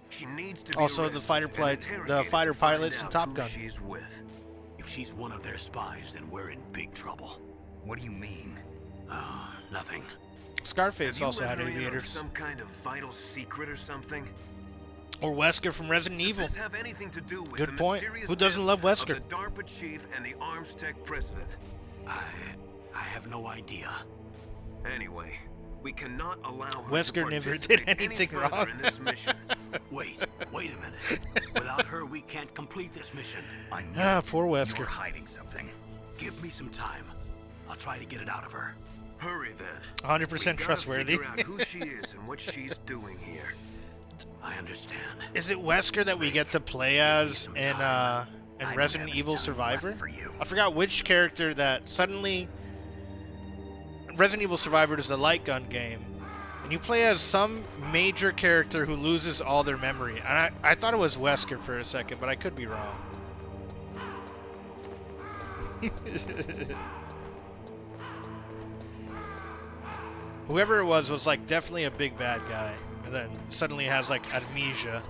She needs to be Also, the arrested fighter and the interrogated fighter to find pilots in out Top who Gun. She's with. If she's one of their spies, then we're in big trouble. What do you mean? Nothing. Scarface Have you also let had her in on aviators. some kind of vital secret or something? Or Wesker from Resident Does Evil. this have anything to do with Good the point. mysterious Who doesn't deaths love Wesker? of the DARPA chief and the Arms Tech president? I have no idea. Anyway, we cannot allow her Wesker to never did participate any anything further wrong. in this mission. Wait a minute. Without her, we can't complete this mission. I know Ah, poor you're Wesker. hiding something. Give me some time. I'll try to get it out of her. Hurry then. 100% We gotta trustworthy. Figure out who she is and what she's doing here. I understand. Is it Wesker that we get to play as in Resident Evil Survivor? For you. I forgot which character that suddenly Resident Evil Survivor is the light gun game, and you play as some major character who loses all their memory. And I thought it was Wesker for a second, but I could be wrong. Whoever it was like definitely a big bad guy, and then suddenly has like amnesia.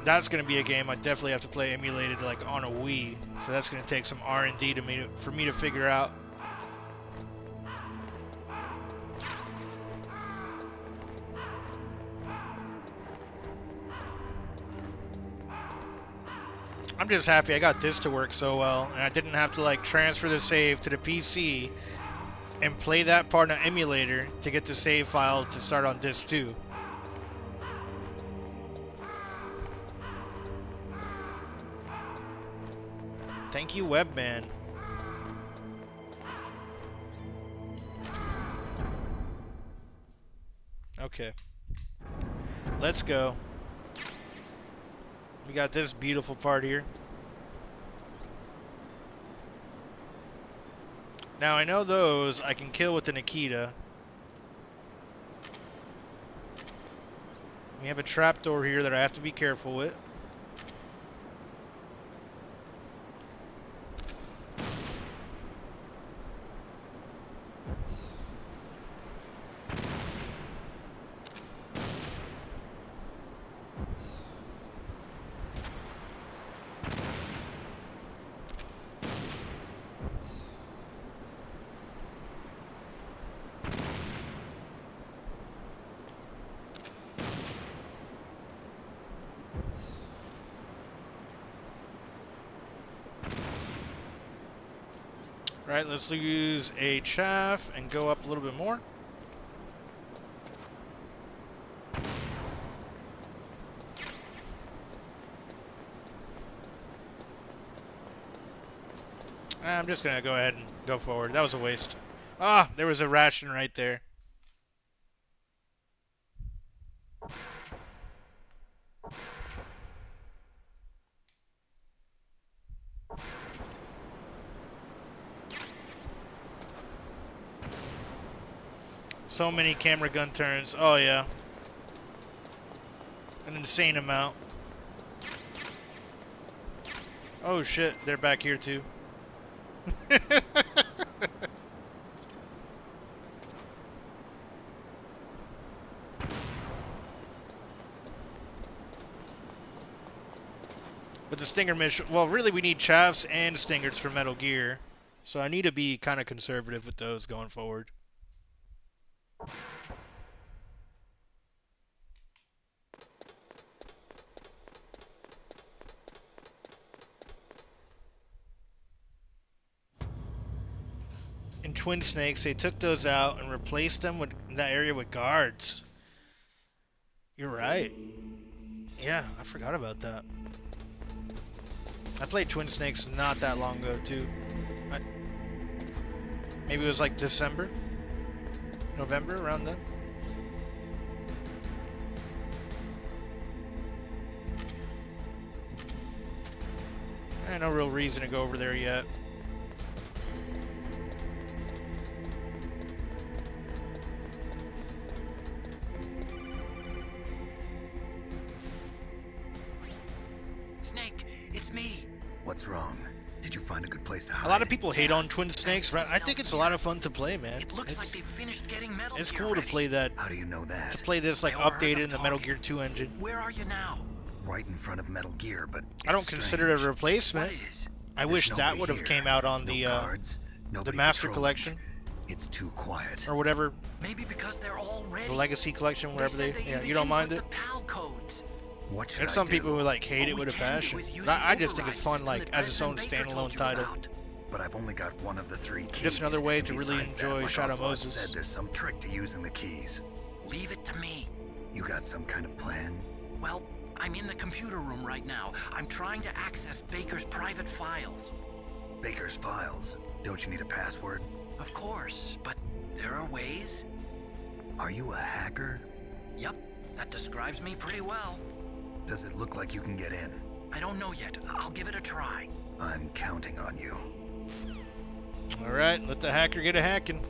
That's gonna be a game I definitely have to play emulated like on a Wii, so that's gonna take some R&D for me to figure out. I'm just happy I got this to work so well, and I didn't have to like transfer the save to the PC and play that part in an emulator to get the save file to start on disc 2. Thank you, Webman. Okay. Let's go. We got this beautiful part here. Now I know those I can kill with the Nikita. We have a trapdoor here that I have to be careful with. Right, let's use a chaff and go up a little bit more. I'm just gonna go ahead and go forward. That was a waste. Ah, there was a ration right there. So many camera gun turns. Oh, yeah. An insane amount. Oh, shit. They're back here, too. But the Stinger mission... Well, really, we need Chavs and Stingers for Metal Gear. So I need to be kind of conservative with those going forward. In Twin Snakes, they took those out and replaced them with that area with guards. You're right. Yeah, I forgot about that. I played Twin Snakes not that long ago, too. Maybe it was like December? November, around then? No real reason to go over there yet. Snake, it's me. What's wrong? Did you find a good place to hide? A lot of people hate on Twin Snakes, right? I think it's a lot of fun to play, man. It looks like they finished getting Metal Gear It's cool to ready. play that. How do you know that? To play this like updated in the Metal Gear 2 engine. Where are you now? Right in front of Metal Gear, but I don't consider it a replacement. I wish that would have came out on the Master Collection. It's too quiet. Or whatever. Maybe because they're all ready. The Legacy Collection, whatever they yeah, you don't mind it? PAL codes. There's some people who like hate it with a passion. I just think it's fun, like as its own standalone title. But I've only got one of the 3 keys. Just another way to And really besides that, enjoy like Shadow Oswald Moses. said, there's some trick to using the keys. Leave it to me. You got some kind of plan? Well, I'm in the computer room right now. I'm trying to access Baker's private files. Baker's files? Don't you need a password? Of course, but there are ways. Are you a hacker? Yep, that describes me pretty well. Does it look like you can get in? I don't know yet. I'll give it a try. I'm counting on you. Alright, let the hacker get a hacking.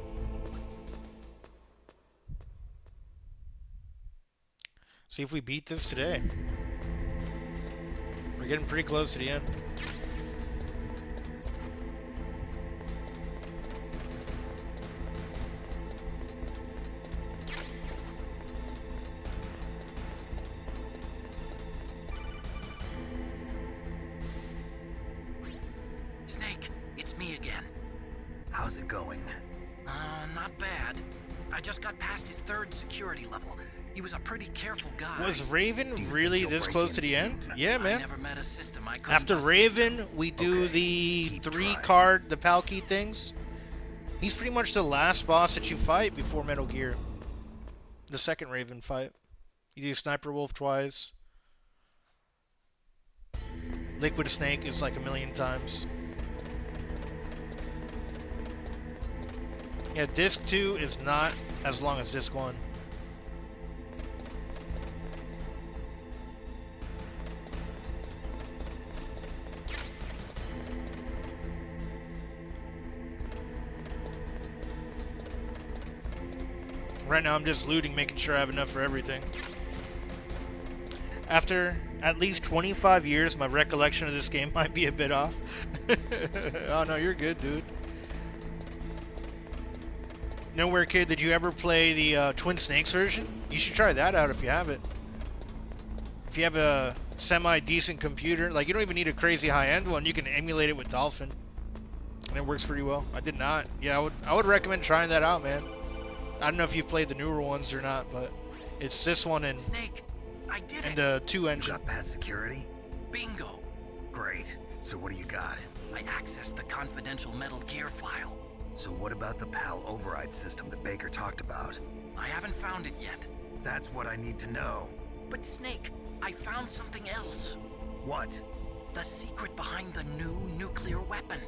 See if we beat this today. We're getting pretty close to the end. Snake, it's me again. How's it going? Not bad. I just got past his 3rd security level. He was a pretty careful guy. Was Raven really this close to the end? Yeah, man. I never met a system I couldn't After bust. Raven, we do the 3 card, the PAL key things. He's pretty much the last boss that you fight before Metal Gear. The 2nd Raven fight. You do Sniper Wolf twice. Liquid Snake is like 1,000,000 times. Yeah, Disc 2 is not as long as Disc 1. Right now I'm just looting, making sure I have enough for everything. After at least 25 years, my recollection of this game might be a bit off. Oh no, you're good, dude. Nowhere Kid, did you ever play the Twin Snakes version? You should try that out if you have it. If you have a semi-decent computer, like you don't even need a crazy high-end one, you can emulate it with Dolphin. And it works pretty well. I did not. Yeah, I would recommend trying that out, man. I don't know if you've played the newer ones or not, but it's this one and Snake, I did and the 2 engine. You got past security? Bingo. Great. So what do you got? I accessed the confidential Metal Gear file. So what about the PAL override system that Baker talked about? I haven't found it yet. That's what I need to know. But Snake, I found something else. What? The secret behind the new nuclear weapon.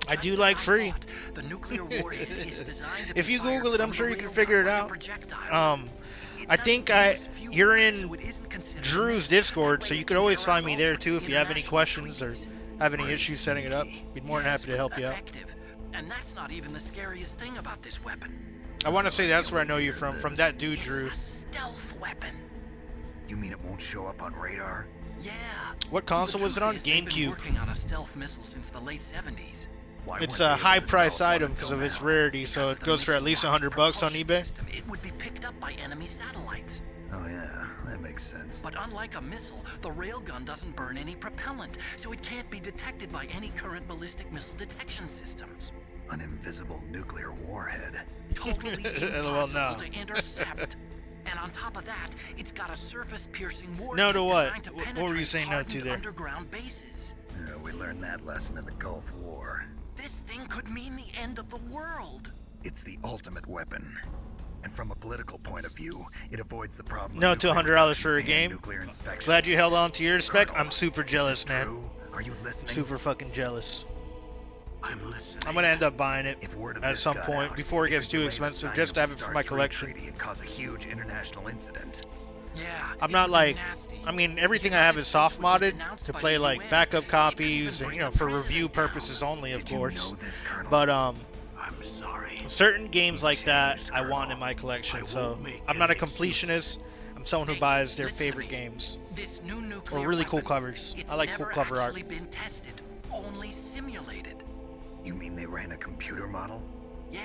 I do like free. The nuclear warhead is designed to If be you fired Google it, I'm from sure the you can railgun figure it like a out. projectile. I think you're in Drew's Discord, so you could always find me there too if you have any questions or have any issues setting it up. Be more than happy to help you out. And that's not even the scariest thing about this weapon. I want to say that's where I know you from that dude, Drew. It's a stealth weapon. You mean it won't show up on radar? Yeah. What console was it on? They've been GameCube. working on a stealth missile since the late 70s. It's a high-priced item because of its rarity, so it goes for at least $100 on eBay. It would be picked up by enemy satellites. Oh yeah, that makes sense. But unlike a missile, the railgun doesn't burn any propellant, so it can't be detected by any current ballistic missile detection systems. An invisible nuclear warhead. Totally Well, impossible no. to intercept. And on top of that, it's got a surface-piercing warhead No to what? designed to What were you penetrate saying no to hardened there? underground bases. Yeah, we learned that lesson in the Gulf War. This thing could mean the end of the world. It's the ultimate weapon. And from a political point of view, it avoids the problem. No of to nuclear $100 for a and game. nuclear inspection. Glad you held on to your spec. I'm super jealous, Is this man. true? Are you listening? Super fucking jealous. I'm listening. I'm gonna end up buying it If word of at this some got point out, before it gets could too delay the expensive, signing just to of have the it for my START collection. treaty and cause a huge international incident. Yeah. I'm it not would be like, nasty. I mean, everything I have is soft modded to play like backup copies and, you know, for review purposes only, of Did you course. know this, Colonel? But I'm sorry. certain games like that I want in my collection. So I'm not a completionist. I'm someone who buys their favorite games This new nuclear or really cool weapon, covers. it's I like cool never cover art. actually been tested, only simulated. You mean they ran a computer model? Yeah,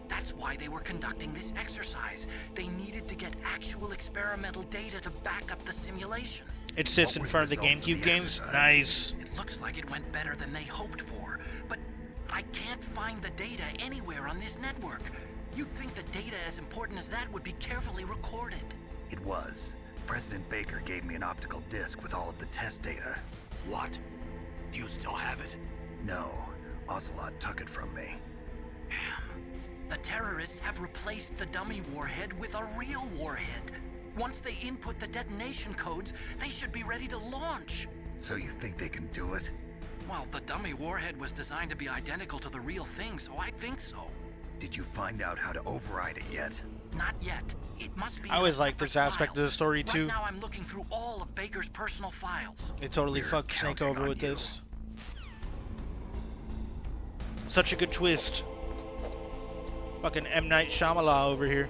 that's why they were conducting this exercise. They needed to get actual experimental data to back up the simulation. It sits What in were front of the the results of GameCube the games. exercise? Nice. It looks like it went better than they hoped for, but I can't find the data anywhere on this network. You'd think the data as important as that would be carefully recorded. It was. President Baker gave me an optical disc with all of the test data. What? Do you still have it? No, Ocelot took it from me. The terrorists have replaced the dummy warhead with a real warhead. Once they input the detonation codes, they should be ready to launch. So you think they can do it? Well, the dummy warhead was designed to be identical to the real thing, so I think so. Did you find out how to override it yet? Not yet. It must be. I always like this aspect of the story too. Right now I'm looking through all of Baker's personal files. They totally We're fucked Snake counting over on with you. this. Such a good twist. Fucking M. Night Shyamalan over here.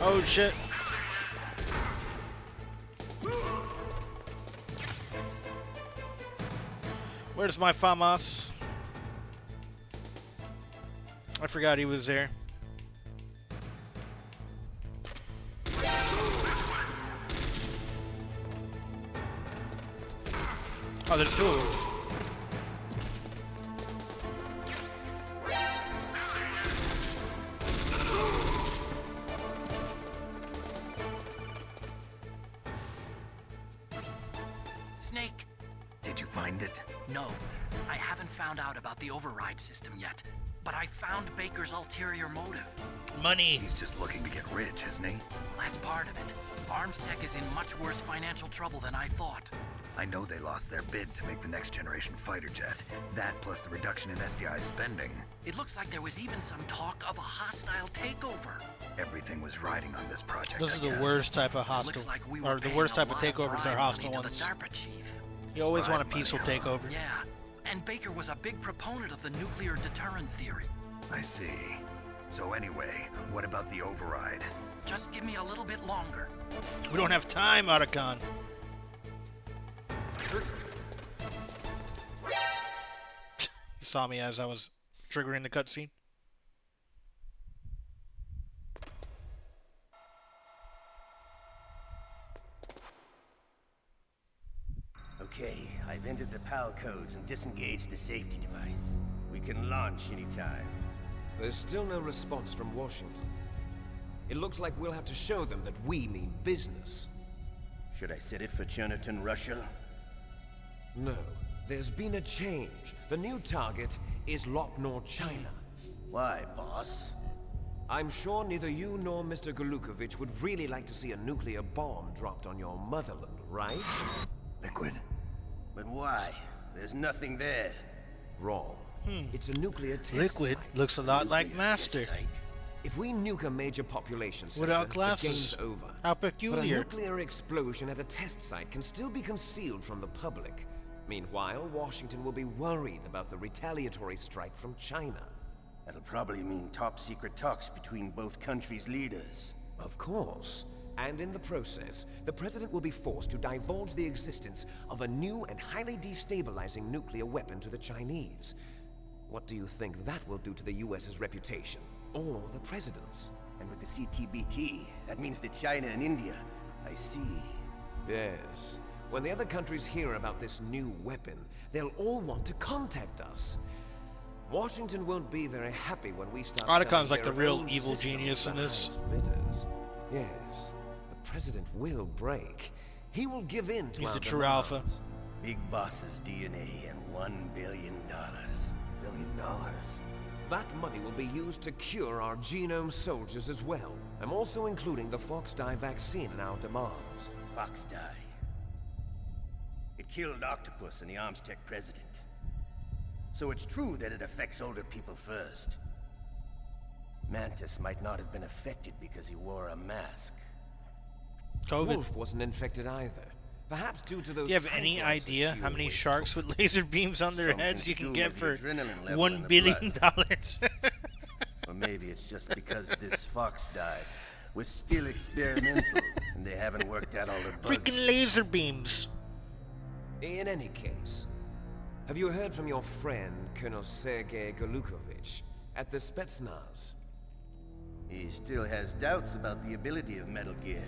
Oh shit. Where's my FAMAS? I forgot he was there. Oh, there's two of them. Snake. Did you find it? No, I haven't found out about the override system yet. But I found Baker's ulterior motive. Money. He's just looking to get rich, isn't he? That's part of it. Armstech is in much worse financial trouble than I thought. I know they lost their bid to make the next generation fighter jet. That plus the reduction in SDI spending. It looks like there was even some talk of a hostile takeover. Everything was riding on this project. Those I are the guess. worst type of hostile, Looks like we were or the paying worst a type of lot takeovers are bribe hostile money to ones. the DARPA chief. You always want a Bribe peaceful money, huh? takeover. Yeah, and Baker was a big proponent of the nuclear deterrent theory. I see. So anyway, what about the override? Just give me a little bit longer. We don't have time, Otacon. You saw me as I was triggering the cutscene. Okay, I've entered the PAL codes and disengaged the safety device. We can launch anytime. There's still no response from Washington. It looks like we'll have to show them that we mean business. Should I set it for Cherniton, Russia? No, there's been a change. The new target is Lopnor, China. Why, boss? I'm sure neither you nor Mr. Golukovich would really like to see a nuclear bomb dropped on your motherland, right? Liquid. But why? There's nothing there. Wrong. It's a nuclear test Liquid site. looks a lot like Master. If we nuke a major population center, Without the glasses. game's over. How But a peculiar. nuclear explosion at a test site can still be concealed from the public. Meanwhile, Washington will be worried about the retaliatory strike from China. That'll probably mean top-secret talks between both countries' leaders. Of course. And in the process, the president will be forced to divulge the existence of a new and highly destabilizing nuclear weapon to the Chinese. What do you think that will do to the US's reputation? Or the president's? And with the CTBT, that means that China and India. I see. Yes. When the other countries hear about this new weapon, they'll all want to contact us. Washington won't be very happy when we start Otacon's selling like the their real own evil systems genius to in this. highest bidders. Yes, the president will break. He will give in to He's our the true alpha. demands. Big Boss's DNA and $1 billion. $1 billion? That money will be used to cure our genome soldiers as well. I'm also including the Fox-Die vaccine in our demands. Fox-Die. It killed Octopus and the Armstech president. So it's true that it affects older people first. Mantis might not have been affected because he wore a mask. COVID. Wolf wasn't infected either. Perhaps due to those. Do you have any idea how many sharks with laser beams on their Something heads to you can do get with for the adrenaline level in $1 the billion? Or maybe it's just because this Fox-Die was still experimental and they haven't worked out all the bugs. Freaking laser beams. In any case, have you heard from your friend, Colonel Sergei Golukovich, at the Spetsnaz? He still has doubts about the ability of Metal Gear.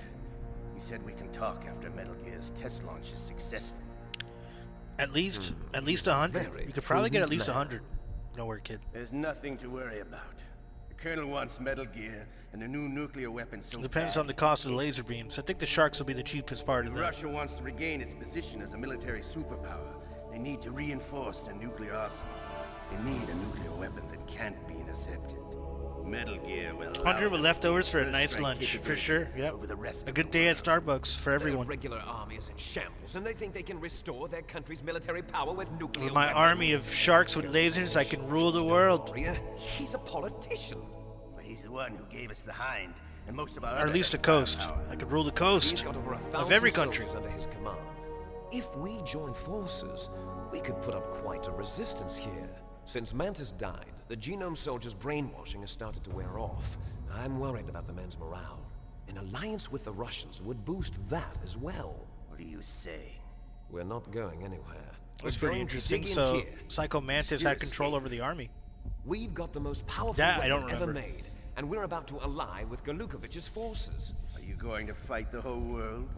He said we can talk after Metal Gear's test launch is successful. At least 100. You could probably get at least 100. Nowhere, kid. There's nothing to worry about. The Colonel wants Metal Gear and a new nuclear weapon so Depends bad on the cost of the laser beams. I think the sharks will be the cheapest part of that. Russia wants to regain its position as a military superpower. They need to reinforce their nuclear arsenal. They need a nuclear weapon that can't be intercepted. Metal Gear will 100 with leftovers for a nice lunch, for sure. Yep. A good day at Starbucks for everyone. Their regular army is in shambles, and they think they can restore their country's military power with nuclear With my weapons. army of sharks with lasers, I can rule the world. He's a politician. But he's the one who gave us the Hind and most of our Or at other least a coast. firepower. I could rule the He's coast got over of every 1,000 country. soldiers under his command. If we join forces, we could put up quite a resistance here. Since Mantis died, the genome soldiers' brainwashing has started to wear off. I'm worried about the men's morale. An alliance with the Russians would boost that as well. What are you saying? We're not going anywhere. That's We're pretty going to interesting. dig in So, here. Psycho Mantis Still had control safe. over the army. We've got the most powerful That I weapon don't ever remember. made, and we're about to ally with Golukovich's forces. Are you going to fight the whole world?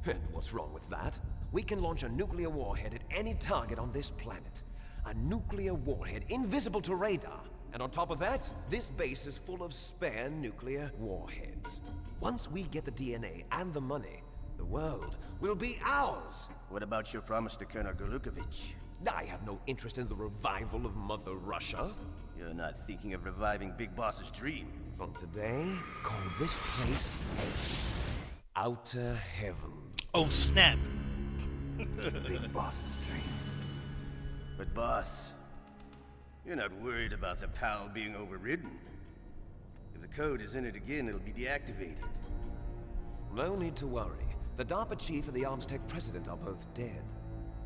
And what's wrong with that? We can launch a nuclear warhead at any target on this planet. A nuclear warhead invisible to radar. And on top of that, this base is full of spare nuclear warheads. Once we get the DNA and the money, the world will be ours. What about your promise to Colonel Golukovich? I have no interest in the revival of Mother Russia. You're not thinking of reviving Big Boss's dream. From today, call this place Outer Heaven. Oh, snap. Big Boss's dream. But boss, you're not worried about the PAL being overridden. If the code is in it again, it'll be deactivated. No need to worry. The DARPA chief and the Armstech president are both dead.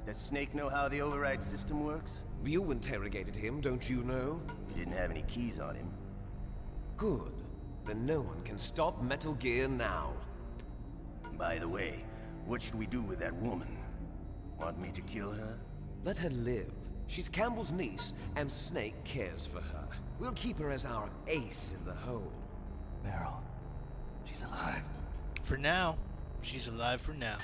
Does Snake know how the override system works? You interrogated him, don't you know? He didn't have any keys on him. Good. Then no one can stop Metal Gear now. By the way, what should we do with that woman? Want me to kill her? Let her live. She's Campbell's niece, and Snake cares for her. We'll keep her as our ace in the hole. Meryl, she's alive. For now. She's alive for now.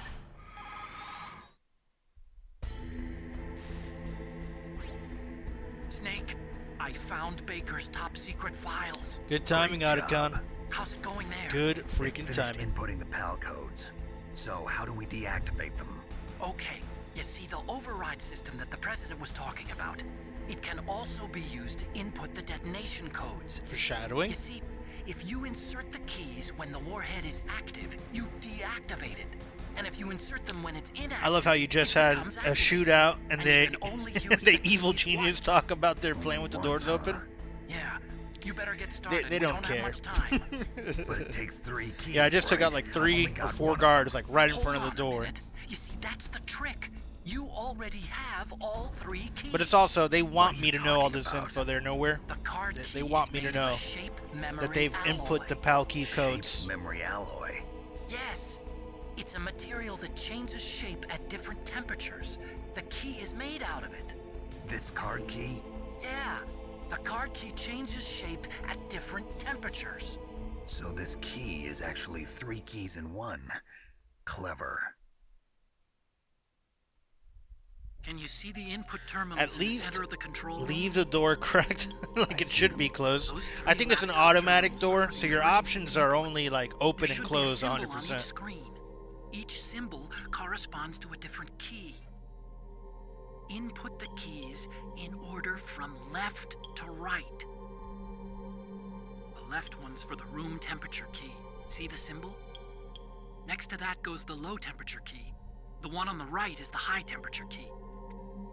Snake, I found Baker's top secret files. Good timing, Otacon. How's it going there? Good freaking Finished timing. inputting the PAL codes. So how do we deactivate them? Okay, you see the override system that the president was talking about. It can also be used to input the detonation codes. Foreshadowing? You see, If you insert the keys when the warhead is active, you deactivate it. And if you insert them when it's inactive, I love how you just had a shootout and the evil genius talk about their plan with the doors open. Yeah, you better get started. They don't care. Have much time. But it takes 3 keys. Yeah, I just took out like 3 or 4 guards like right in front of the door. You see, that's the trick. You already have all 3 keys. But it's also, they want me to know all this info. They're nowhere. The card They want me to know that they've input the PAL key codes. Memory alloy. Yes. It's a material that changes shape at different temperatures. The key is made out of it. This card key? Yeah. The card key changes shape at different temperatures. So this key is actually 3 keys in one. Clever. Can you see the input terminals At least in the center of the control room? leave the door cracked like it should be closed. I think it's an automatic door, so your options are only like open and close 100%. Screen. Each symbol corresponds to a different key. Input the keys in order from left to right. The left one's for the room temperature key. See the symbol? Next to that goes the low temperature key. The one on the right is the high temperature key.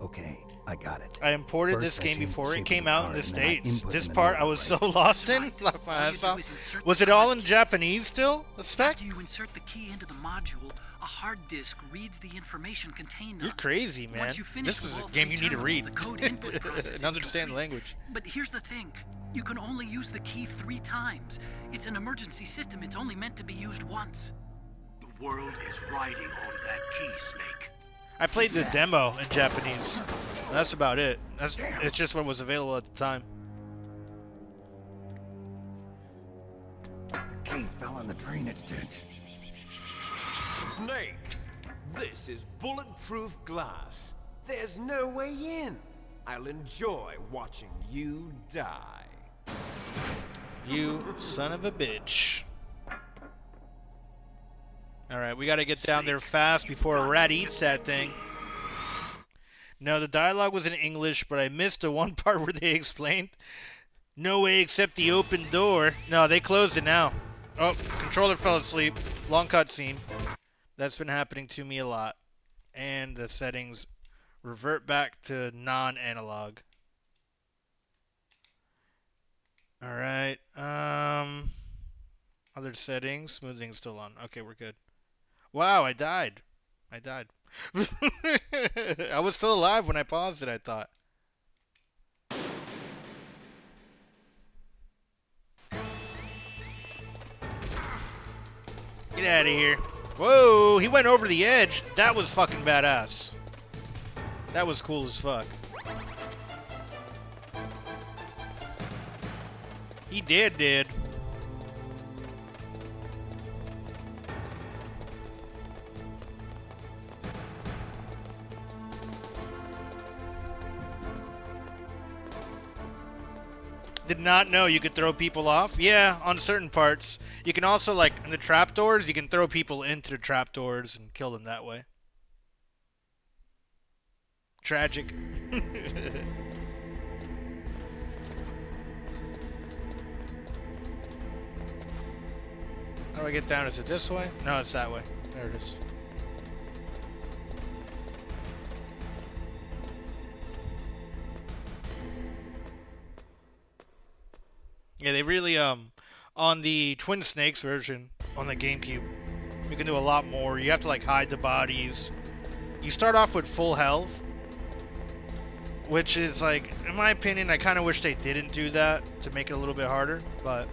Okay, I got it. I imported this game before it came out in the States. This part I was so lost in. Laughed my ass off. Was it all in Japanese still? The spec? After you insert the key into the module, a hard disk reads the information contained. You're crazy, man. This was a game you need to read and understand the language. But here's the thing. You can only use the key 3 times. It's an emergency system. It's only meant to be used once. The world is riding on that key, Snake. I played the demo in Japanese. That's about it. It's just what was available at the time. The key fell in the drainage ditch. Snake, this is bulletproof glass. There's no way in. I'll enjoy watching you die. You son of a bitch. Alright, we gotta get down there fast before a rat eats that thing. No, the dialogue was in English, but I missed the one part where they explained no way except the open door. No, they closed it now. Oh, controller fell asleep. Long cutscene. That's been happening to me a lot. And the settings revert back to non-analog. Alright, other settings, smoothing still on. Okay, we're good. Wow, I died. I was still alive when I paused it, I thought. Get out of here. Whoa, he went over the edge. That was fucking badass. That was cool as fuck. He did. Did not know you could throw people off. Yeah, on certain parts. You can also, like, in the trapdoors, you can throw people into the trapdoors and kill them that way. Tragic. How do I get down? Is it this way? No, it's that way. There it is. Yeah, they really, on the Twin Snakes version, on the GameCube, you can do a lot more. You have to, like, hide the bodies. You start off with full health, which is, like, in my opinion, I kind of wish they didn't do that to make it a little bit harder, but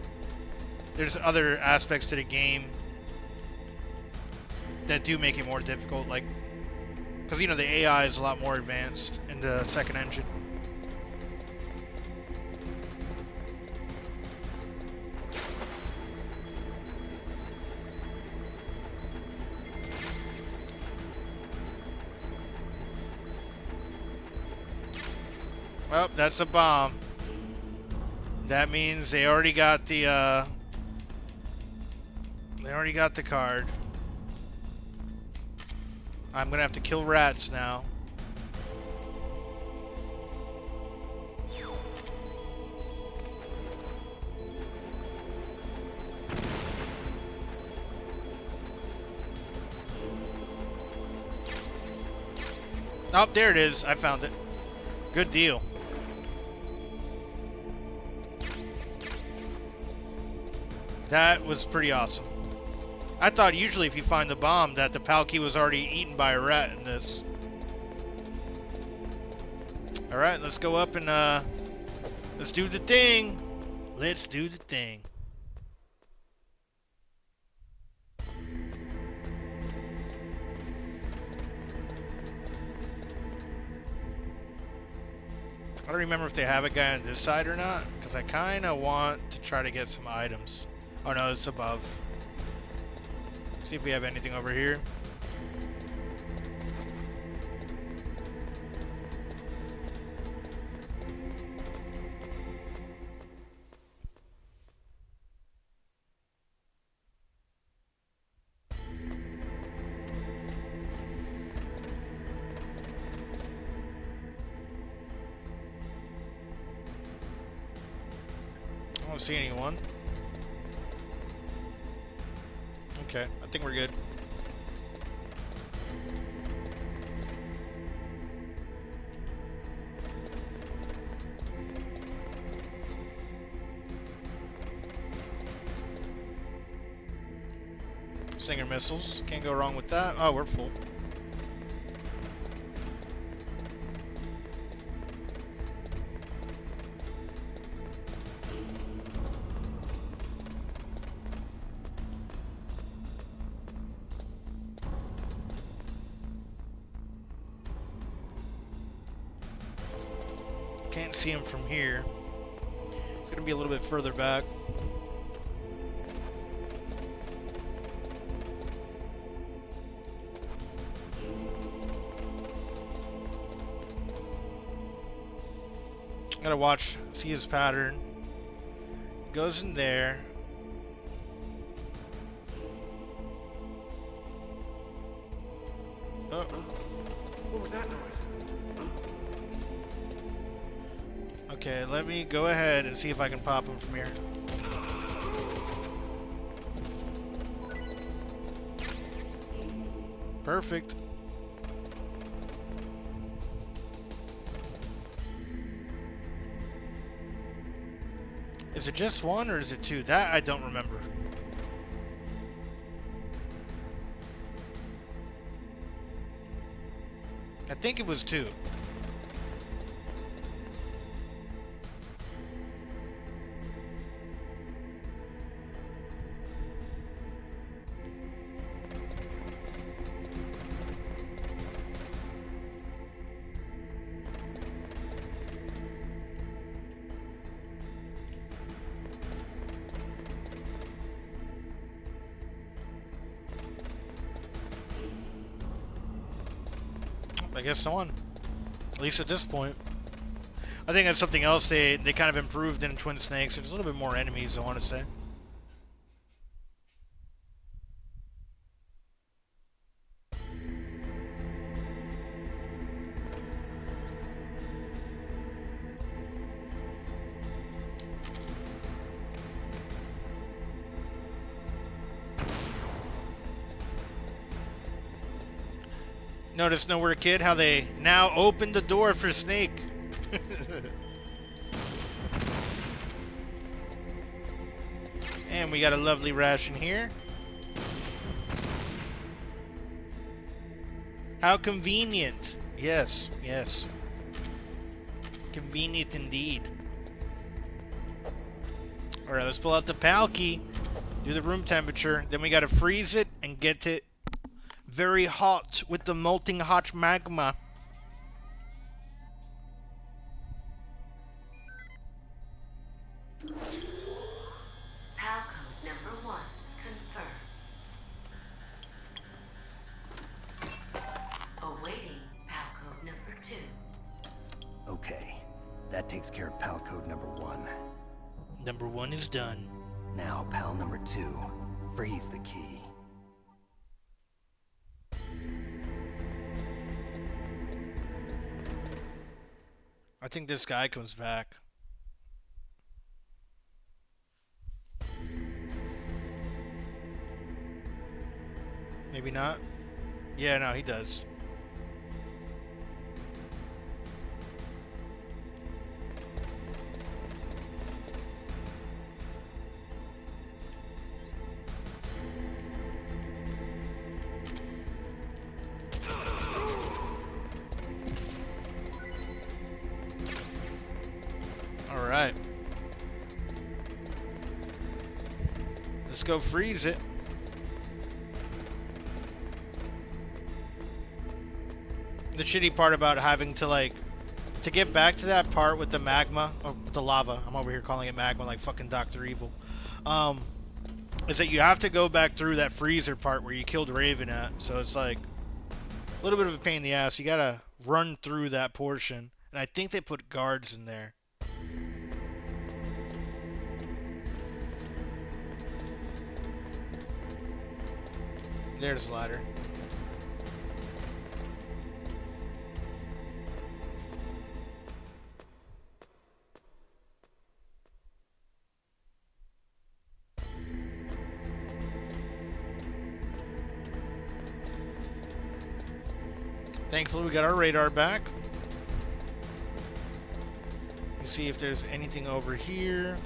there's other aspects to the game that do make it more difficult, like, because, you know, the AI is a lot more advanced in the second engine. Well, that's a bomb. That means they already got the card. I'm gonna have to kill rats now. Oh, there it is. I found it. Good deal. That was pretty awesome. I thought usually if you find the bomb that the PAL key was already eaten by a rat in this. Alright, let's go up and let's do the thing. Let's do the thing. I don't remember if they have a guy on this side or not, because I kind of want to try to get some items. Oh no, it's above. See if we have anything over here. I don't see anyone. Okay, I think we're good. Stinger missiles, can't go wrong with that. Oh, we're full. Can't see him from here. It's gonna be a little bit further back. Gotta watch, see his pattern. Goes in there. Oh. What was that noise? Okay, let me go ahead and see if I can pop him from here. Perfect. Is it just one or is it two? That I don't remember. I think it was two. I guess no one. At least at this point. I think that's something else they kind of improved in Twin Snakes. There's a little bit more enemies, I want to say. Notice Nowhere Kid, how they now open the door for Snake. And we got a lovely ration here. How convenient. Yes, yes. Convenient indeed. Alright, let's pull out the PAL key. Do the room temperature. Then we gotta freeze it and get it very hot with the molting hot magma. PAL code number 1 confirmed. Awaiting PAL code number 2. Okay, that takes care of PAL code number 1. Number 1 is done. Now PAL number 2. Freeze the key. I think this guy comes back. Maybe not. Yeah, no, he does. go freeze it. The shitty part about having to, like, to get back to that part with the magma, or the lava, I'm over here calling it magma like fucking Dr. Evil, is that you have to go back through that freezer part where you killed Raven at, so it's like a little bit of a pain in the ass. You gotta run through that portion, and I think they put guards in there. There's the ladder. Thankfully, we got our radar back. Let's see if there's anything over here.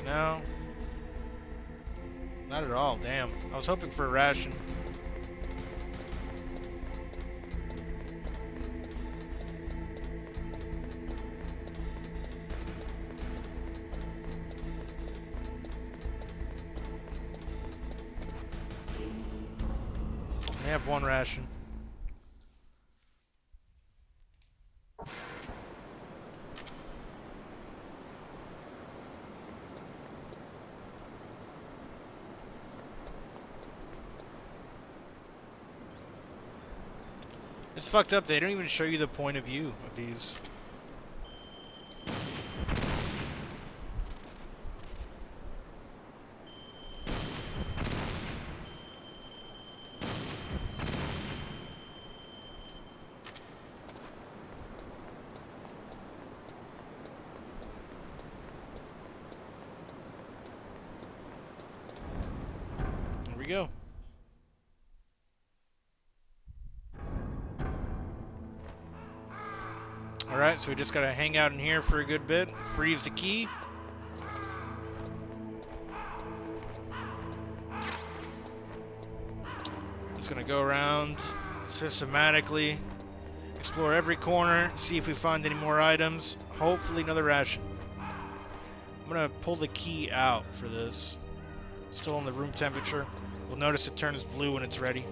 No. Not at all, damn. I was hoping for a ration. I have one ration. It's fucked up. They don't even show you the point of view of these. Here we go. Alright, so we just gotta hang out in here for a good bit, freeze the key. Just gonna go around systematically, explore every corner, see if we find any more items. Hopefully another ration. I'm gonna pull the key out for this. Still in the room temperature. We'll notice it turns blue when it's ready.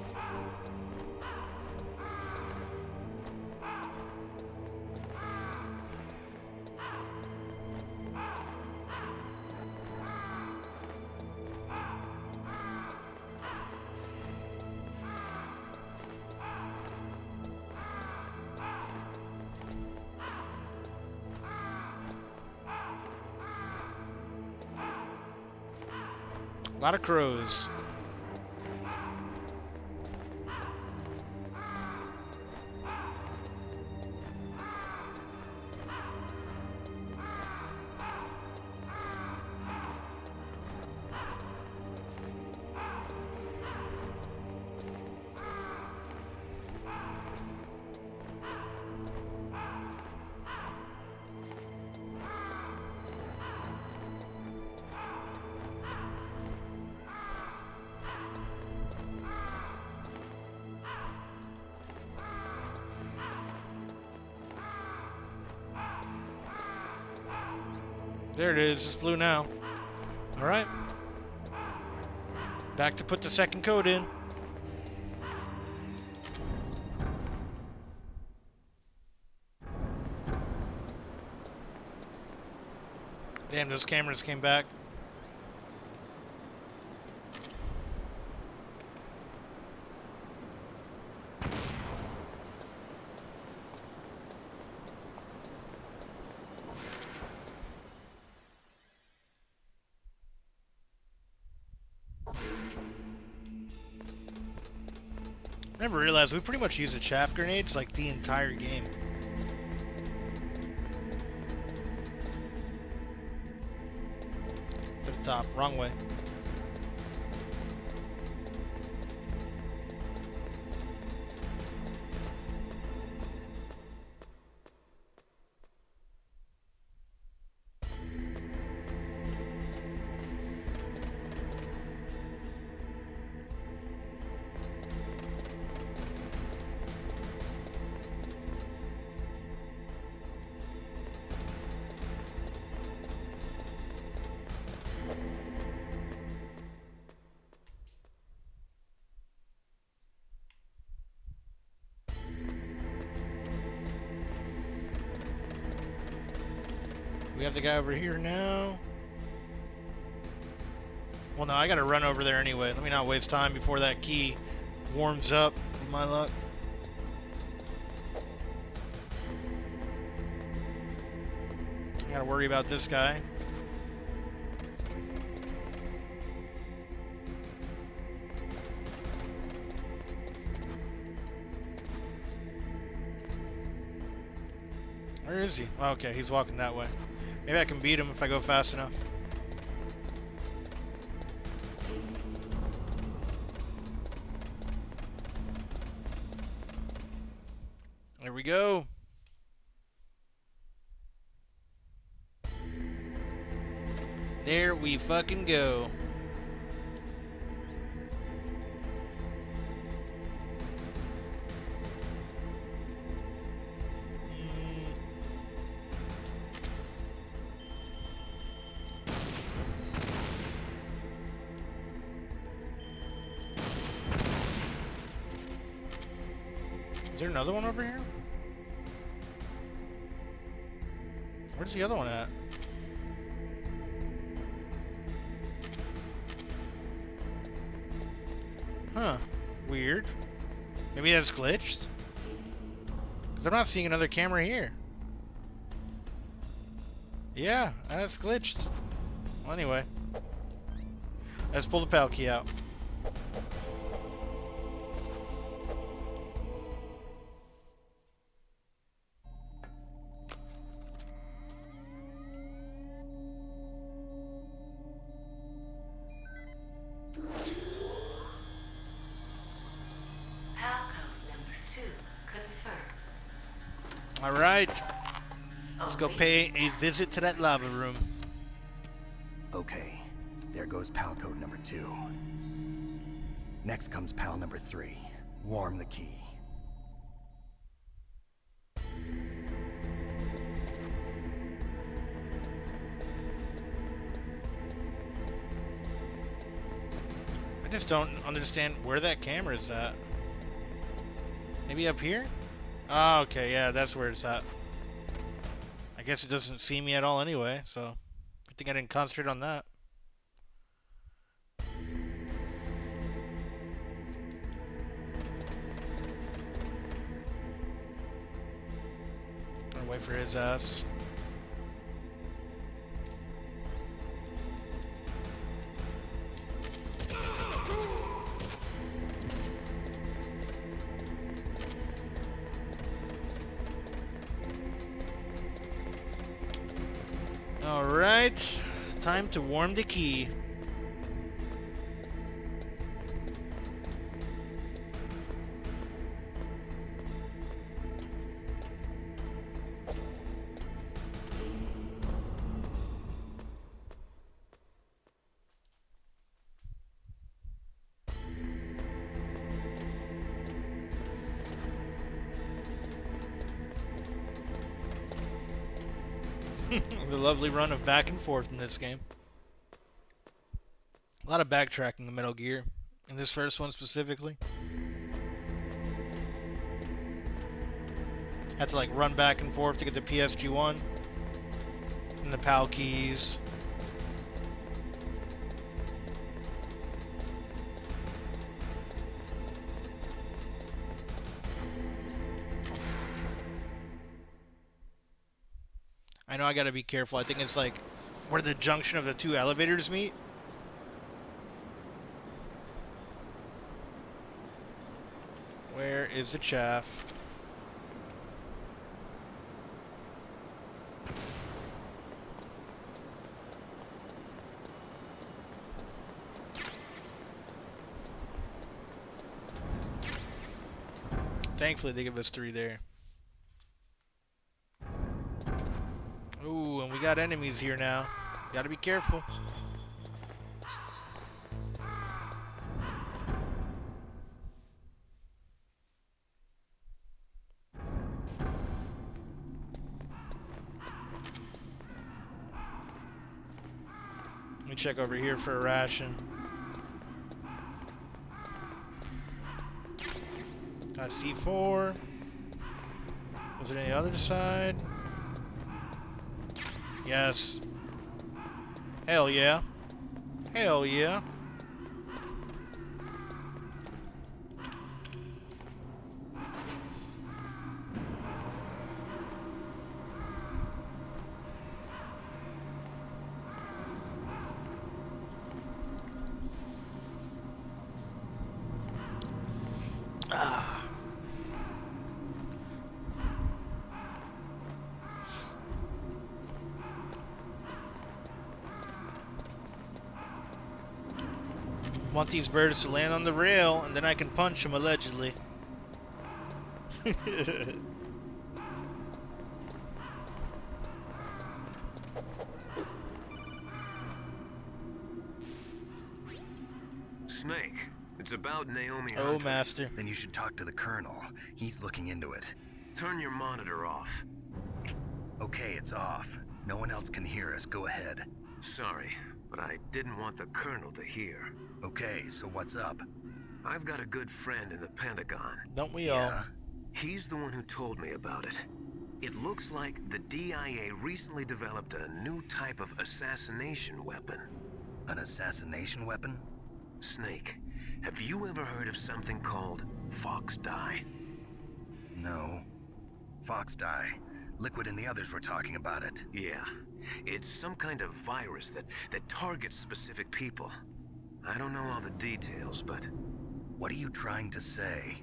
A lot of crows. There it is, it's blue now. Alright. Back to put the second code in. Damn, those cameras came back. Never realized we pretty much use the chaff grenades like the entire game. To the top, wrong way. We have the guy over here now. Well, no, I gotta run over there anyway. Let me not waste time before that key warms up, with my luck. I gotta worry about this guy. Where is he? Oh, okay, he's walking that way. Maybe I can beat him if I go fast enough. There we go. There we fucking go. Is there another one over here? Where's the other one at? Huh. Weird. Maybe that's glitched? Because I'm not seeing another camera here. Yeah, that's glitched. Well, anyway. Let's pull the PAL key out. Alright. Let's go pay a visit to that lava room. Okay, there goes PAL code number 2. Next comes PAL number 3. Warm the key. I just don't understand where that camera is at. Maybe up here? Oh, okay, yeah, that's where it's at. I guess it doesn't see me at all anyway, so I think I didn't concentrate on that. Gonna wait for his ass. Alright, time to warm the key. The lovely run of back and forth in this game. A lot of backtracking in Metal Gear. In this first one specifically. Had to like run back and forth to get the Ps3 and the PAL keys. I know I gotta be careful. I think it's like where the junction of the two elevators meet. Where is the chaff? Thankfully, they give us 3 there. Ooh, and we got enemies here now. Gotta be careful. Let me check over here for a ration. Got C4. Was it on the other side? Yes. Hell yeah. Hell yeah. Ah. Want these birds to land on the rail, and then I can punch them, allegedly. Snake, it's about Naomi Oh, Hunter. master. Then you should talk to the Colonel. He's looking into it. Turn your monitor off. Okay, it's off. No one else can hear us. Go ahead. Sorry, but I didn't want the Colonel to hear. Okay, so what's up? I've got a good friend in the Pentagon. Don't we all? He's the one who told me about it. It looks like the DIA recently developed a new type of assassination weapon. An assassination weapon? Snake, have you ever heard of something called Fox Dye? No. Fox Dye. Liquid and the others were talking about it. Yeah. It's some kind of virus that targets specific people. I don't know all the details, but... What are you trying to say?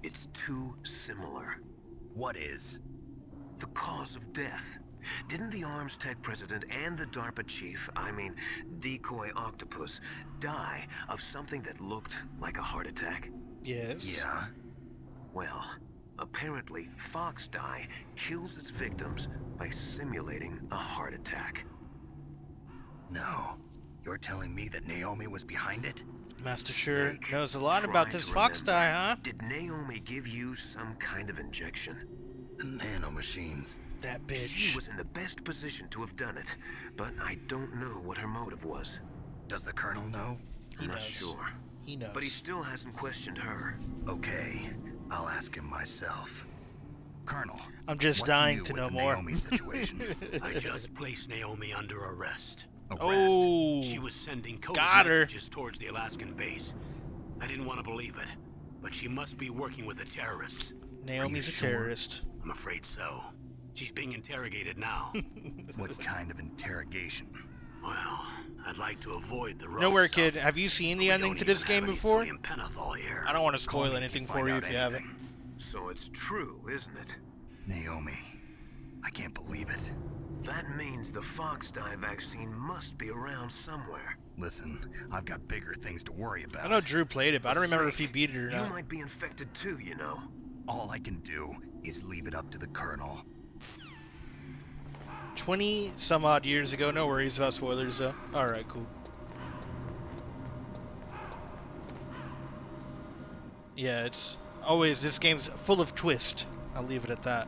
It's too similar. What is? The cause of death. Didn't the Arms Tech president and the DARPA chief, I mean, Decoy Octopus, die of something that looked like a heart attack? Yes. Yeah. Well, apparently Fox Dye kills its victims by simulating a heart attack. No. You're telling me that Naomi was behind it? Master sure Snake, knows a lot try about to this Fox remember. Dye, huh? Did Naomi give you some kind of injection? The nanomachines. That bitch. She was in the best position to have done it, but I don't know what her motive was. Does the Colonel know? I'm not sure. He knows. But he still hasn't questioned her. Okay, I'll ask him myself. Colonel, I'm just what's dying new to with know the more. Naomi situation? I just placed Naomi under arrest. Oh, She was sending coded got her. messages towards the Alaskan base. I didn't want to believe it, but she must be working with the terrorists. Naomi's a sure? terrorist. I'm afraid so. She's being interrogated now. What kind of interrogation? Well, I'd like to avoid the rough Nowhere, stuff. kid. Have you seen the We ending don't to this even have game any before? sodium pentothal here. I don't want to Call spoil me if anything you for find you out if you haven't. anything. So it's true, isn't it? Naomi. I can't believe it. That means the Fox Dye vaccine must be around somewhere. Listen, I've got bigger things to worry about. I know Drew played it, but I don't remember if he beat it or You not. might be infected too, you know. All I can do is leave it up to the Colonel. 20 some odd years ago. No worries about spoilers though. Alright, cool. Yeah, it's always, this game's full of twist. I'll leave it at that.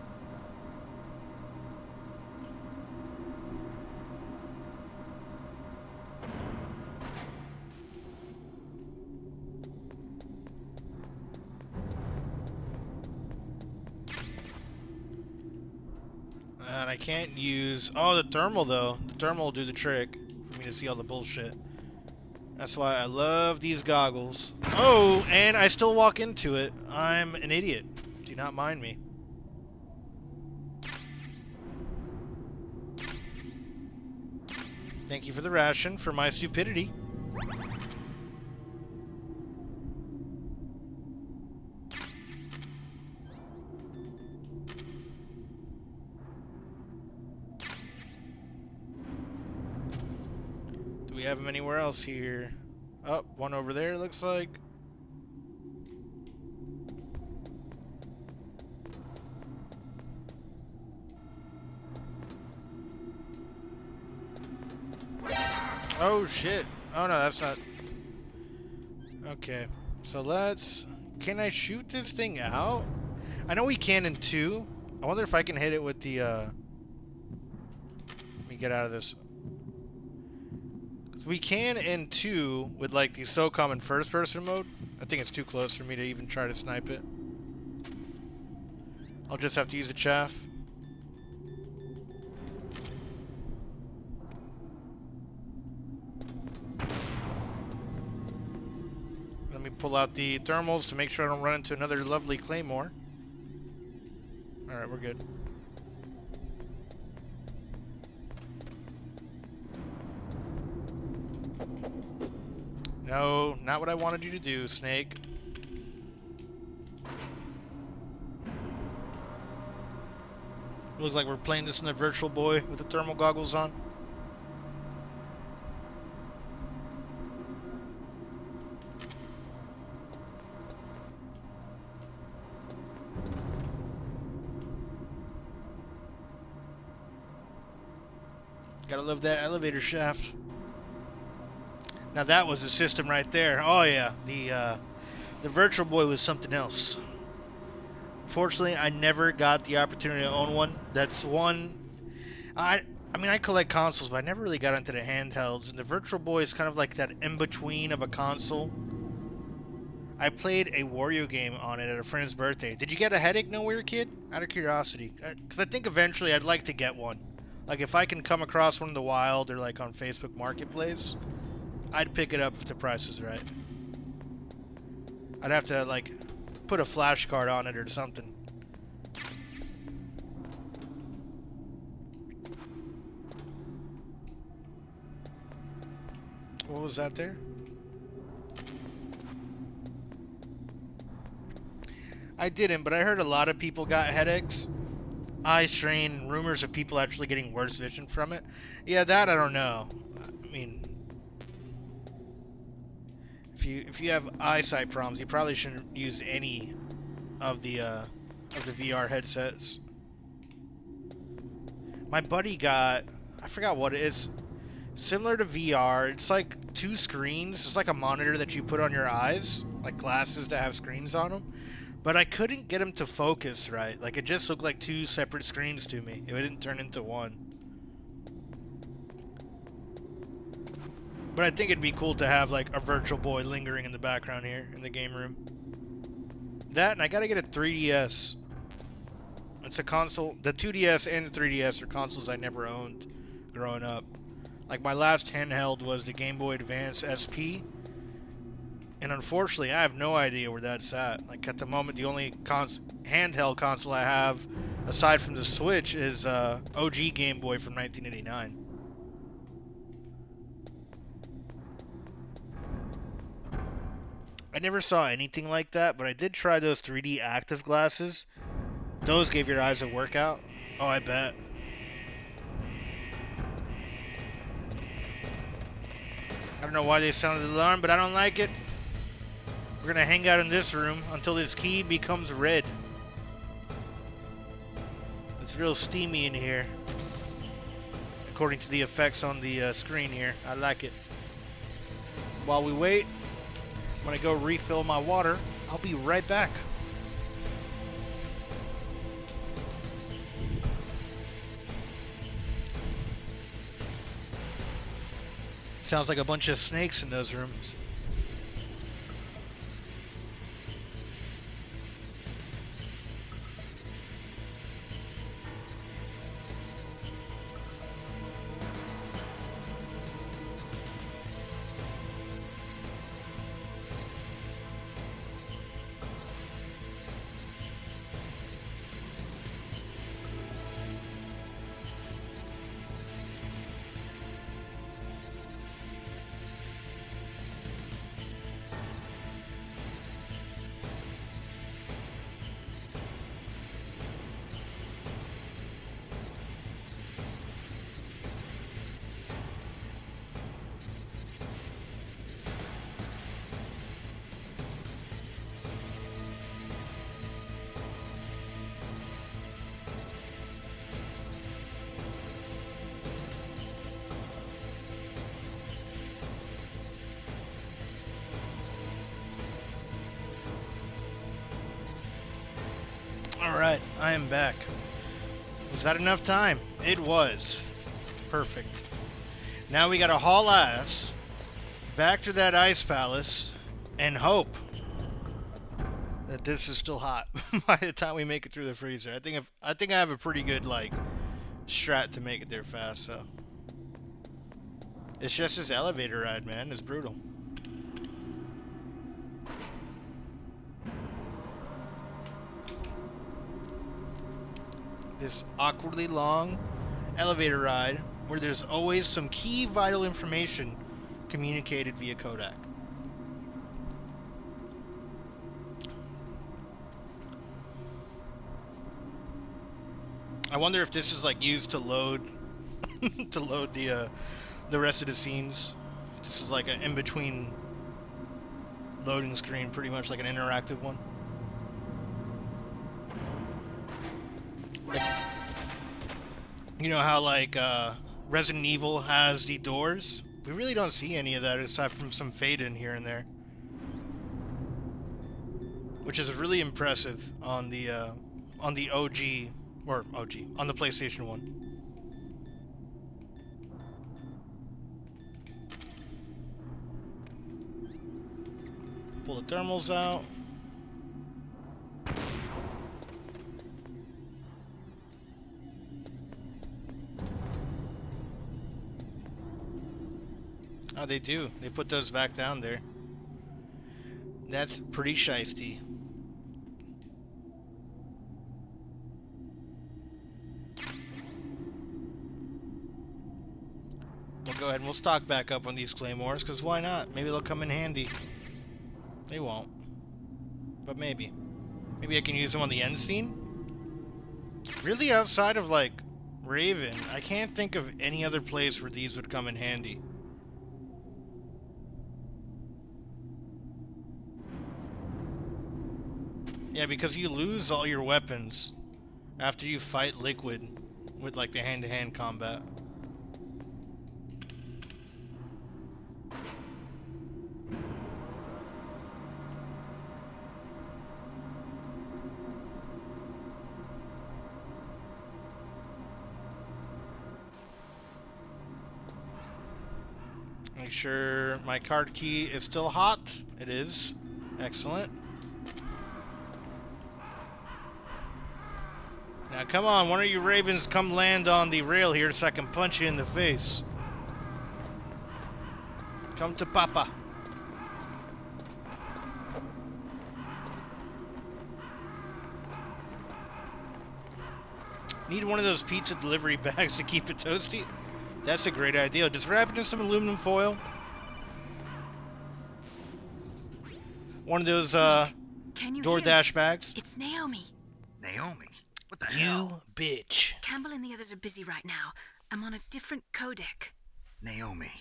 And I can't use... Oh, the thermal, though. The thermal will do the trick for me to see all the bullshit. That's why I love these goggles. Oh, and I still walk into it. I'm an idiot. Do not mind me. Thank you for the ration for my stupidity. Do we have him anywhere else here? Oh, one over there, looks like. Oh, shit. Oh, no, that's not... Okay. So let's... Can I shoot this thing out? I know we can in 2. I wonder if I can hit it with the, Let me get out of this. We can in 2 with like the SOCOM in first person mode. I think it's too close for me to even try to snipe it. I'll just have to use a chaff. Let me pull out the thermals to make sure I don't run into another lovely claymore. Alright, we're good. No, not what I wanted you to do, Snake. Looks like we're playing this in the Virtual Boy with the thermal goggles on. Gotta love that elevator shaft. Now that was a system right there. Oh yeah, the Virtual Boy was something else. Fortunately, I never got the opportunity to own one. That's one. I mean, I collect consoles, but I never really got into the handhelds. And the Virtual Boy is kind of like that in between of a console. I played a Wario game on it at a friend's birthday. Did you get a headache when you were a kid? Out of curiosity, because I think eventually I'd like to get one. Like if I can come across one in the wild or like on Facebook Marketplace, I'd pick it up if the price was right. I'd have to like put a flash card on it or something. What was that there? I didn't, but I heard a lot of people got headaches, eye strain, and rumors of people actually getting worse vision from it. Yeah, that I don't know. I mean, if you have eyesight problems, you probably shouldn't use any of the VR headsets. My buddy got, I forgot what it is, similar to VR. It's like two screens. It's like a monitor that you put on your eyes, like glasses that have screens on them. But I couldn't get him to focus right. Like it just looked like two separate screens to me. It didn't turn into one. But I think it'd be cool to have like a Virtual Boy lingering in the background here in the game room. That, and I gotta get a 3DS. It's a console. The 2DS and the 3DS are consoles I never owned growing up. Like my last handheld was the Game Boy Advance SP. And unfortunately, I have no idea where that's at. Like at the moment, the only handheld console I have, aside from the Switch, is OG Game Boy from 1989. I never saw anything like that, but I did try those 3D active glasses. Those gave your eyes a workout. Oh, I bet. I don't know why they sounded the alarm, but I don't like it. We're gonna hang out in this room until this key becomes red. It's real steamy in here, according to the effects on the screen here. I like it. While we wait, I'm gonna go refill my water. I'll be right back. Sounds like a bunch of snakes in those rooms. Alright, I am back. Was that enough time? It was. Perfect. Now we gotta haul ass back to that ice palace and hope that this is still hot by the time we make it through the freezer. I think I have a pretty good like strat to make it there fast, so. It's just this elevator ride, man. It's brutal. this awkwardly long elevator ride where there's always some key vital information communicated via codec. I wonder if this is like used to load the rest of the scenes. This is like an in-between loading screen, pretty much like an interactive one. You know how like Resident Evil has the doors? We really don't see any of that aside from some fade in here and there, which is really impressive on the OG on the PlayStation 1. Pull the thermals out. Oh, they do. They put those back down there. That's pretty shiesty. We'll go ahead and we'll stock back up on these claymores, because why not? Maybe they'll come in handy. They won't. But maybe. Maybe I can use them on the end scene? Really, outside of, like, Raven, I can't think of any other place where these would come in handy. Yeah, because you lose all your weapons after you fight Liquid with, like, the hand-to-hand combat. Make sure my card key is still hot. It is. Excellent. Now come on, one of you Ravens come land on the rail here so I can punch you in the face. Come to Papa. Need one of those pizza delivery bags to keep it toasty? That's a great idea. Just wrap it in some aluminum foil. One of those DoorDash bags. It's Naomi. Naomi? What the hell? You bitch. Campbell and the others are busy right now. I'm on a different codec. Naomi,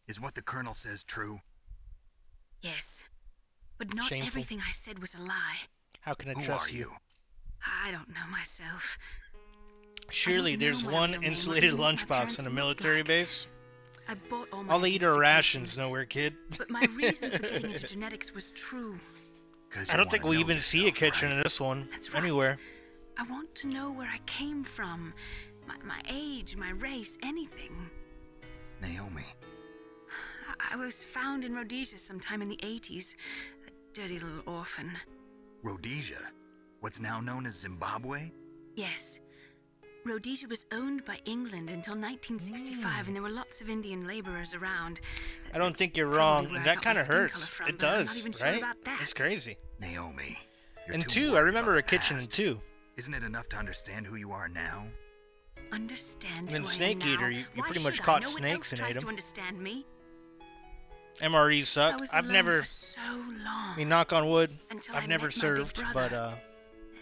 is what the Colonel says true? Yes. But not Shameful. everything I said was a lie. How can I Who trust are you? I don't know myself. Surely there's one insulated lunchbox in a military base. I bought all my All they eat are rations nowhere, kid. But my reason for getting into genetics was true. I don't think we'll even see a kitchen in this one. That's right. Anywhere. I want to know where I came from. My age, my race, anything. Naomi. I was found in Rhodesia sometime in the 80s. A dirty little orphan. Rhodesia? What's now known as Zimbabwe? Yes. Rhodesia was owned by England until 1965, and there were lots of Indian laborers around. I don't think you're wrong. And that kind of hurts. It does, right? It's crazy. Naomi. In 2, I remember a kitchen in 2. Isn't it enough to understand who you are now? Understand And then who Snake I am Eater, now? you Why pretty much should I? caught No one snakes else and ate tries to them. understand me. MREs I suck. was I've alone never, for so long, I mean, knock on wood, until I've I never met my big served, but brother.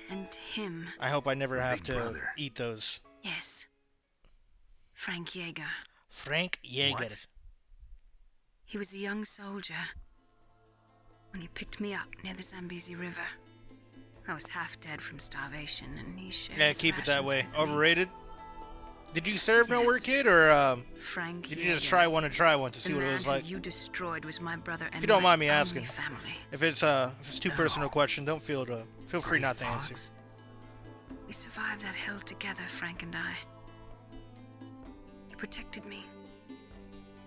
And him. I hope I never have big to brother. eat those. Yes. Frank Yeager. Frank Yeager. What? He was a young soldier when he picked me up near the Zambezi River. I was half dead from starvation, and he shared Yeah, his keep it that rations way. with me. Overrated? Did you serve nowhere, Yes. kid, or Frank did you just Yeager. try one to see The what it man was who like? you destroyed was my brother and If you don't my mind me only asking. family. If it's too personal a question, don't feel free not to answer. We survived that hell together, Frank and I. He protected me.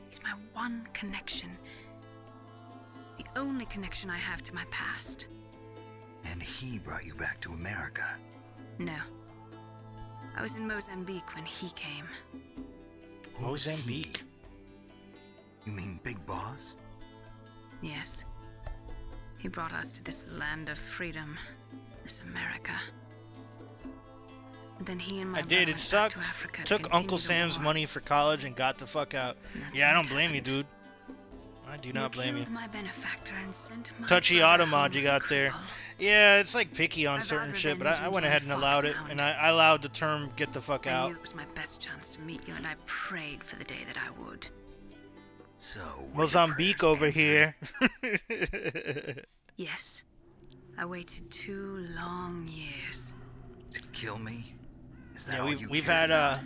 He's my one connection. The only connection I have to my past. And he brought you back to America. No. I was in Mozambique when he came. Mozambique? You mean Big Boss? Yes. He brought us to this land of freedom. This America. Then he and my I did. brother It went back sucked. to Africa to Took continue Uncle the Sam's war. money for college and got the fuck out. Yeah, I don't blame you, dude. I do not blame you. killed my benefactor and sent my Touchy brother auto mod home you got a there. cripple. Yeah, it's like picky on I certain vowed shit, but revenge I and went ahead and joined allowed it, Foxhound. and I allowed the term "get the fuck I out." knew it was my best chance to meet you, and I prayed for the day that I would. So, Mozambique over here. Yes. I waited 2 long years. to kill me? Is that Yeah, all we've you had cared about?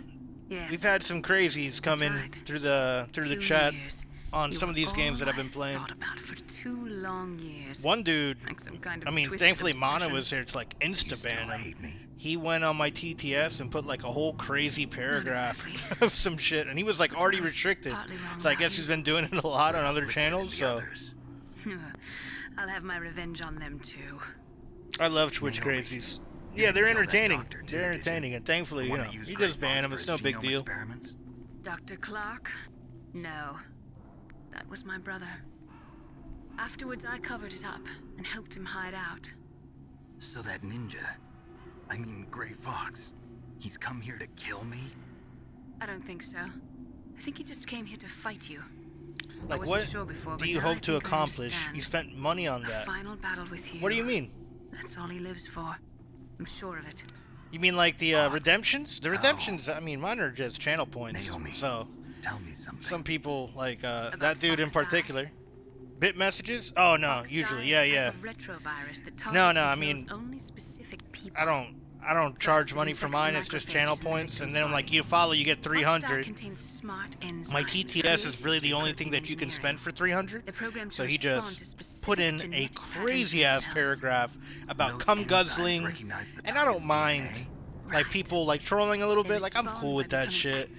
Yes. we've had some crazies come in right. through the 2 chat years. on You some of were these games that all I've been I playing. thought about for 2 long years. One dude, Like some kind of I mean, twisted thankfully Mana obsession. was here to like insta-ban him. He went on my TTS and put like a whole crazy paragraph of some shit, and he was like already restricted. So I guess he's been doing it a lot on other channels. So I'll have my revenge on them too. I love Twitch crazies. Yeah, they're entertaining. They're entertaining, and thankfully, you know, you just ban them. It's no big deal. Dr. Clark? No. That was my brother. Afterwards, I covered it up and helped him hide out. So that ninja, I mean Gray Fox, he's come here to kill me? I don't think so. I think he just came here to fight you. I Like, wasn't what sure before, do but you now I hope to think I accomplish? understand. You spent money on A that. final battle with you. What do you mean? That's all he lives for. I'm sure of it. You mean like the redemptions? The redemptions, I mean, mine are just channel points. So, tell me something. Some people, like that dude in particular. Bit messages? Oh, no, usually, yeah. No, I mean, I don't charge money for mine. It's just channel points, and then like you follow, you get 300. My TTS is really the only thing that you can spend for 300. So he just put in a crazy ass paragraph about cum guzzling, and I don't mind like people like trolling a little bit. Like I'm cool with that shit.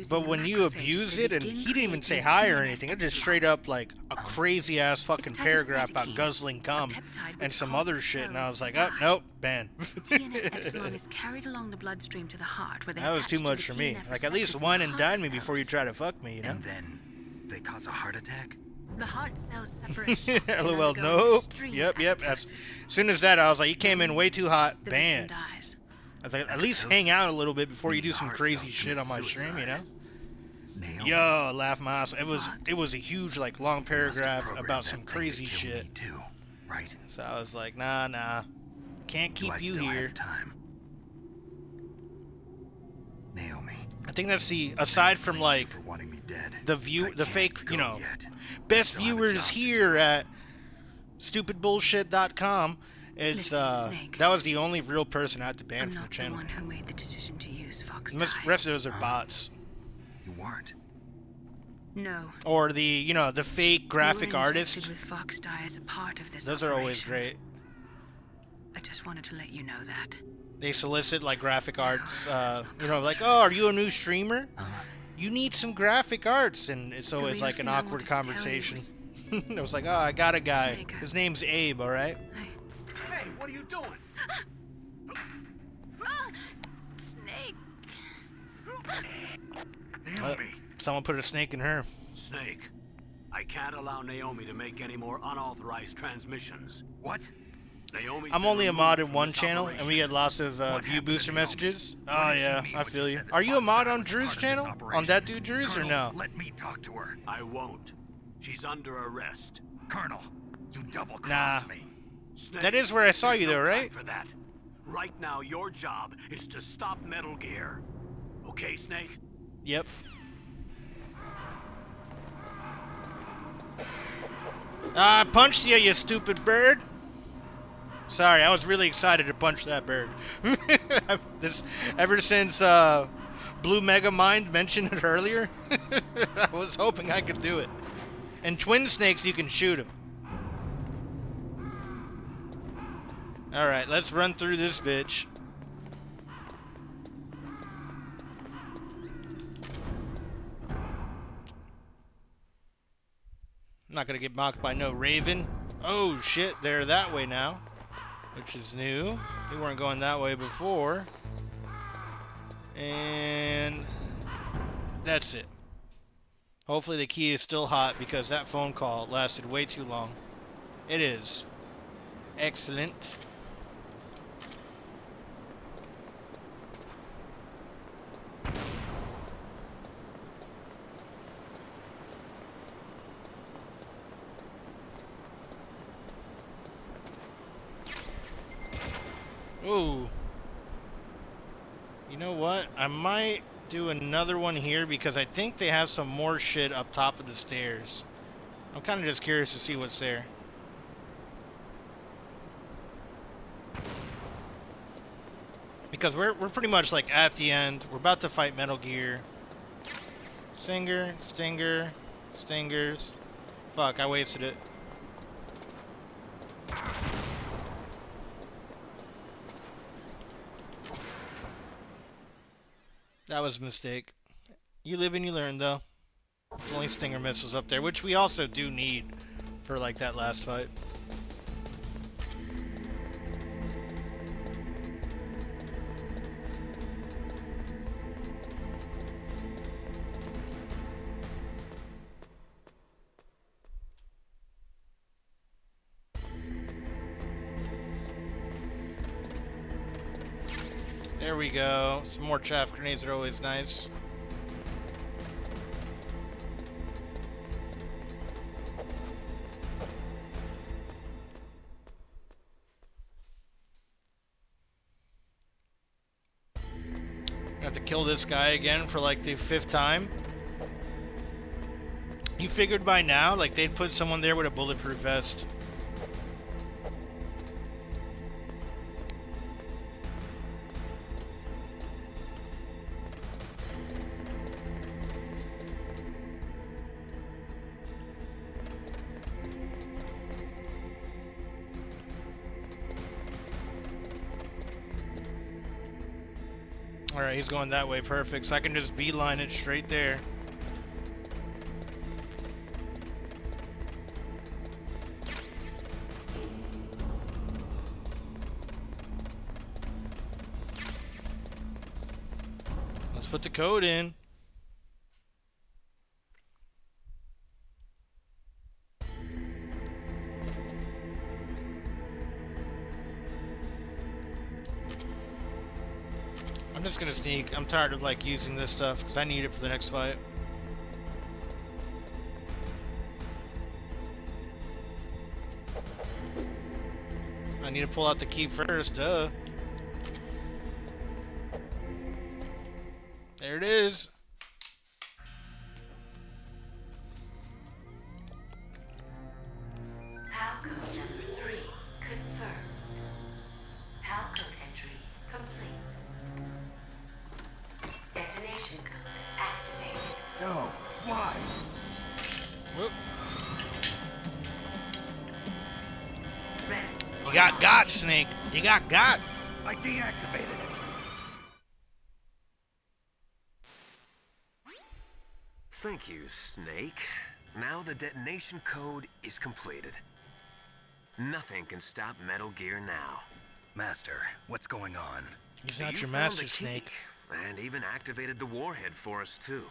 But when you abuse it, and he didn't even say hi or anything, it just straight up like a crazy ass fucking paragraph about guzzling cum and some other shit, and I was like, oh nope, ban. Epsilon is carried along the bloodstream to the heart, where they That was too attach to much the for me. TNF Like at least receptors in wine the and heart dine me cells. before you try to fuck me, you know? And then they cause a heart attack? The heart cells suffer a shock and LOL, undergo nope. extreme Yep. apoptosis. As soon as that, I was like, you came in way too hot, The ban. victim dies. I thought, at least hang out a little bit before you do some crazy shit on my stream, you know? Yo, laugh my ass. It was a huge, like, long paragraph about some crazy shit. Too, right? So I was like, nah. Can't keep you here. Naomi. I think that's the, aside from like the fake, you know, best viewers here at stupidbullshit.com. It's that was the only real person I had to ban from the channel. I'm not the one who made the decision to use Fox. The rest of those are bots. You weren't. No. Or the, you know, the fake graphic You were artist. injected with Fox dye as a part of this Those are always operation. great. I just wanted to let you know that. They solicit like graphic arts, you know, like, oh, are you a new streamer? You need some graphic arts, and it's always like an awkward conversation. It was like, oh, I got a guy. His name's Abe, all right? Hey, what are you doing? Snake. Someone put a snake in her. Snake, I can't allow Naomi to make any more unauthorized transmissions. What? Naomi's I'm been only a removed mod in from one this channel, operation. and we get lots of view booster messages. Oh yeah, I feel you. Are you a mod on Drew's channel? On that dude Drew's, or no? Let me talk to her. I won't. She's under arrest. Colonel, you double-crossed me. Snake, That is where I saw there's you no though, time right? For that. Right now, your job is to stop Metal Gear. Okay, Snake? Yep. I punched you, you stupid bird. Sorry, I was really excited to punch that bird. Ever since Blue Mega Mind mentioned it earlier, I was hoping I could do it. And twin snakes, you can shoot them. Alright, let's run through this bitch. I'm not gonna get mocked by no Raven. Oh shit, they're that way now. Which is new. They weren't going that way before. And that's it. Hopefully the key is still hot because that phone call lasted way too long. It is. Excellent. Ooh. You know what? I might do another one here because I think they have some more shit up top of the stairs. I'm kind of just curious to see what's there. Because we're pretty much like at the end. We're about to fight Metal Gear. Stinger, Stinger, Stingers. Fuck, I wasted it. That was a mistake. You live and you learn, though. There's only Stinger missiles up there, which we also do need for like that last fight. There we go. Some more chaff grenades are always nice. I have to kill this guy again for like the 5th time. You figured by now, like they'd put someone there with a bulletproof vest. Alright, he's going that way, perfect. So I can just beeline it straight there. Let's put the code in. I'm just gonna sneak. I'm tired of like using this stuff because I need it for the next fight. I need to pull out the key first, duh. There it is. PAL code number 3 confirmed. PAL code entry complete. Detonation code activated. No, why? Whoop. Ready. You got, Snake. You got. I deactivated it. Thank you, Snake. Now the detonation code is completed. Nothing can stop Metal Gear now. Master, what's going on? He's not You your found master, the key, Snake. and even activated the warhead for us, too.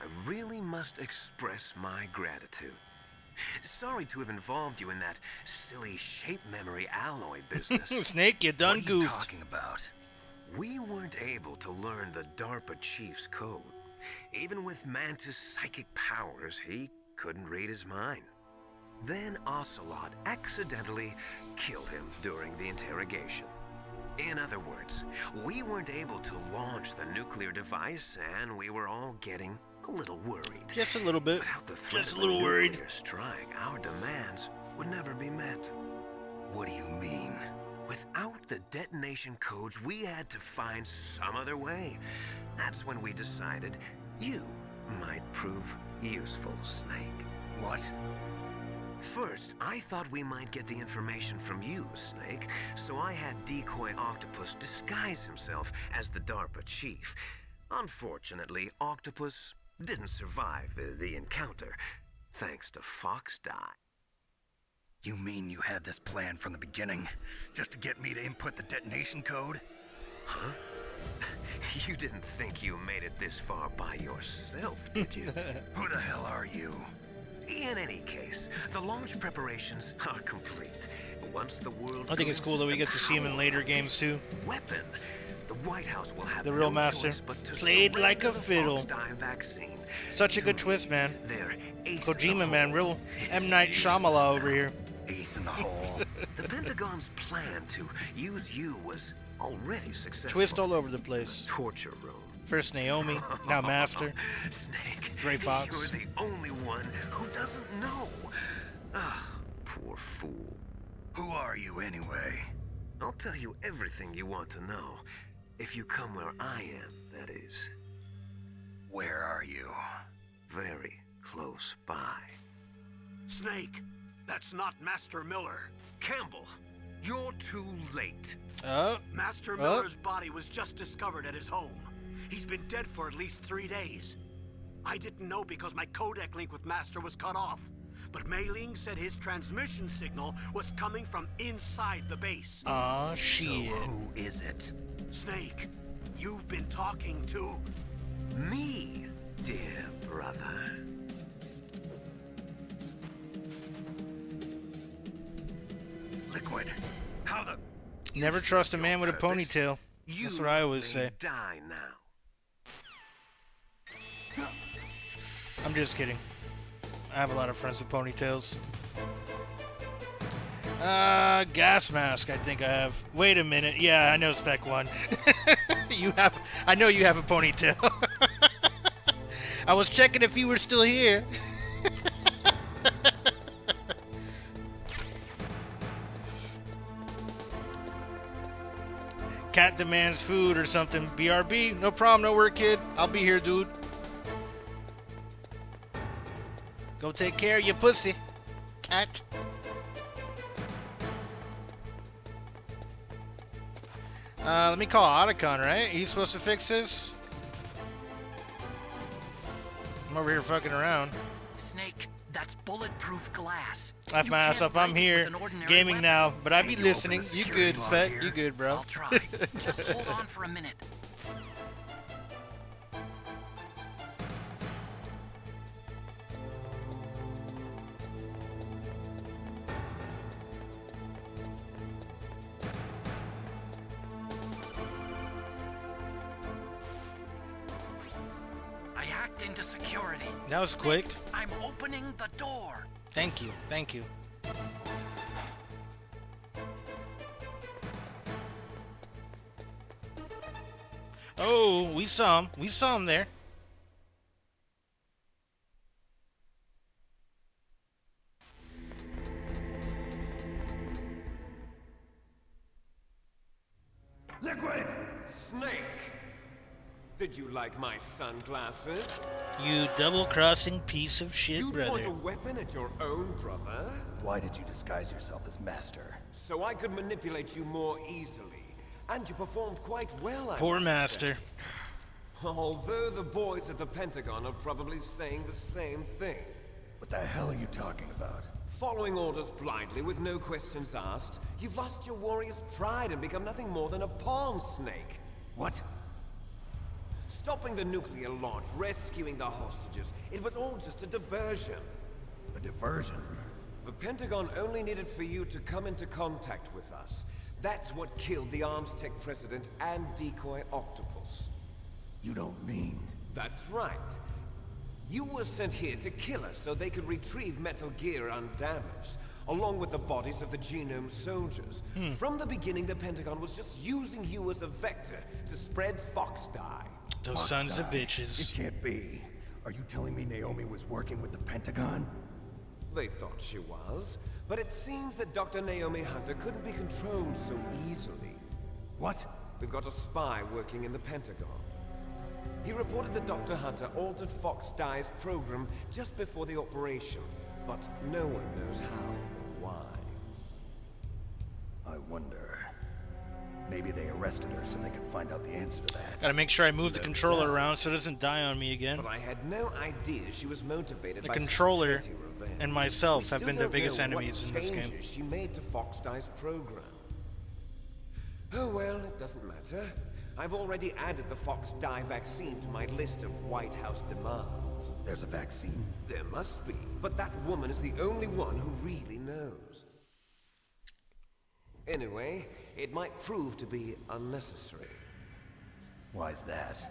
I really must express my gratitude. Sorry to have involved you in that silly shape memory alloy business. Snake, you done What are you goofed. talking about? We weren't able to learn the DARPA chief's code. Even with Mantis' psychic powers, he couldn't read his mind. Then Ocelot accidentally killed him during the interrogation. In other words, we weren't able to launch the nuclear device, and we were all getting a little worried. Just a little bit. Without the threat Just a of little worried. nuclear strike, our demands would never be met. What do you mean? Without the detonation codes, we had to find some other way. That's when we decided you might prove useful, Snake. What? First, I thought we might get the information from you, Snake, so I had Decoy Octopus disguise himself as the DARPA chief. Unfortunately, Octopus didn't survive the encounter, thanks to Fox Die. You mean you had this plan from the beginning? Just to get me to input the detonation code? Huh? You didn't think you made it this far by yourself, did you? Who the hell are you? In any case, the launch preparations are complete. Once the world I think it's cool that we get to see him in later games too. Weapon, the White House will have The real no master. choice but to Played surrender like a the fiddle. Fox Die vaccine. Such a good twist, man. Their ace Kojima, man. Real M. Night Shyamalan over here. Ace in the hole. The Pentagon's plan to use you was Already successful. Twist all over the place. Torture room. First Naomi, now Master. Snake. Gray Fox. You're the only one who doesn't know. Ah, poor fool. Who are you anyway? I'll tell you everything you want to know. If you come where I am, that is. Where are you? Very close by. Snake, that's not Master Miller. Campbell, you're too late. Master Miller's body was just discovered at his home. He's been dead for at least 3 days. I didn't know because my codec link with Master was cut off. But Mei Ling said his transmission signal was coming from inside the base. Aw, shit. So who is it? Snake, you've been talking to... Me, dear brother. Liquid. How the... Never trust a man with a ponytail. That's what I always say. Die now. I'm just kidding. I have a lot of friends with ponytails. Gas mask, I think I have. Wait a minute. Yeah, I know Spec 1. I know you have a ponytail. I was checking if you were still here. Cat demands food or something. BRB, no problem, no work, kid. I'll be here, dude. Go take care of your pussy, cat. Let me call Otacon, right? He's supposed to fix this. I'm over here fucking around. Snake, that's bulletproof glass. Laugh my ass off. I'm here, gaming now, but I be listening. You good, Fett? You good, bro? I'll try. Just hold on for a minute. I hacked into security. That was quick. I'm opening the door. Thank you. Thank you. Oh, we saw him. We saw him there. Liquid! Snake! Did you like my sunglasses? You double-crossing piece of shit, You'd brother. point a weapon at your own brother? Why did you disguise yourself as Master? So I could manipulate you more easily. And you performed quite well, I Poor must Master. say. Although the boys at the Pentagon are probably saying the same thing. What the hell are you talking about? Following orders blindly with no questions asked, you've lost your warrior's pride and become nothing more than a pawn, Snake. What? Stopping the nuclear launch, rescuing the hostages, it was all just a diversion. A diversion? The Pentagon only needed for you to come into contact with us. That's what killed the Arms Tech president and decoy Octopus. You don't mean... That's right. You were sent here to kill us so they could retrieve Metal Gear undamaged, along with the bodies of the Genome soldiers. From the beginning, the Pentagon was just using you as a vector to spread Fox dye. Those sons of bitches. It can't be. Are you telling me Naomi was working with the Pentagon? They thought she was, but it seems that Dr. Naomi Hunter couldn't be controlled so easily. What? We've got a spy working in the Pentagon. He reported that Dr. Hunter altered Fox Dye's program just before the operation, but no one knows how or why. I wonder... Maybe they arrested her so they could find out the answer to that. Gotta make sure I move the controller around so it doesn't die on me again. But I had no idea she was motivated The by controller such petty revenge. and myself We have still been the don't biggest know enemies what in this game. changes she made to Fox Dye's program. Oh well, it doesn't matter. I've already added the Fox Dye vaccine to my list of White House demands. There's a vaccine? There must be, but that woman is the only one who really knows. Anyway, it might prove to be unnecessary. Why's that?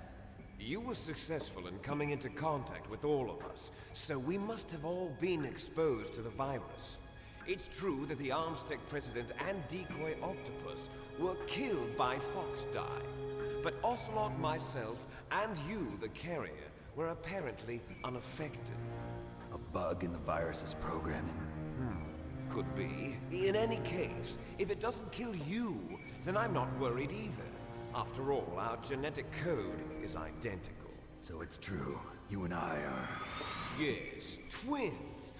You were successful in coming into contact with all of us, so we must have all been exposed to the virus. It's true that the Armstech president and decoy octopus were killed by Foxdie. But Ocelot, myself, and you, the carrier, were apparently unaffected. A bug in the virus's programming? Could be. In any case, if it doesn't kill you, then I'm not worried either. After all, our genetic code is identical. So it's true. You and I are... Yes, twins.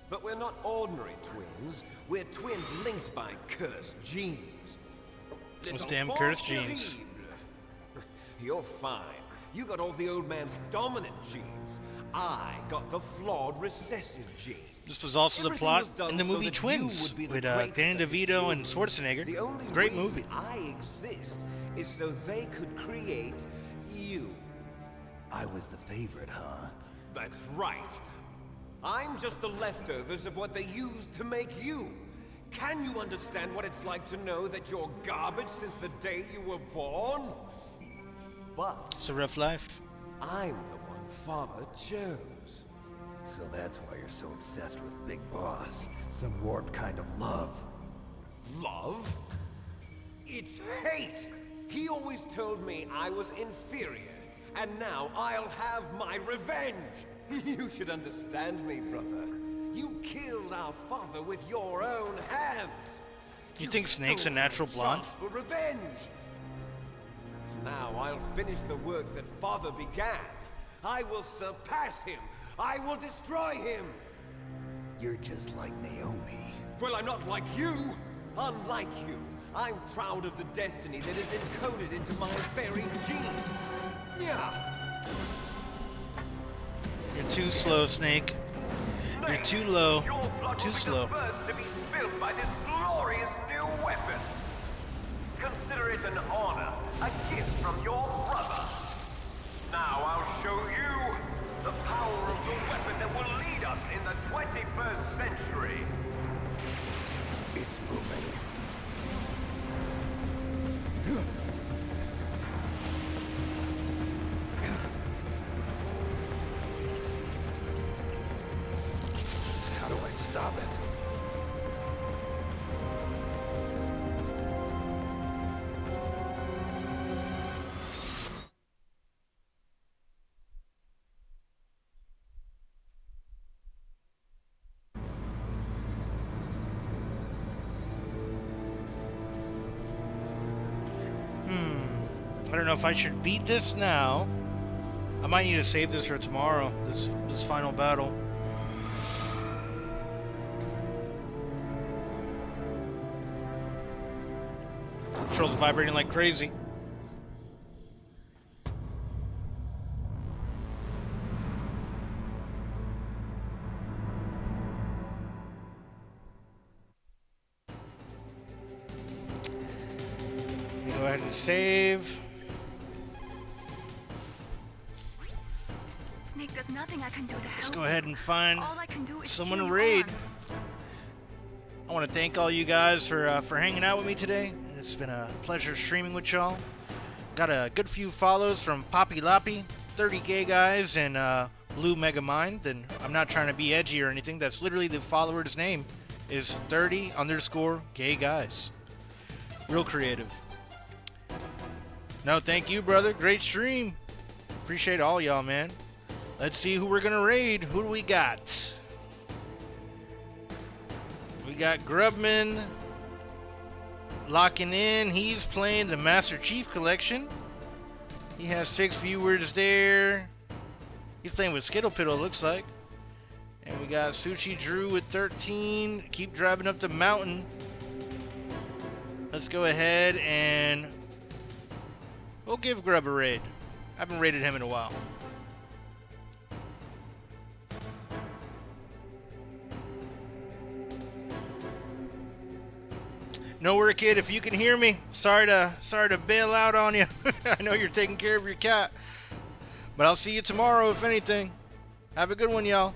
But we're not ordinary twins. We're twins linked by cursed genes. Those damn cursed genes. You're fine. You got all the old man's dominant genes. I got the flawed recessive genes. This was also the plot in the movie Twins with Danny DeVito and Schwarzenegger. The only Great reason movie. I exist is so they could create you. I was the favorite, huh? That's right. I'm just the leftovers of what they used to make you. Can you understand what it's like to know that you're garbage since the day you were born? But it's a rough life. I'm the one Father chose. So that's why you're so obsessed with Big Boss. Some warped kind of love. Love? It's hate! He always told me I was inferior. And now I'll have my revenge! You should understand me, brother. You killed our father with your own hands. You think Snake's a natural blonde? For revenge. Now I'll finish the work that Father began. I will surpass him. I will destroy him. You're just like Naomi. Well, I'm not like you. Unlike you, I'm proud of the destiny that is encoded into my very genes. Yeah. You're too slow, Snake. You're too low. Too slow. To be spilled by this glorious new weapon. Consider it an honor, a gift from your brother. Now I'll show you the power of the weapon that will lead us in the 21st century. It's moving. How do I stop it? I don't know if I should beat this now. I might need to save this for tomorrow, this final battle. Controls vibrating like crazy. Go ahead and save. Snake, there's nothing I can do to help. Let's go ahead and find All I can do is someone to cheer you raid. on. I want to thank all you guys for hanging out with me today. It's been a pleasure streaming with y'all. Got a good few follows from Poppy Loppy, 30 Gay Guys, and Blue Mega Mind. And I'm not trying to be edgy or anything. That's literally the follower's name is 30_Gay Guys. Real creative. No, thank you, brother. Great stream. Appreciate all y'all, man. Let's see who we're gonna raid. Who do we got? We got Grubman locking in. He's playing the Master Chief Collection. He has 6 viewers there. He's playing with Skittle Piddle, looks like. And we got Sushi Drew with 13. Keep driving up the mountain. Let's go ahead and we'll give Grub a raid. I haven't raided him in a while. No work, kid. If you can hear me, sorry to bail out on you. I know you're taking care of your cat, but I'll see you tomorrow if anything. Have a good one, y'all.